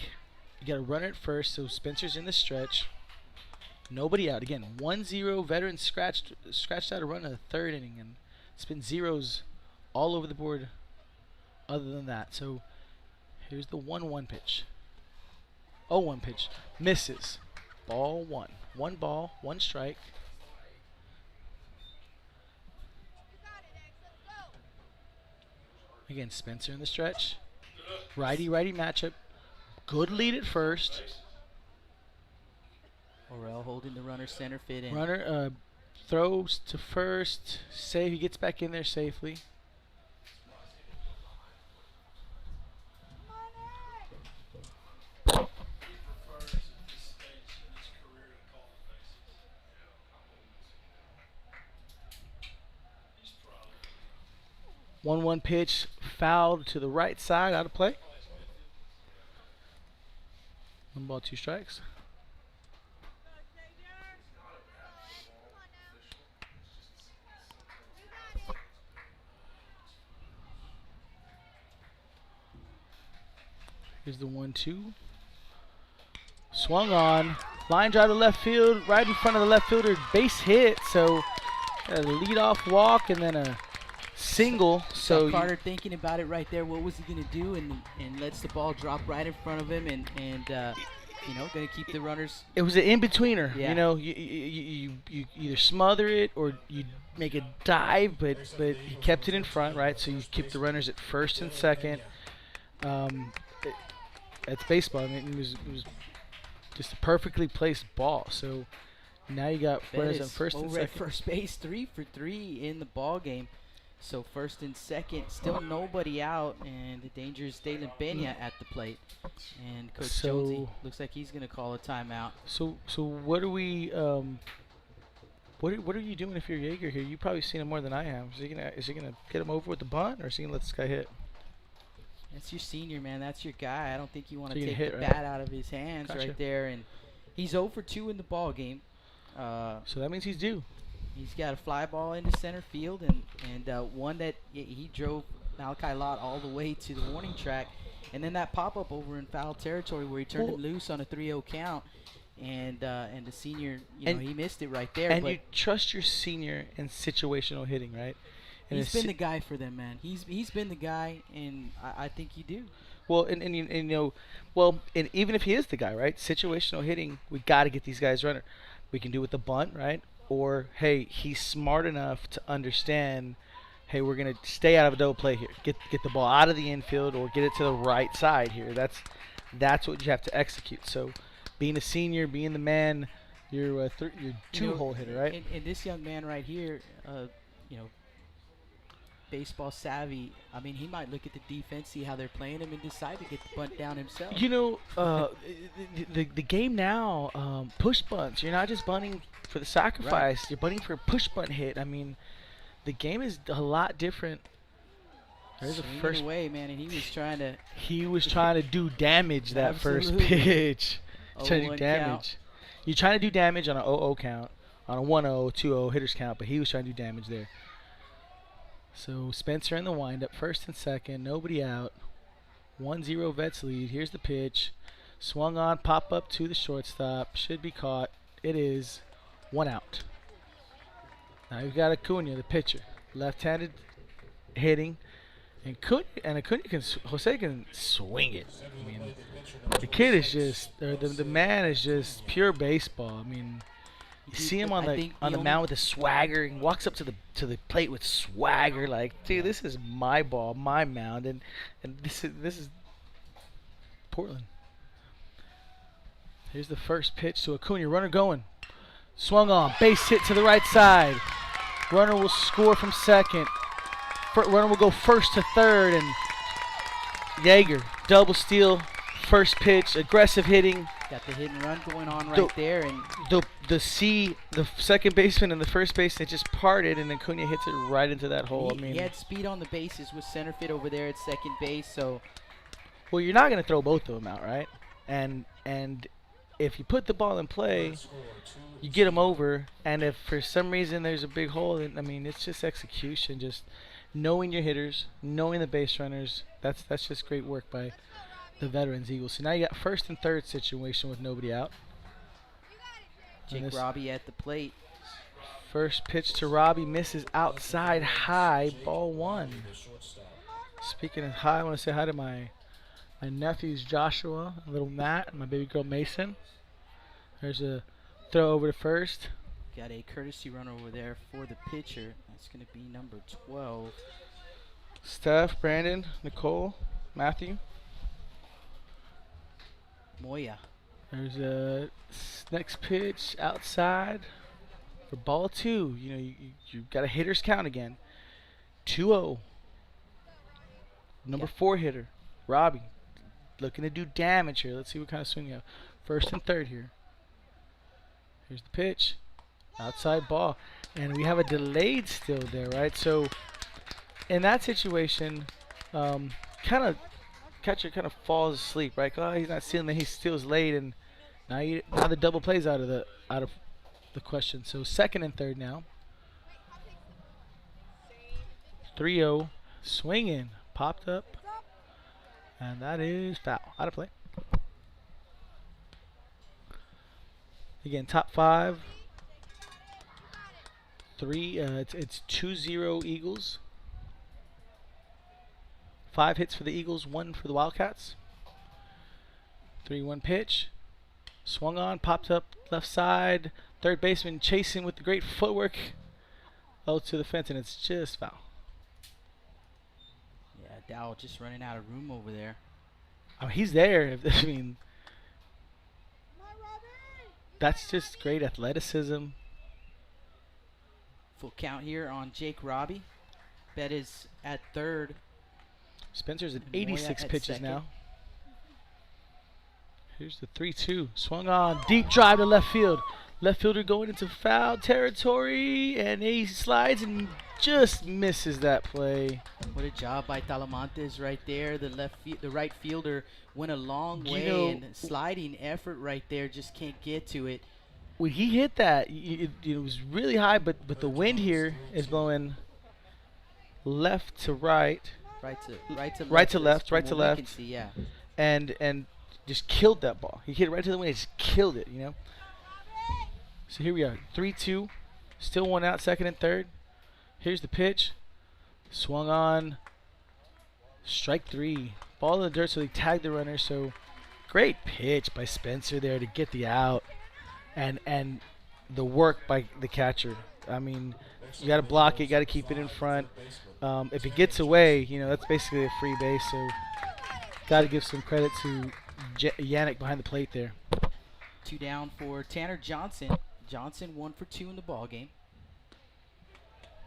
You got to run it first. So Spencer's in the stretch. Nobody out. Again, 1-0. Veterans scratched out a run in the third inning, and it's been zeros all over the board. Other than that, so here's the 1-1 pitch. 0-1 pitch. Misses. Ball 1. 1 ball, 1 strike. Again, Spencer in the stretch. Righty-righty matchup. Good lead at first. Orel holding the runner center fit in. Runner throws to first. Save. He gets back in there safely. One pitch fouled to the right side, out of play. 1 ball, 2 strikes. Here's the 1-2. Swung on. Line drive to left field, right in front of the left fielder. Base hit, so a leadoff walk and then a single. So Carter thinking about it right there. What was he going to do? And lets the ball drop right in front of him and you know, going to keep the runners. It was an in-betweener. Yeah. You know, you either smother it or you make a dive, but he kept it in front, right? So you keep the runners at first and second. That's baseball. I mean, it was just a perfectly placed ball. So now you got runners on first and over at second. first base, 3 for 3 in the ball game. So first and second, still nobody out, and the danger is Dalen Pena at the plate. And Coach Jonesy looks like he's going to call a timeout. So what are we? What are you doing if you're Yeager here? You've probably seen him more than I have. Is he gonna get him over with the bunt, or is he gonna let this guy hit? That's your senior, man. That's your guy. I don't think you want to So take hit, the right? bat out of his hands Gotcha. right there. And he's 0 for 2 in the ball game. So that means he's due. He's got a fly ball into center field and one that he drove Malachi Lott all the way to the warning track. And then that pop-up over in foul territory where he turned him loose on a 3-0 count. And the senior, you know, he missed it right there. And but you trust your senior in situational hitting, right? And he's been the guy for them, man. He's been the guy, and I think you do. Well, and you know, well, and even if he is the guy, right? Situational hitting, we got to get these guys running. We can do it with the bunt, right? Or hey, he's smart enough to understand. Hey, we're gonna stay out of a double play here. Get the ball out of the infield or get it to the right side here. That's what you have to execute. So, being a senior, being the man, you're two-hole hitter, right? And this young man right here, you know, baseball savvy. I mean, he might look at the defense, see how they're playing him, and decide to get the bunt down himself. You know, the game now, push bunts. You're not just bunting for the sacrifice. Right. You're bunting for a push bunt hit. I mean, the game is a lot different. There's a first away, man, and he was trying to. He was trying to do damage that first Absolutely. pitch. He's trying to do 0-1 damage. count. You're trying to do damage on an 0-0 count, on a 1-0, 2-0 hitters count, but he was trying to do damage there. So Spencer in the windup, first and second, nobody out. 1-0 Vets lead. Here's the pitch. Swung on, pop up to the shortstop. Should be caught. It is 1 out. Now you've got Acuna, the pitcher. Left-handed hitting. And Acuna Jose can swing it. I mean, the kid is just, the man is just pure baseball. I mean, you see him on the mound with a swagger and walks up to the plate with swagger, like, dude, this is my ball, my mound, and this is Portland. Here's the first pitch to Acuna, runner going, swung on, base hit to the right side. Runner will score from second. Runner will go first to third, and Yeager double steal, first pitch, aggressive hitting. Got the hit and run going on right there, and the second baseman and the first baseman just parted, and Acuna hits it right into that hole. I mean, he had speed on the bases with center field over there at second base. So, well, you're not going to throw both of them out, right? And if you put the ball in play, you get them over. And if for some reason there's a big hole, then, I mean, it's just execution, just knowing your hitters, knowing the base runners. That's just great work by the veterans Eagles. So now you got first and third situation with nobody out. Jake Robbie at the plate. First pitch to Robbie misses outside high, ball 1. Speaking of high, I want to say hi to my nephews Joshua, little Matt, and my baby girl Mason. There's a throw over to first. Got a courtesy run over there for the pitcher. That's going to be number 12. Steph, Brandon, Nicole, Matthew. Moya. There's a next pitch outside for ball 2. You know, you got a hitter's count again. 2-0. Number 4 hitter, Robbie, looking to do damage here. Let's see what kind of swing you have. First and third here. Here's the pitch. Outside ball. And we have a delayed still there, right? So in that situation, kind of catcher kind of falls asleep, right? Oh, he's not seeing that he steals late, and now the double plays out of the question. So second and third now. 3-0, swinging, popped up, and that is foul. Out of play. Again, top 5. It's 2-0 Eagles. 5 hits for the Eagles, 1 for the Wildcats. 3-1 pitch. Swung on, popped up left side. Third baseman chasing with the great footwork. Out to the fence, and it's just foul. Yeah, Dow just running out of room over there. I mean, he's there. I mean, that's just great athleticism. Full count here on Jake Robbie. Bet is at third. Spencer's at And 86 Moya at pitches second. now. Here's the 3-2. Swung on. Deep drive to left field. Left fielder going into foul territory. And he slides and just misses that play. What a job by Talamantes right there. The right fielder went a long way, and sliding effort right there, just can't get to it. When he hit that, it was really high, but the wind here is blowing left to right. Right to left. From what we can see, yeah. And just killed that ball. He hit it right to the wind. He just killed it, you know. So here we are, 3-2. Still 1 out, second and third. Here's the pitch. Swung on. Strike 3. Ball in the dirt, so they tagged the runner. So great pitch by Spencer there to get the out. And the work by the catcher. I mean, you got to block it. You got to keep it in front. If it gets away, you know, that's basically a free base. So got to give some credit to Yannick behind the plate there. 2 down for Tanner Johnson. Johnson 1 for 2 in the ball game.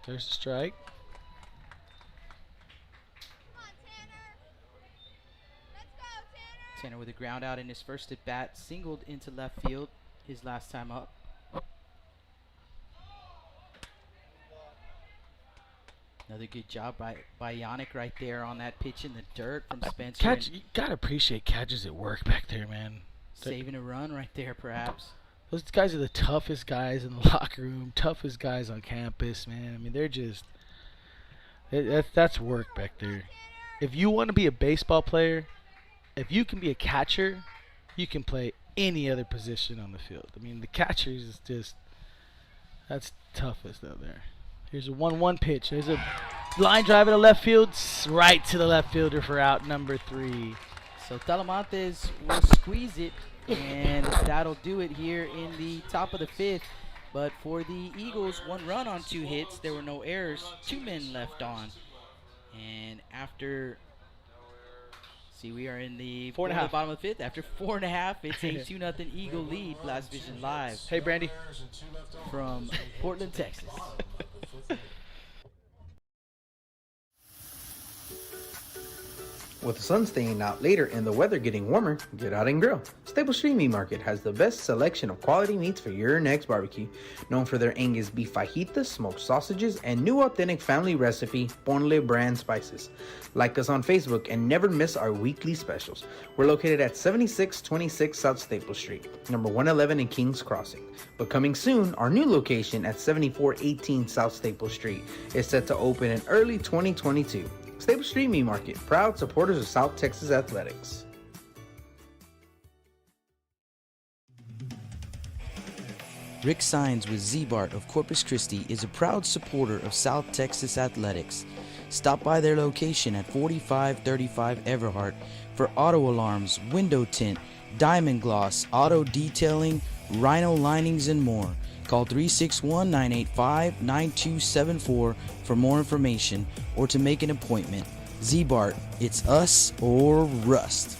There's the strike. Tanner with a ground out in his first at bat, singled into left field his last time up. Another good job by Yannick right there on that pitch in the dirt from Spencer. You gotta appreciate catches at work back there, man. Saving a run right there, perhaps. Those guys are the toughest guys in the locker room, toughest guys on campus, man. I mean, they're just that's work back there. If you want to be a baseball player, if you can be a catcher, you can play any other position on the field. I mean, the catcher is just that's toughest out there. Here's a 1-1 pitch. There's a line drive to left field, right to the left fielder for out number 3. So Talamantes will squeeze it, and that'll do it here in the top of the 5th. But for the Eagles, 1 run on 2 hits. There were no errors. 2 men left on. And after, see, we are in the bottom of the 5th. After 4.5, it's a 2-0 Eagle lead. Blast Vision Live. Hey, Brandy. From Portland, Texas. With the sun staying out later and the weather getting warmer, get out and grill. Stable Street Meat Market has the best selection of quality meats for your next barbecue. Known for their Angus beef fajitas, smoked sausages, and new authentic family recipe, Ponle brand spices. Like us on Facebook and never miss our weekly specials. We're located at 7626 South Staple Street, number 111 in Kings Crossing. But coming soon, our new location at 7418 South Staple Street is set to open in early 2022. Stable Street Meat Market, proud supporters of South Texas athletics. Rick Sines with Z-Bart of Corpus Christi is a proud supporter of South Texas athletics. Stop by their location at 4535 Everhart for auto alarms, window tint, diamond gloss, auto detailing, rhino linings, and more. Call 361-985-9274 for more information or to make an appointment. Z-Bart, it's us or rust.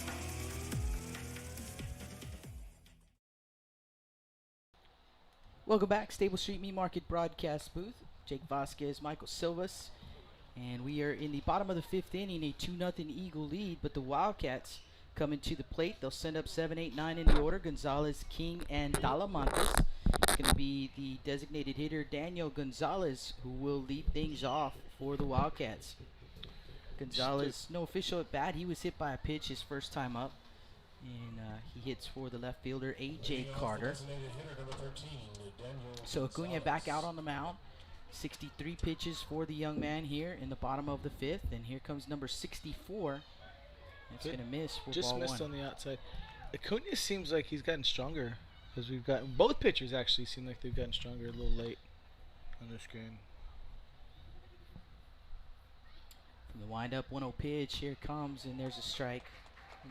Welcome back, Stable Street Meat Market broadcast booth. Jake Vasquez, Michael Silvas, and we are in the bottom of the 5th inning, a 2-0 Eagle lead, but the Wildcats coming to the plate. They'll send up 7, 8, 9 in the order. Gonzalez, King, and Talamantes. It's going to be the designated hitter, Daniel Gonzalez, who will lead things off for the Wildcats. Gonzalez, no official at bat. He was hit by a pitch his first time up. And he hits for the left fielder, A.J. Carter. So Acuna back out on the mound. 63 pitches for the young man here in the bottom of the fifth. And here comes number 64. It's going to miss for just ball missed one. on the outside. Acuna seems like he's gotten stronger, because we've gotten both pitchers actually seem like they've gotten stronger a little late on this game. From the windup 1-0 pitch, here it comes, and there's a strike,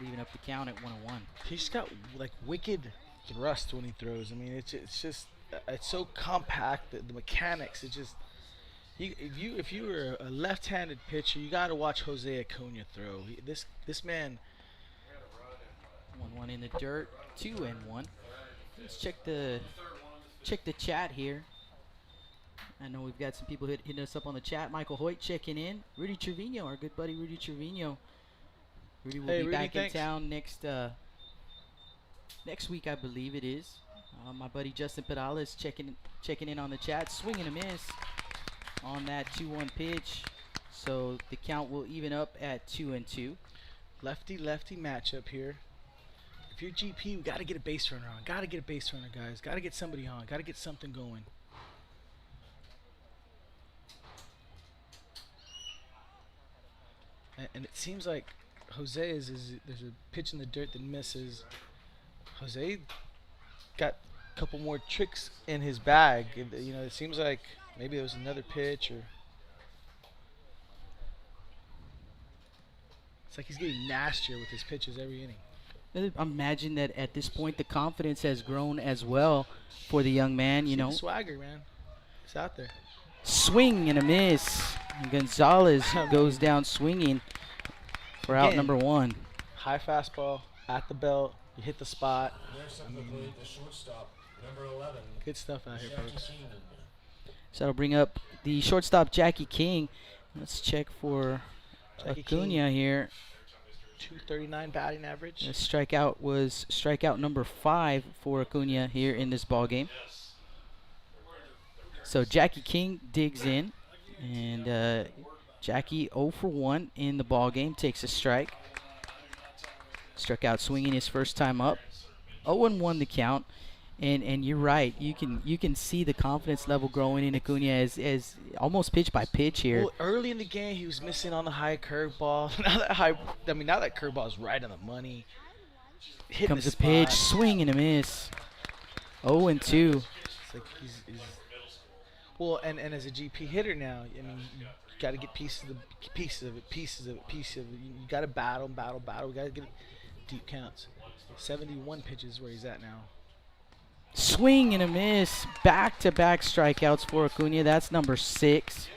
leaving up the count at 1-1. He's got like wicked thrust when he throws. I mean, it's just it's so compact, the mechanics. It just if you were a left-handed pitcher, you got to watch Jose Acuna throw. This man. 1-1 in the dirt, 2-1. Let's check the chat here. I know we've got some people hitting us up on the chat. Michael Hoyt checking in. Rudy Trevino, our good buddy Rudy Trevino. Rudy will be back in town next week, I believe it is. My buddy Justin Perales checking in on the chat. Swing and a miss on that 2-1 pitch. So the count will even up at 2-2. Lefty-lefty matchup here. If you're GP, we got to get a base runner on. Got to get a base runner, guys. Got to get somebody on. Got to get something going. And it seems like Jose there's a pitch in the dirt that misses. Jose got a couple more tricks in his bag. It seems like maybe there was another pitch, or it's like he's getting nastier with his pitches every inning. Imagine that at this point the confidence has grown as well for the young man. The swagger, man. It's out there. Swing and a miss. And Gonzalez goes down swinging for out number 1. High fastball at the belt. You hit the spot. Good stuff out here, folks. So that'll bring up the shortstop, Jackie King. Let's check for Acuna here. 239 batting average. The strikeout was strikeout number 5 for Acuna here in this ball game. So Jackie King digs in, and Jackie 0 for 1 in the ball game, takes a strike. Struck out swinging his first time up. 0-1 the count. And you're right. You can see the confidence level growing in Acuna as almost pitch by pitch here. Well, early in the game, he was missing on the high curveball. Now that curveball is right on the money. Comes a pitch, swing and a miss. 0-2. It's like he's well, and as a GP hitter now, I mean, you got to get pieces of it. You got to battle. We got to get deep counts. 71 pitches where he's at now. Swing and a miss. Back-to-back strikeouts for Acuna. That's number 6.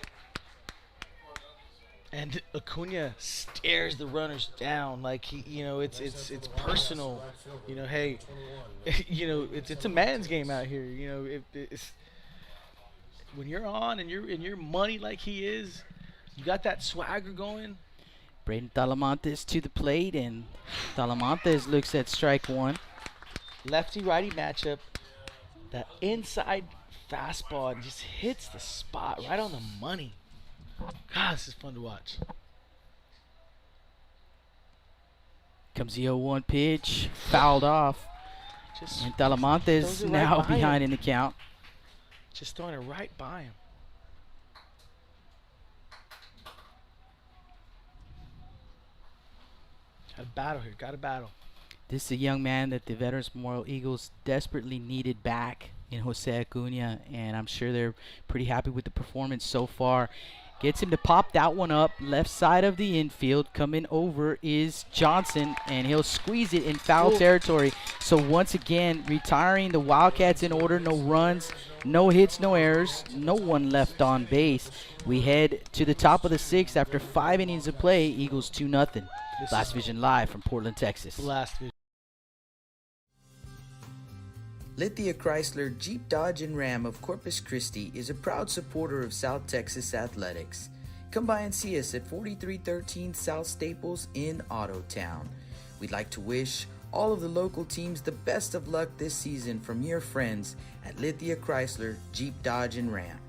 And Acuna stares the runners down like it's personal. Hey, it's a man's game out here. It's when you're on and you're money like he is, you got that swagger going. Braden Talamantes to the plate, and Talamantes looks at strike 1. Lefty-righty matchup. That inside fastball just hits the spot right on the money. God, this is fun to watch. Comes the 0-1 pitch, fouled off. And Talamantes now behind in the count. Just throwing it right by him. Got to battle here. Got to battle. This is a young man that the Veterans Memorial Eagles desperately needed back in Jose Acuna, and I'm sure they're pretty happy with the performance so far. Gets him to pop that one up. Left side of the infield. Coming over is Johnson, and he'll squeeze it in foul territory. So once again, retiring the Wildcats in order. No runs, no hits, no errors, no one left on base. We head to the top of the 6th after 5 innings of play. Eagles 2-0. Blast Vision live from Portland, Texas. Blast Vision. Lithia Chrysler Jeep Dodge and Ram of Corpus Christi is a proud supporter of South Texas athletics. Come by and see us at 4313 South Staples in Ottotown. We'd like to wish all of the local teams the best of luck this season from your friends at Lithia Chrysler Jeep Dodge and Ram.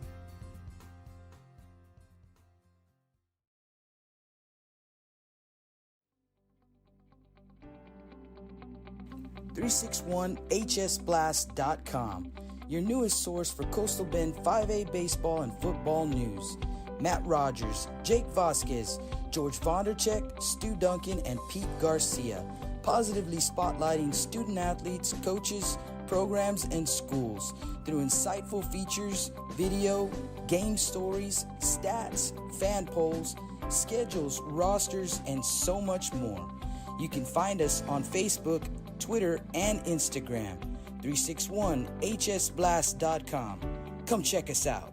361hsblast.com, your newest source for Coastal Bend 5A baseball and football news. Matt Rogers, Jake Vasquez, George Vondercheck, Stu Duncan, and Pete Garcia, positively spotlighting student athletes, coaches, programs, and schools through insightful features, video, game stories, stats, fan polls, schedules, rosters, and so much more. You can find us on Facebook, Twitter, and Instagram. 361hsblast.com. Come check us out.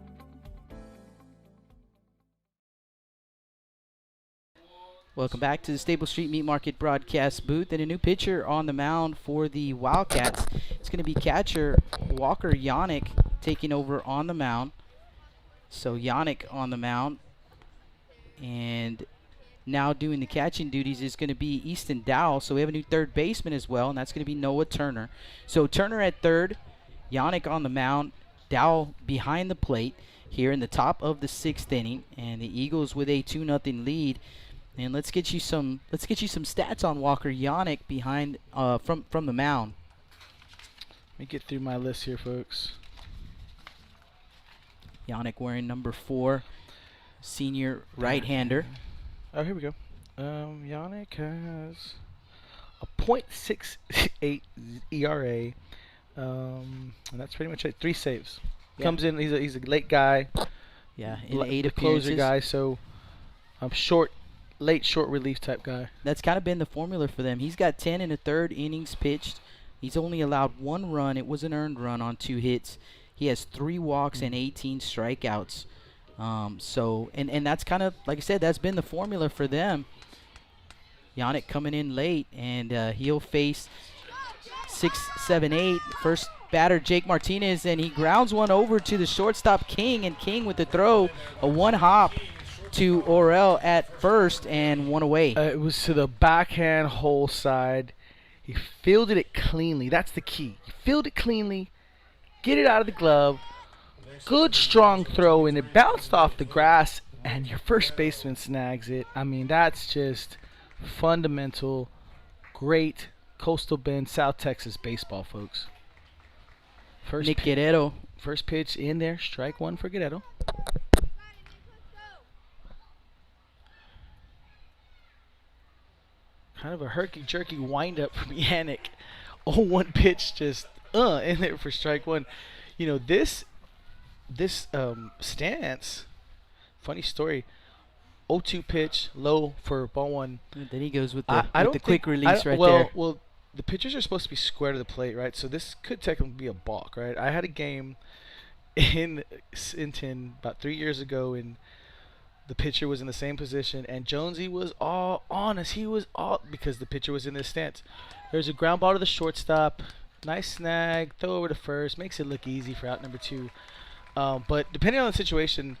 Welcome back to the Stable Street Meat Market broadcast booth, and a new pitcher on the mound for the Wildcats. It's going to be catcher Walker Yannick taking over on the mound. So Yannick on the mound, and now doing the catching duties is going to be Easton Dow. So we have a new third baseman as well, and that's going to be Noah Turner. So Turner at third, Yannick on the mound, Dow behind the plate here in the top of the 6th inning, and the Eagles with a 2-0 lead. And let's get you some stats on Walker Yannick behind from the mound. Let me get through my list here, folks. Yannick wearing number 4, senior right-hander. Oh, here we go. Yannick has a .68 ERA, and that's pretty much it. 3 saves. Yeah. Comes in. He's a late guy. Yeah, in 8 the appearances. Closer guy. So short relief type guy. That's kind of been the formula for them. He's got 10 and a third innings pitched. He's only allowed 1 run. It was an earned run on 2 hits. He has 3 walks and 18 strikeouts. And that's kind of, like I said, that's been the formula for them. Yannick coming in late, and he'll face 6, 7, 8. First batter, Jake Martinez, and he grounds one over to the shortstop, King, and King with the throw, a 1-hop to Orel at first, and 1 away. It was to the backhand hole side. He fielded it cleanly. That's the key. Field it cleanly, get it out of the glove. Good strong throw, and it bounced off the grass, and your first baseman snags it. I mean, that's just fundamental, great Coastal Bend, South Texas baseball, folks. Nick Guerrero. First pitch in there, strike 1 for Guerrero. Kind of a herky-jerky wind-up from Yannick. 0-1 pitch just in there for strike 1. You know, this stance, funny story, 0-2 pitch, low for ball 1. Then he goes with the quick release right well, there. Well, the pitchers are supposed to be square to the plate, right? So this could technically be a balk, right? I had a game in Sinton about 3 years ago, and the pitcher was in the same position, and Jonesy was all on us. He was all, because the pitcher was in this stance. There's a ground ball to the shortstop. Nice snag. Throw over to first. Makes it look easy for out number 2. But depending on the situation,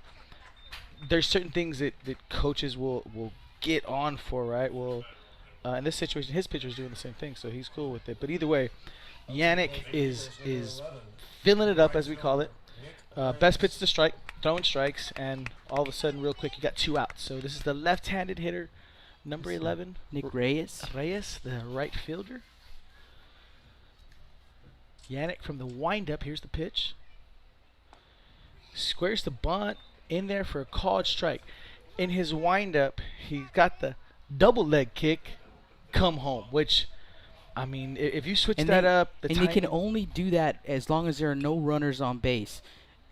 there's certain things that coaches will get on for, right? Well, in this situation, his pitcher's doing the same thing, so he's cool with it. But either way, Yannick is filling it up, as we call it. Best pitch to strike, throwing strikes, and all of a sudden, real quick, you got 2 outs. So this is the left-handed hitter, number 11, Nick Reyes. Reyes, the right fielder. Yannick from the windup. Here's the pitch. Squares the bunt in there for a called strike. In his windup, he got the double leg kick, come home, which, I mean, if you switch that up, they can only do that as long as there are no runners on base.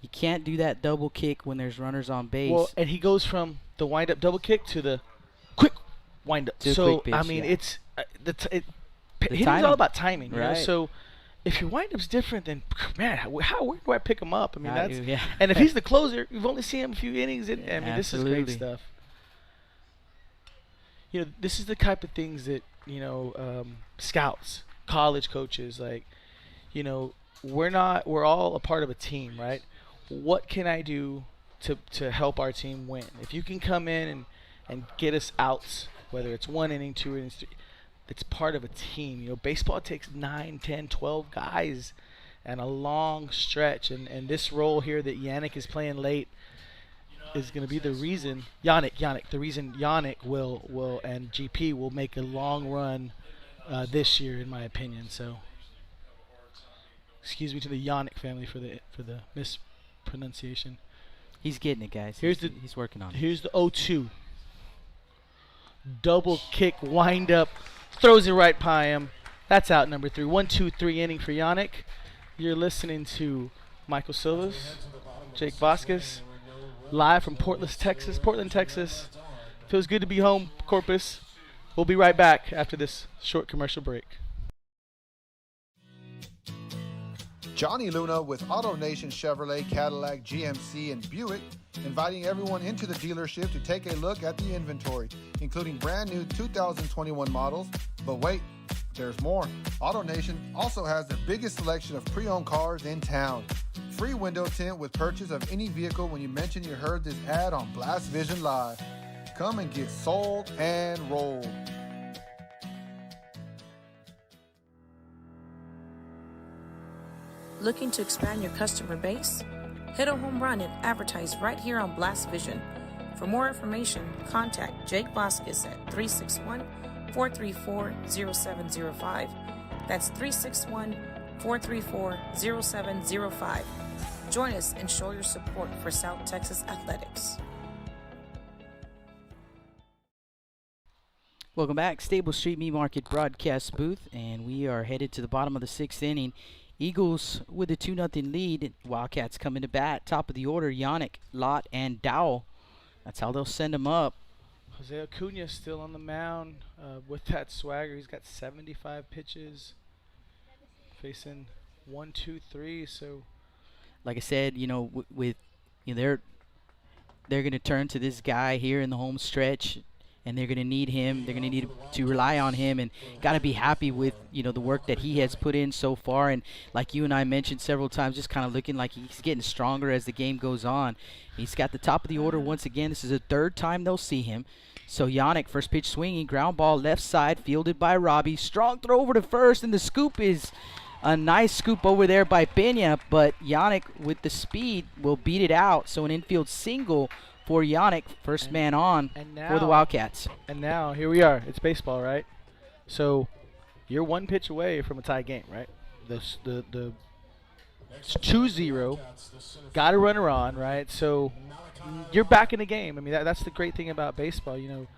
You can't do that double kick when there's runners on base. Well, and he goes from the wind-up double kick to the quick wind-up. So, pitch, I mean, yeah. it's hitting's all about timing, right? You know? So if your wind-up's different, then, man, where do I pick him up? I mean, yeah. And if he's the closer, you've only seen him a few innings. I mean, absolutely. This is great stuff. You know, this is the type of things that, you know, scouts, college coaches, like, you know, we're all a part of a team, right? What can I do to help our team win? If you can come in and get us outs, whether it's 1 inning, 2 innings, 3, it's part of a team. You know, baseball takes 9, 10, 12 guys and a long stretch. And this role here that Yannick is playing late is going to be the reason the reason Yannick will and GP will make a long run this year, in my opinion. So Excuse me to the Yannick family for the mispronunciation. He's getting it, guys. He's working on it. Here's the 0-2. Double kick, wind up, throws it right by him. That's out number 3. 1-2-3 inning for Yannick. You're listening to Michael Silvas, Jake Vasquez, live from Portland, Texas. Feels good to be home, Corpus. We'll be right back after this short commercial break. Johnny Luna with AutoNation Chevrolet, Cadillac, GMC, and Buick, inviting everyone into the dealership to take a look at the inventory, including brand new 2021 models. But wait, there's more. AutoNation also has the biggest selection of pre-owned cars in town. Free window tint with purchase of any vehicle when you mention you heard this ad on Blast Vision Live. Come and get sold and rolled. Looking to expand your customer base? Hit a home run and advertise right here on Blast Vision. For more information, contact Jake Vasquez at 361-434-0705. That's 361-434-0705. Join us and show your support for South Texas athletics. Welcome back, Stable Street Meat Market broadcast booth, and we are headed to the bottom of the 6th inning. Eagles with a 2-0 lead. Wildcats coming to bat. Top of the order, Yannick, Lott, and Dowell. That's how they'll send them up. Jose Acuna still on the mound with that swagger. He's got 75 pitches. Facing 1, 2, 3. So, like I said, with they're going to turn to this guy here in the home stretch. And they're going to need him. They're going to need to rely on him, and got to be happy with the work that he has put in so far. And like you and I mentioned several times, just kind of looking like he's getting stronger as the game goes on. He's got the top of the order once again. This is the 3rd time they'll see him. So Yannick, first pitch swinging, ground ball left side, fielded by Robbie. Strong throw over to first, and the scoop is a nice scoop over there by Peña. But Yannick, with the speed, will beat it out. So an infield single for Yannick, first man on for the Wildcats. And now, here we are. It's baseball, right? So, you're 1 pitch away from a tie game, right? It's 2-0. Got a runner on, right? So, you're back in the game. I mean, that's the great thing about baseball. You're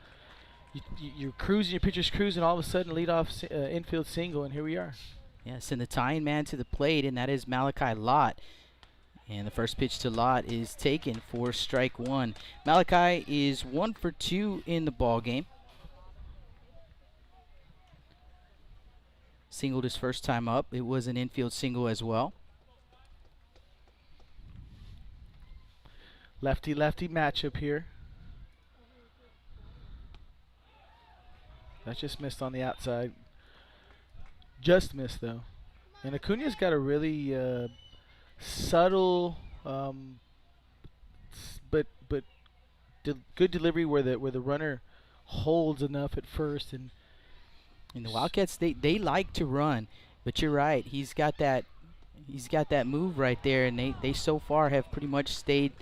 cruising, your pitcher's cruising, all of a sudden lead off infield single, and here we are. Yes, and the tying man to the plate, and that is Malachi Lott. And the first pitch to Lott is taken for strike 1. Malachi is 1 for 2 in the ball game. Singled his first time up. It was an infield single as well. Lefty-lefty matchup here. That just missed on the outside. Just missed, though. And Acuna's got a really subtle, but good delivery where the runner holds enough at first, and the Wildcats they like to run, but you're right, he's got that move right there, and they so far have pretty much stayed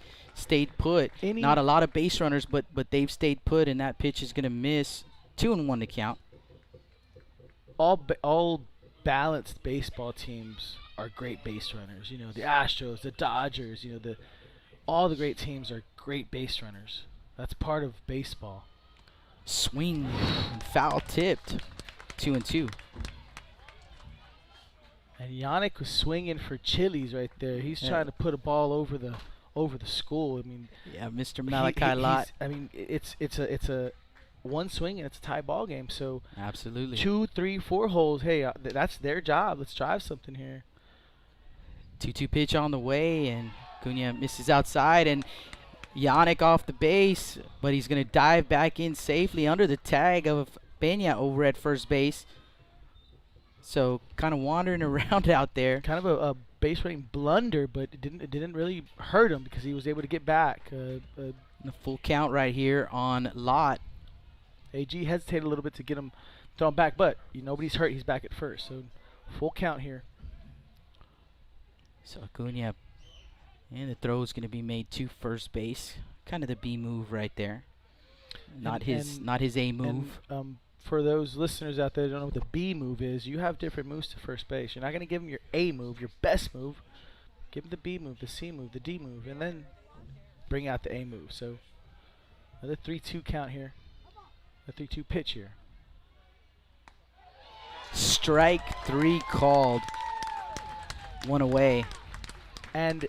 put. Not a lot of base runners, but they've stayed put, and that pitch is going to miss. 2-1 to count. All balanced baseball teams are great base runners. The Astros, the Dodgers, all the great teams are great base runners. That's part of baseball. Swing and foul tipped. 2-2. And Yannick was swinging for Chili's right there. He's trying to put a ball over the school. I mean, yeah, Mr. Malachi Lott. I mean, it's a one swing and it's a tie ball game. So absolutely 2, 3, 4 holes. Hey, that's their job. Let's drive something here. 2-2 pitch on the way, and Cunha misses outside, and Yannick off the base, but he's going to dive back in safely under the tag of Peña over at first base. So kind of wandering around out there. Kind of a base running blunder, but it didn't really hurt him because he was able to get back. The full count right here on Lott. AG hesitated a little bit to get him thrown back, but nobody's hurt. He's back at first, so full count here. So Acuna, and the throw is going to be made to first base. Kind of the B move right there. Not his A move. And, for those listeners out there that don't know what the B move is, you have different moves to first base. You're not going to give him your A move, your best move. Give him the B move, the C move, the D move, and then bring out the A move. So another 3-2 count here. A 3-2 pitch here. Strike 3 called. 1 away. And,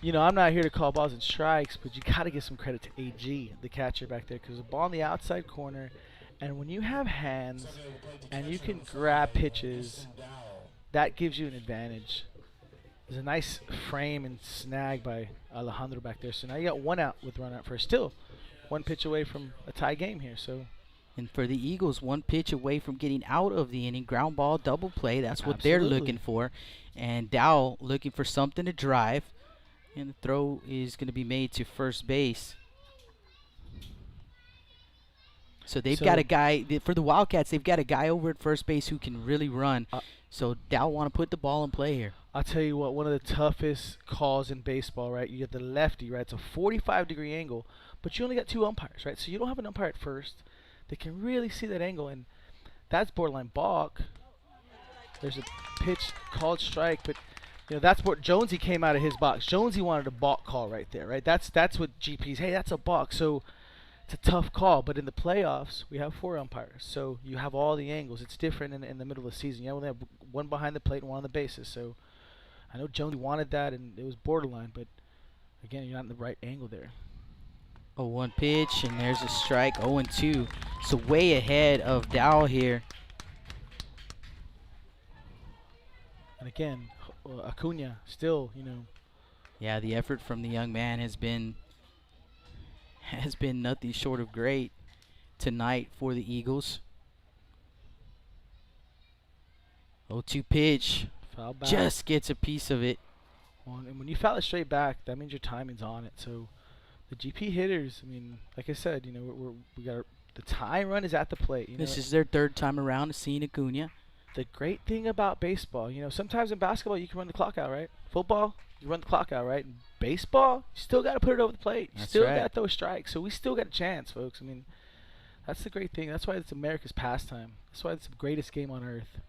you know, I'm not here to call balls and strikes, but you got to give some credit to AG, the catcher back there, because the ball in the outside corner, and when you have hands and you can grab pitches, that gives you an advantage. There's a nice frame and snag by Alejandro back there. So now you got 1 out with run out first. Still 1 pitch away from a tie game here. So, and for the Eagles, 1 pitch away from getting out of the inning. Ground ball, double play. That's what Absolutely. they're looking for. And Dow looking for something to drive. And the throw is going to be made to first base. So they've got a guy, for the Wildcats, they've got a guy over at first base who can really run. So Dow want to put the ball in play here. I'll tell you what, one of the toughest calls in baseball, right? You get the lefty, right? It's a 45-degree angle, but you only got 2 umpires, right? So you don't have an umpire at first that can really see that angle, and that's borderline balk. There's a pitch called strike, but you know that's what Jonesy came out of his box. Jonesy wanted a balk call right there, right? That's what GP's. Hey, that's a balk. So it's a tough call, but in the playoffs we have 4 umpires, so you have all the angles. It's different in the middle of the season. You only have 1 behind the plate and 1 on the bases. So I know Jonesy wanted that, and it was borderline, but again, you're not in the right angle there. 0-1 pitch, and there's a strike. 0-2. So way ahead of Dow here. And again, Acuna still, you know. Yeah, the effort from the young man has been nothing short of great tonight for the Eagles. 0-2 pitch. Foul back. Just gets a piece of it. Well, and when you foul it straight back, that means your timing's on it. So the GP hitters, I mean, like I said, you know, we got the tie run is at the plate. You This know, is their 3rd time around seeing Acuna. the great thing about baseball, you know, sometimes in basketball you can run the clock out, right? Football, you run the clock out, right? In baseball, you still got to put it over the plate. You That's still right. got to throw a strike. So we still got a chance, folks. I mean, that's the great thing. That's why it's America's pastime. That's why it's the greatest game on earth.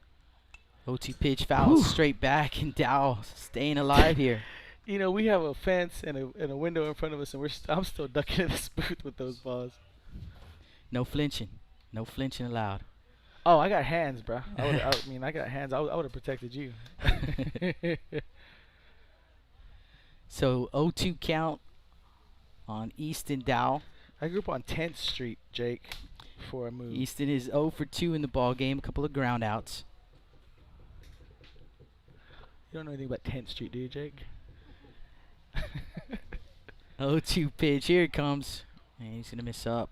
0-2 pitch foul straight back, and Dow staying alive here. You know, we have a fence and a window in front of us, and I'm still ducking in this booth with those balls. No flinching. No flinching allowed. Oh, I got hands, bro. I got hands. I would have protected you. So 0-2 count on Easton Dow. I grew up on 10th Street, Jake, before I moved. Easton is 0 for 2 in the ball game. A couple of ground outs. You don't know anything about 10th Street, do you, Jake? 0-2 pitch. Here it comes. And he's going to miss up.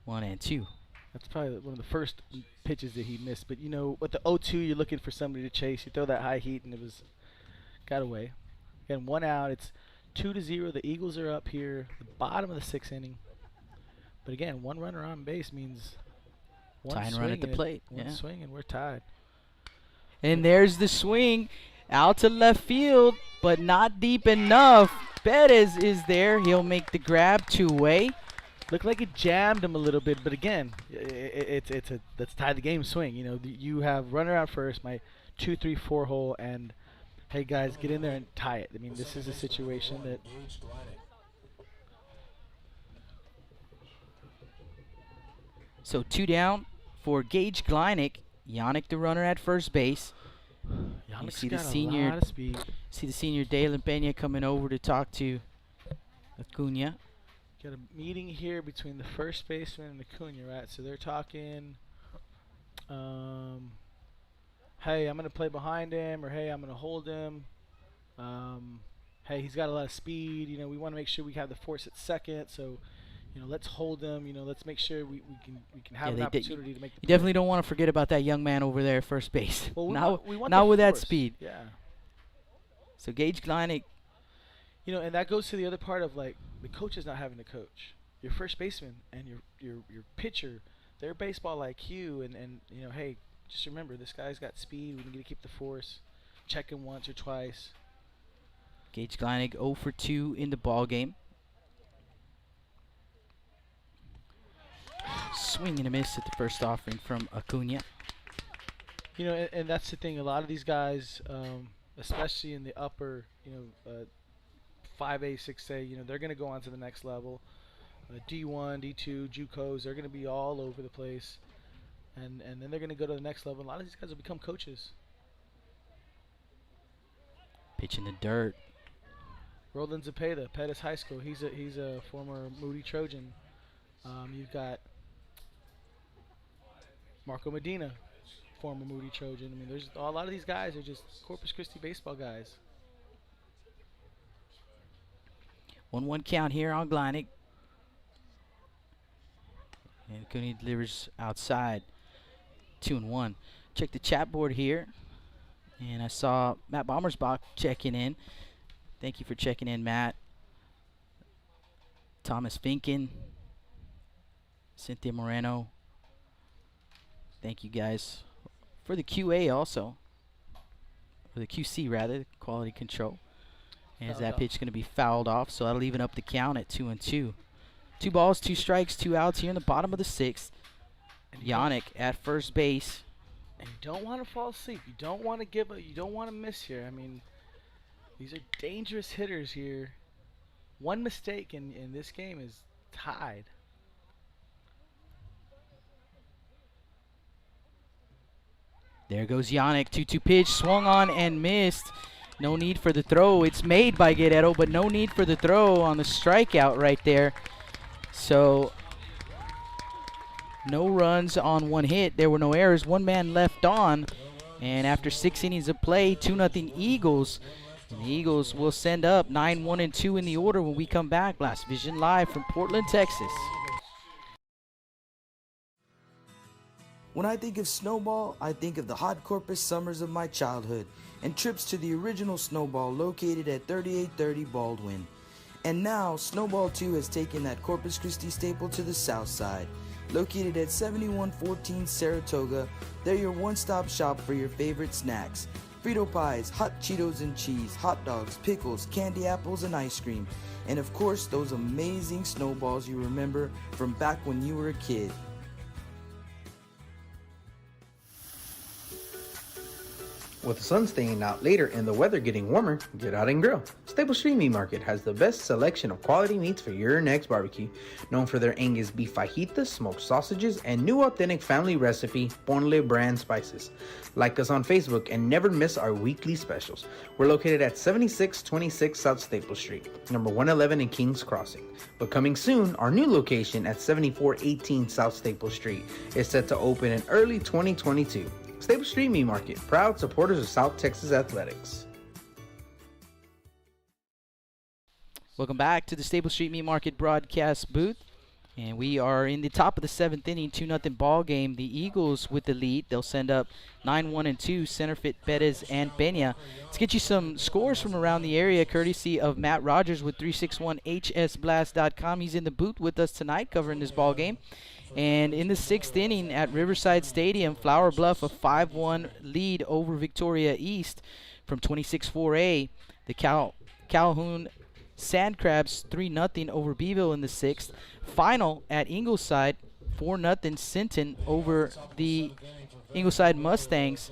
1-2. That's probably one of the first pitches that he missed. But, you know, with the 0-2, you're looking for somebody to chase. You throw that high heat, and got away. Again, 1 out. It's 2-0. The Eagles are up here, the bottom of the 6th inning. But, again, 1 runner on base means one Tying swing run at the and plate. One swing, and we're tied. And there's the swing. Out to left field, but not deep enough. Perez is there. He'll make the grab 2 away. Looked like it jammed him a little bit, but again, let's tie the game swing. You know, you have runner out first, my 2-3-4 hole, and hey guys, get in there and tie it. I mean, this is a situation that. So 2 down for Gage Gleineck. Yannick, the runner at first base. You see the senior, a lot of speed. See the senior Dalen Pena coming over to talk to Acuna. Got a meeting here between the first baseman and Acuna, right? So they're talking, hey, I'm going to play behind him, or hey, I'm going to hold him. Hey, he's got a lot of speed. You know, we want to make sure we have the force at second. So, you know, let's hold him. You know, let's make sure we can have an opportunity to make the You definitely don't want to forget about that young man over there at first base. Well, we want not with that force. speed. Yeah. So Gage Gleineck. You know, and that goes to the other part of, like, the coach is not having to coach. Your first baseman and your pitcher, their baseball IQ, and you know, hey, just remember, this guy's got speed. We need to keep the force. Check him once or twice. Gage Gleineck 0 for 2 in the ball game. Swing and a miss at the first offering from Acuna. You know, and that's the thing. A lot of these guys, especially in the upper, 5A, 6A, they're going to go on to the next level. D1, D2, JUCOs, they're going to be all over the place. And then they're going to go to the next level. A lot of these guys will become coaches. Pitch in the dirt. Roland Zepeda, Pettis High School. He's a former Moody Trojan. You've got Marco Medina, former Moody Trojan. I mean, there's a lot of these guys are just Corpus Christi baseball guys. 1-1 count here on Gleinig. And Acuna delivers outside. 2-1. Check the chat board here. And I saw Matt Bommersbach checking in. Thank you for checking in, Matt. Thomas Finken. Cynthia Moreno. Thank you guys for the QA also. Or the QC rather, quality control. As that pitch going to be fouled off, so that'll even up the count at 2-2. 2 balls, 2 strikes, 2 outs here in the bottom of the 6th. Yannick at first base. And you don't want to fall asleep. You don't want to give up. You don't want to miss here. I mean, these are dangerous hitters here. One mistake in this game is tied. There goes Yannick. 2-2 pitch, swung on and missed. No need for the throw. It's made by Guerrero, but no need for the throw on the strikeout right there. So no runs on 1 hit. There were no errors. 1 man left on. And after 6 innings of play, 2-0 Eagles. And the Eagles will send up 9-1-2 in the order when we come back. Blast Vision live from Portland, Texas. When I think of Snowball, I think of the hot Corpus summers of my childhood and trips to the original Snowball located at 3830 Baldwin. And now, Snowball 2 has taken that Corpus Christi staple to the south side. Located at 7114 Saratoga, they're your one-stop shop for your favorite snacks. Frito pies, hot Cheetos and cheese, hot dogs, pickles, candy apples, and ice cream. And of course, those amazing snowballs you remember from back when you were a kid. With the sun staying out later and the weather getting warmer, get out and grill. Stable Street Meat Market has the best selection of quality meats for your next barbecue. Known for their Angus beef fajitas, smoked sausages, and new authentic family recipe, Ponle brand spices. Like us on Facebook and never miss our weekly specials. We're located at 7626 South Staple Street, number 111 in Kings Crossing. But coming soon, our new location at 7418 South Staple Street is set to open in early 2022. Stable Street Meat Market, proud supporters of South Texas Athletics. Welcome back to the Stable Street Meat Market broadcast booth. And we are in the top of the 7th inning, 2-0 ball game. The Eagles with the lead. They'll send up 9-1-2, Centerfit, Perez, and Peña. Let's get you some scores from around the area, courtesy of Matt Rogers with 361hsblast.com. He's in the booth with us tonight covering this ball game. And in the 6th inning at Riverside Stadium, Flower Bluff a 5-1 lead over Victoria East from 26-4A. The Calhoun Sand Crabs 3-0 over Beeville in the 6th. Final at Ingleside, 4-0 Sinton over the Ingleside Mustangs.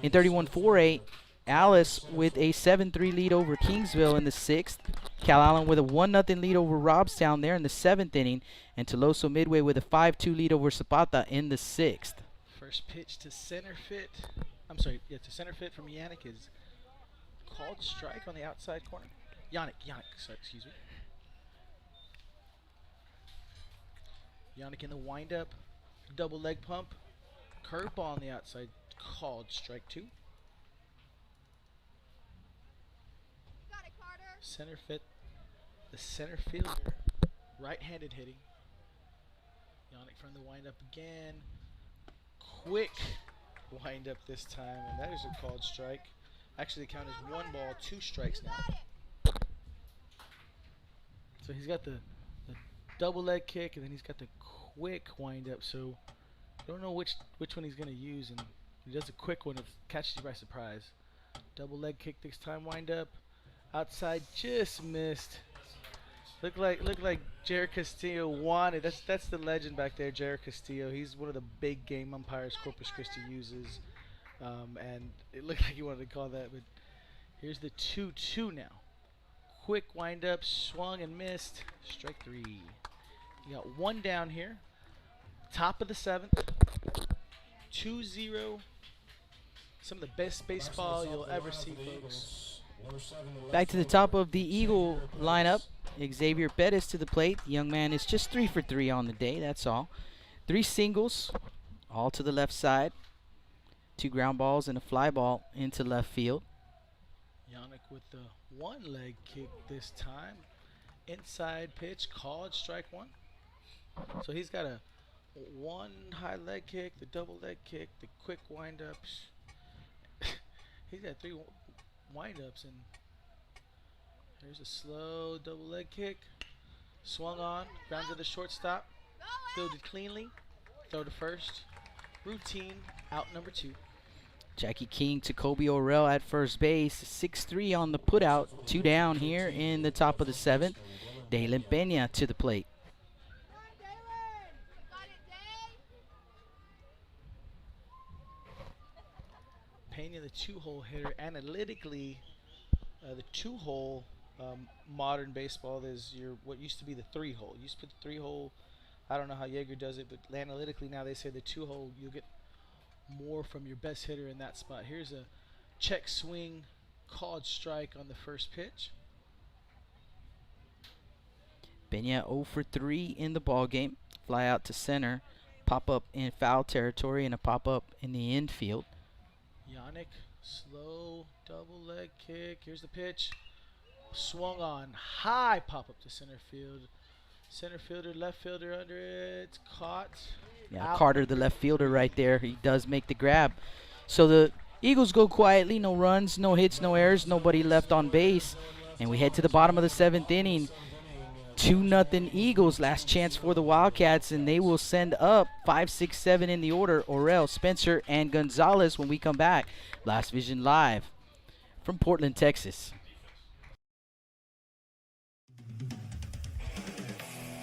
In 31-4A, Alice with a 7-3 lead over Kingsville in the 6th. Cal Allen with a 1-0 lead over Robstown there in the 7th inning. And Toloso Midway with a 5-2 lead over Zapata in the 6th. First pitch to Centerfit. To Centerfit from Yannick is called strike on the outside corner. Yannick, sorry, excuse me. Yannick in the windup, double leg pump, curveball on the outside, called strike 2. Centerfit, the center fielder, right-handed hitting. Yannick from the windup again. Quick windup this time, and that is a called strike. Actually, the count is 1 ball, 2 strikes now. So he's got the double leg kick, and then he's got the quick windup. So I don't know which one he's going to use, and he does a quick one. It catches you by surprise. Double leg kick this time, windup. Outside just missed. Look like Jared Castillo wanted. That's the legend back there, Jared Castillo. He's one of the big game umpires Corpus Christi uses, and it looked like he wanted to call that. But here's the 2-2 now. Quick wind up, swung and missed. Strike 3. You got one down here. Top of the 7th. 2-0. Some of the best baseball you'll ever see, folks. Back to the top of the Eagle lineup. Xavier Bettis to the plate. The young man is just 3 for 3 on the day, that's all. 3 singles, all to the left side. 2 ground balls and a fly ball into left field. Yannick with the one leg kick this time. Inside pitch, called strike 1. So he's got a 1 high leg kick, the double leg kick, the quick windups. He's got 3 windups, and here's a slow double leg kick. Swung on, ground to the shortstop, fielded cleanly, throw to first. Routine, out number 2. Jackie King to Kobe Orell at first base. 6-3 on the putout. 2 down here in the top of the 7th. Dalen Pena to the plate. Pena, the 2-hole hitter. Analytically, the 2-hole modern baseball is what used to be the 3-hole. You used to put the 3-hole. I don't know how Jaeger does it, but analytically now they say the 2-hole, you'll get more from your best hitter in that spot. Here's a check swing, called strike on the first pitch. Pena 0 for 3 in the ball game. Fly out to center, pop up in foul territory, and a pop up in the infield. Yannick, slow double leg kick. Here's the pitch. Swung on, high pop up to center field. Center fielder, left fielder under it. Caught. Yeah, Out. Carter, the left fielder right there. He does make the grab. So the Eagles go quietly. No runs, no hits, no errors. Nobody left on base. And we head to the bottom of the 7th inning. 2-0 Eagles. Last chance for the Wildcats. And they will send up 5, 6, 7 in the order. Orell, Spencer, and Gonzalez when we come back. Blast Vision Live from Portland, Texas.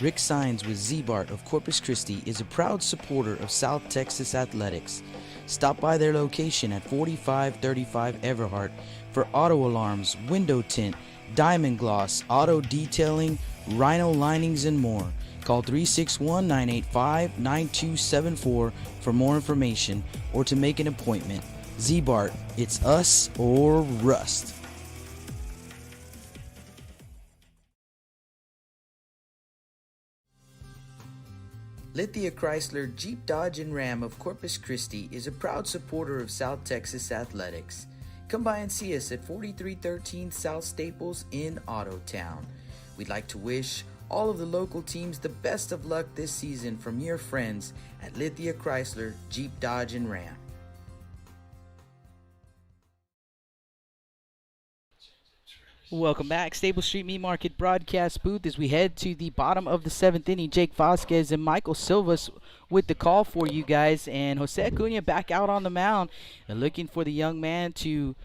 Rick Sines with Z-Bart of Corpus Christi is a proud supporter of South Texas athletics. Stop by their location at 4535 Everhart for auto alarms, window tint, diamond gloss, auto detailing, rhino linings, and more. Call 361-985-9274 for more information or to make an appointment. Z-Bart, it's us or rust. Lithia Chrysler Jeep Dodge and Ram of Corpus Christi is a proud supporter of South Texas athletics. Come by and see us at 4313 South Staples in Ottotown. We'd like to wish all of the local teams the best of luck this season from your friends at Lithia Chrysler Jeep Dodge and Ram. Welcome back. Stable Street Meat Market broadcast booth as we head to the bottom of the 7th inning. Jake Vasquez and Michael Silvas with the call for you guys. And Jose Acuna back out on the mound and looking for the young man to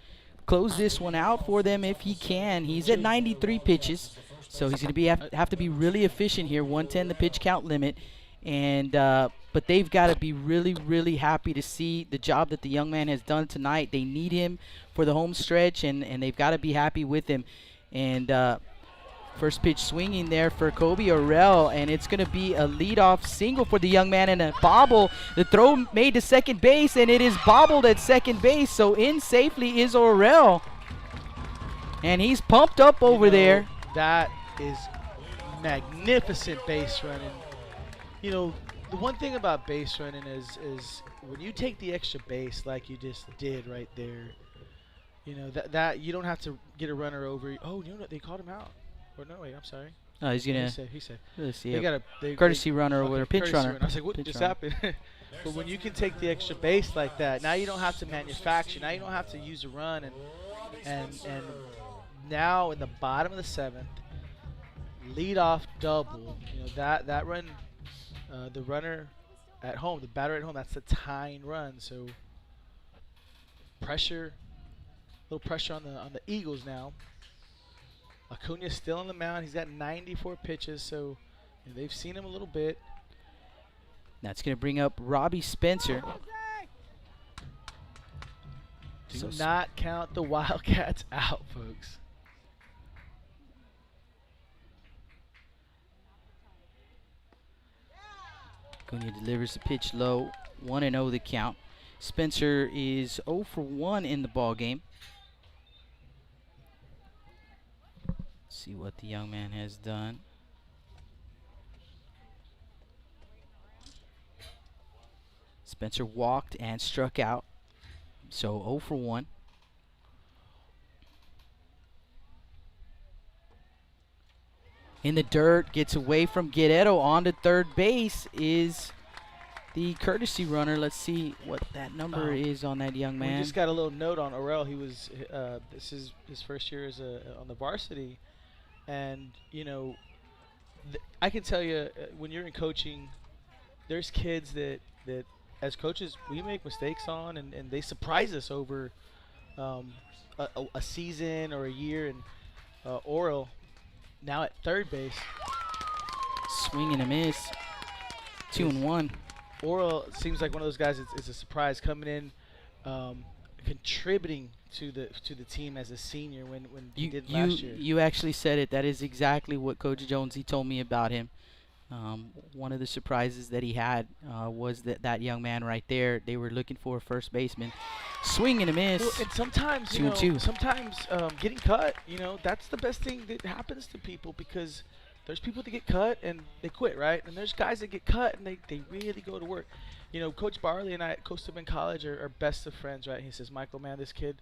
close this one out for them if he can. He's at 93 pitches, so he's going to have to be really efficient here. 110 the pitch count limit. And but they've got to be really, really happy to see the job that the young man has done tonight. They need him for the home stretch, and they've got to be happy with him. And first pitch swinging there for Kobe Orell, and it's going to be a leadoff single for the young man and a bobble. The throw made to second base, and it is bobbled at second base, so in safely is Orell. And he's pumped up over there. That is magnificent base running. You know, the one thing about base running is when you take the extra base like you just did right there, you know, that you don't have to get a runner over. Oh, you know what? They called him out. Or no, wait, I'm sorry. Oh, he's going to. He said. Let's see. They got a courtesy runner over there, pinch runner. I was like, what just happened? But when you can take the extra base like that, now you don't have to manufacture. Now you don't have to use a run. And now in the bottom of the 7th, leadoff double. You know, that run. The runner at home, the batter at home, that's the tying run. So pressure, a little pressure on the Eagles now. Acuna's still on the mound. He's got 94 pitches, so they've seen him a little bit. That's going to bring up Robbie Spencer. Do not count the Wildcats out, folks. Acuna delivers the pitch low. 1-0 the count. Spencer is 0 for 1 in the ball game. See what the young man has done. Spencer walked and struck out. So 0 for 1. In the dirt, gets away from Guerrero. On to third base is the courtesy runner. Let's see what that number is on that young man. We just got a little note on Orel. He was this is his first year as on the varsity, and you know, I can tell you when you're in coaching, there's kids that as coaches we make mistakes on, and they surprise us over a season or a year. And Orel now at third base, swing and a miss. 2-1. Orel seems like one of those guys is a surprise coming in, contributing to the team as a senior when he did last year. You actually said it. That is exactly what Coach Jonesy told me about him. One of the surprises that he had was that young man right there. They were looking for a first baseman. Swing and a miss. Well, and sometimes, sometimes getting cut, that's the best thing that happens to people, because there's people that get cut and they quit, right? And there's guys that get cut and they really go to work. Coach Barley and I at Coastal Bend College are best of friends, right? He says, Michael, man, this kid,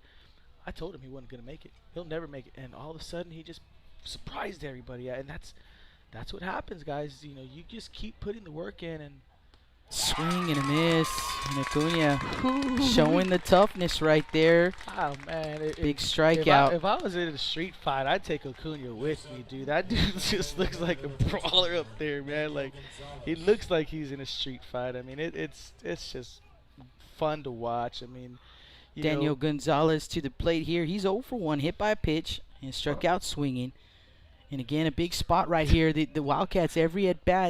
I told him he wasn't going to make it. He'll never make it. And all of a sudden, he just surprised everybody. And that's what happens, guys. You just keep putting the work in. And swing and a miss. And Acuna showing the toughness right there. Oh, man. Big strikeout. If I was in a street fight, I'd take Acuna with me, dude. That dude just looks like a brawler up there, man. Like, he looks like he's in a street fight. I mean, it's just fun to watch. I mean, Daniel Gonzalez to the plate here. He's 0 for 1, hit by a pitch and struck out swinging. And again, a big spot right here. The Wildcats, every at bat,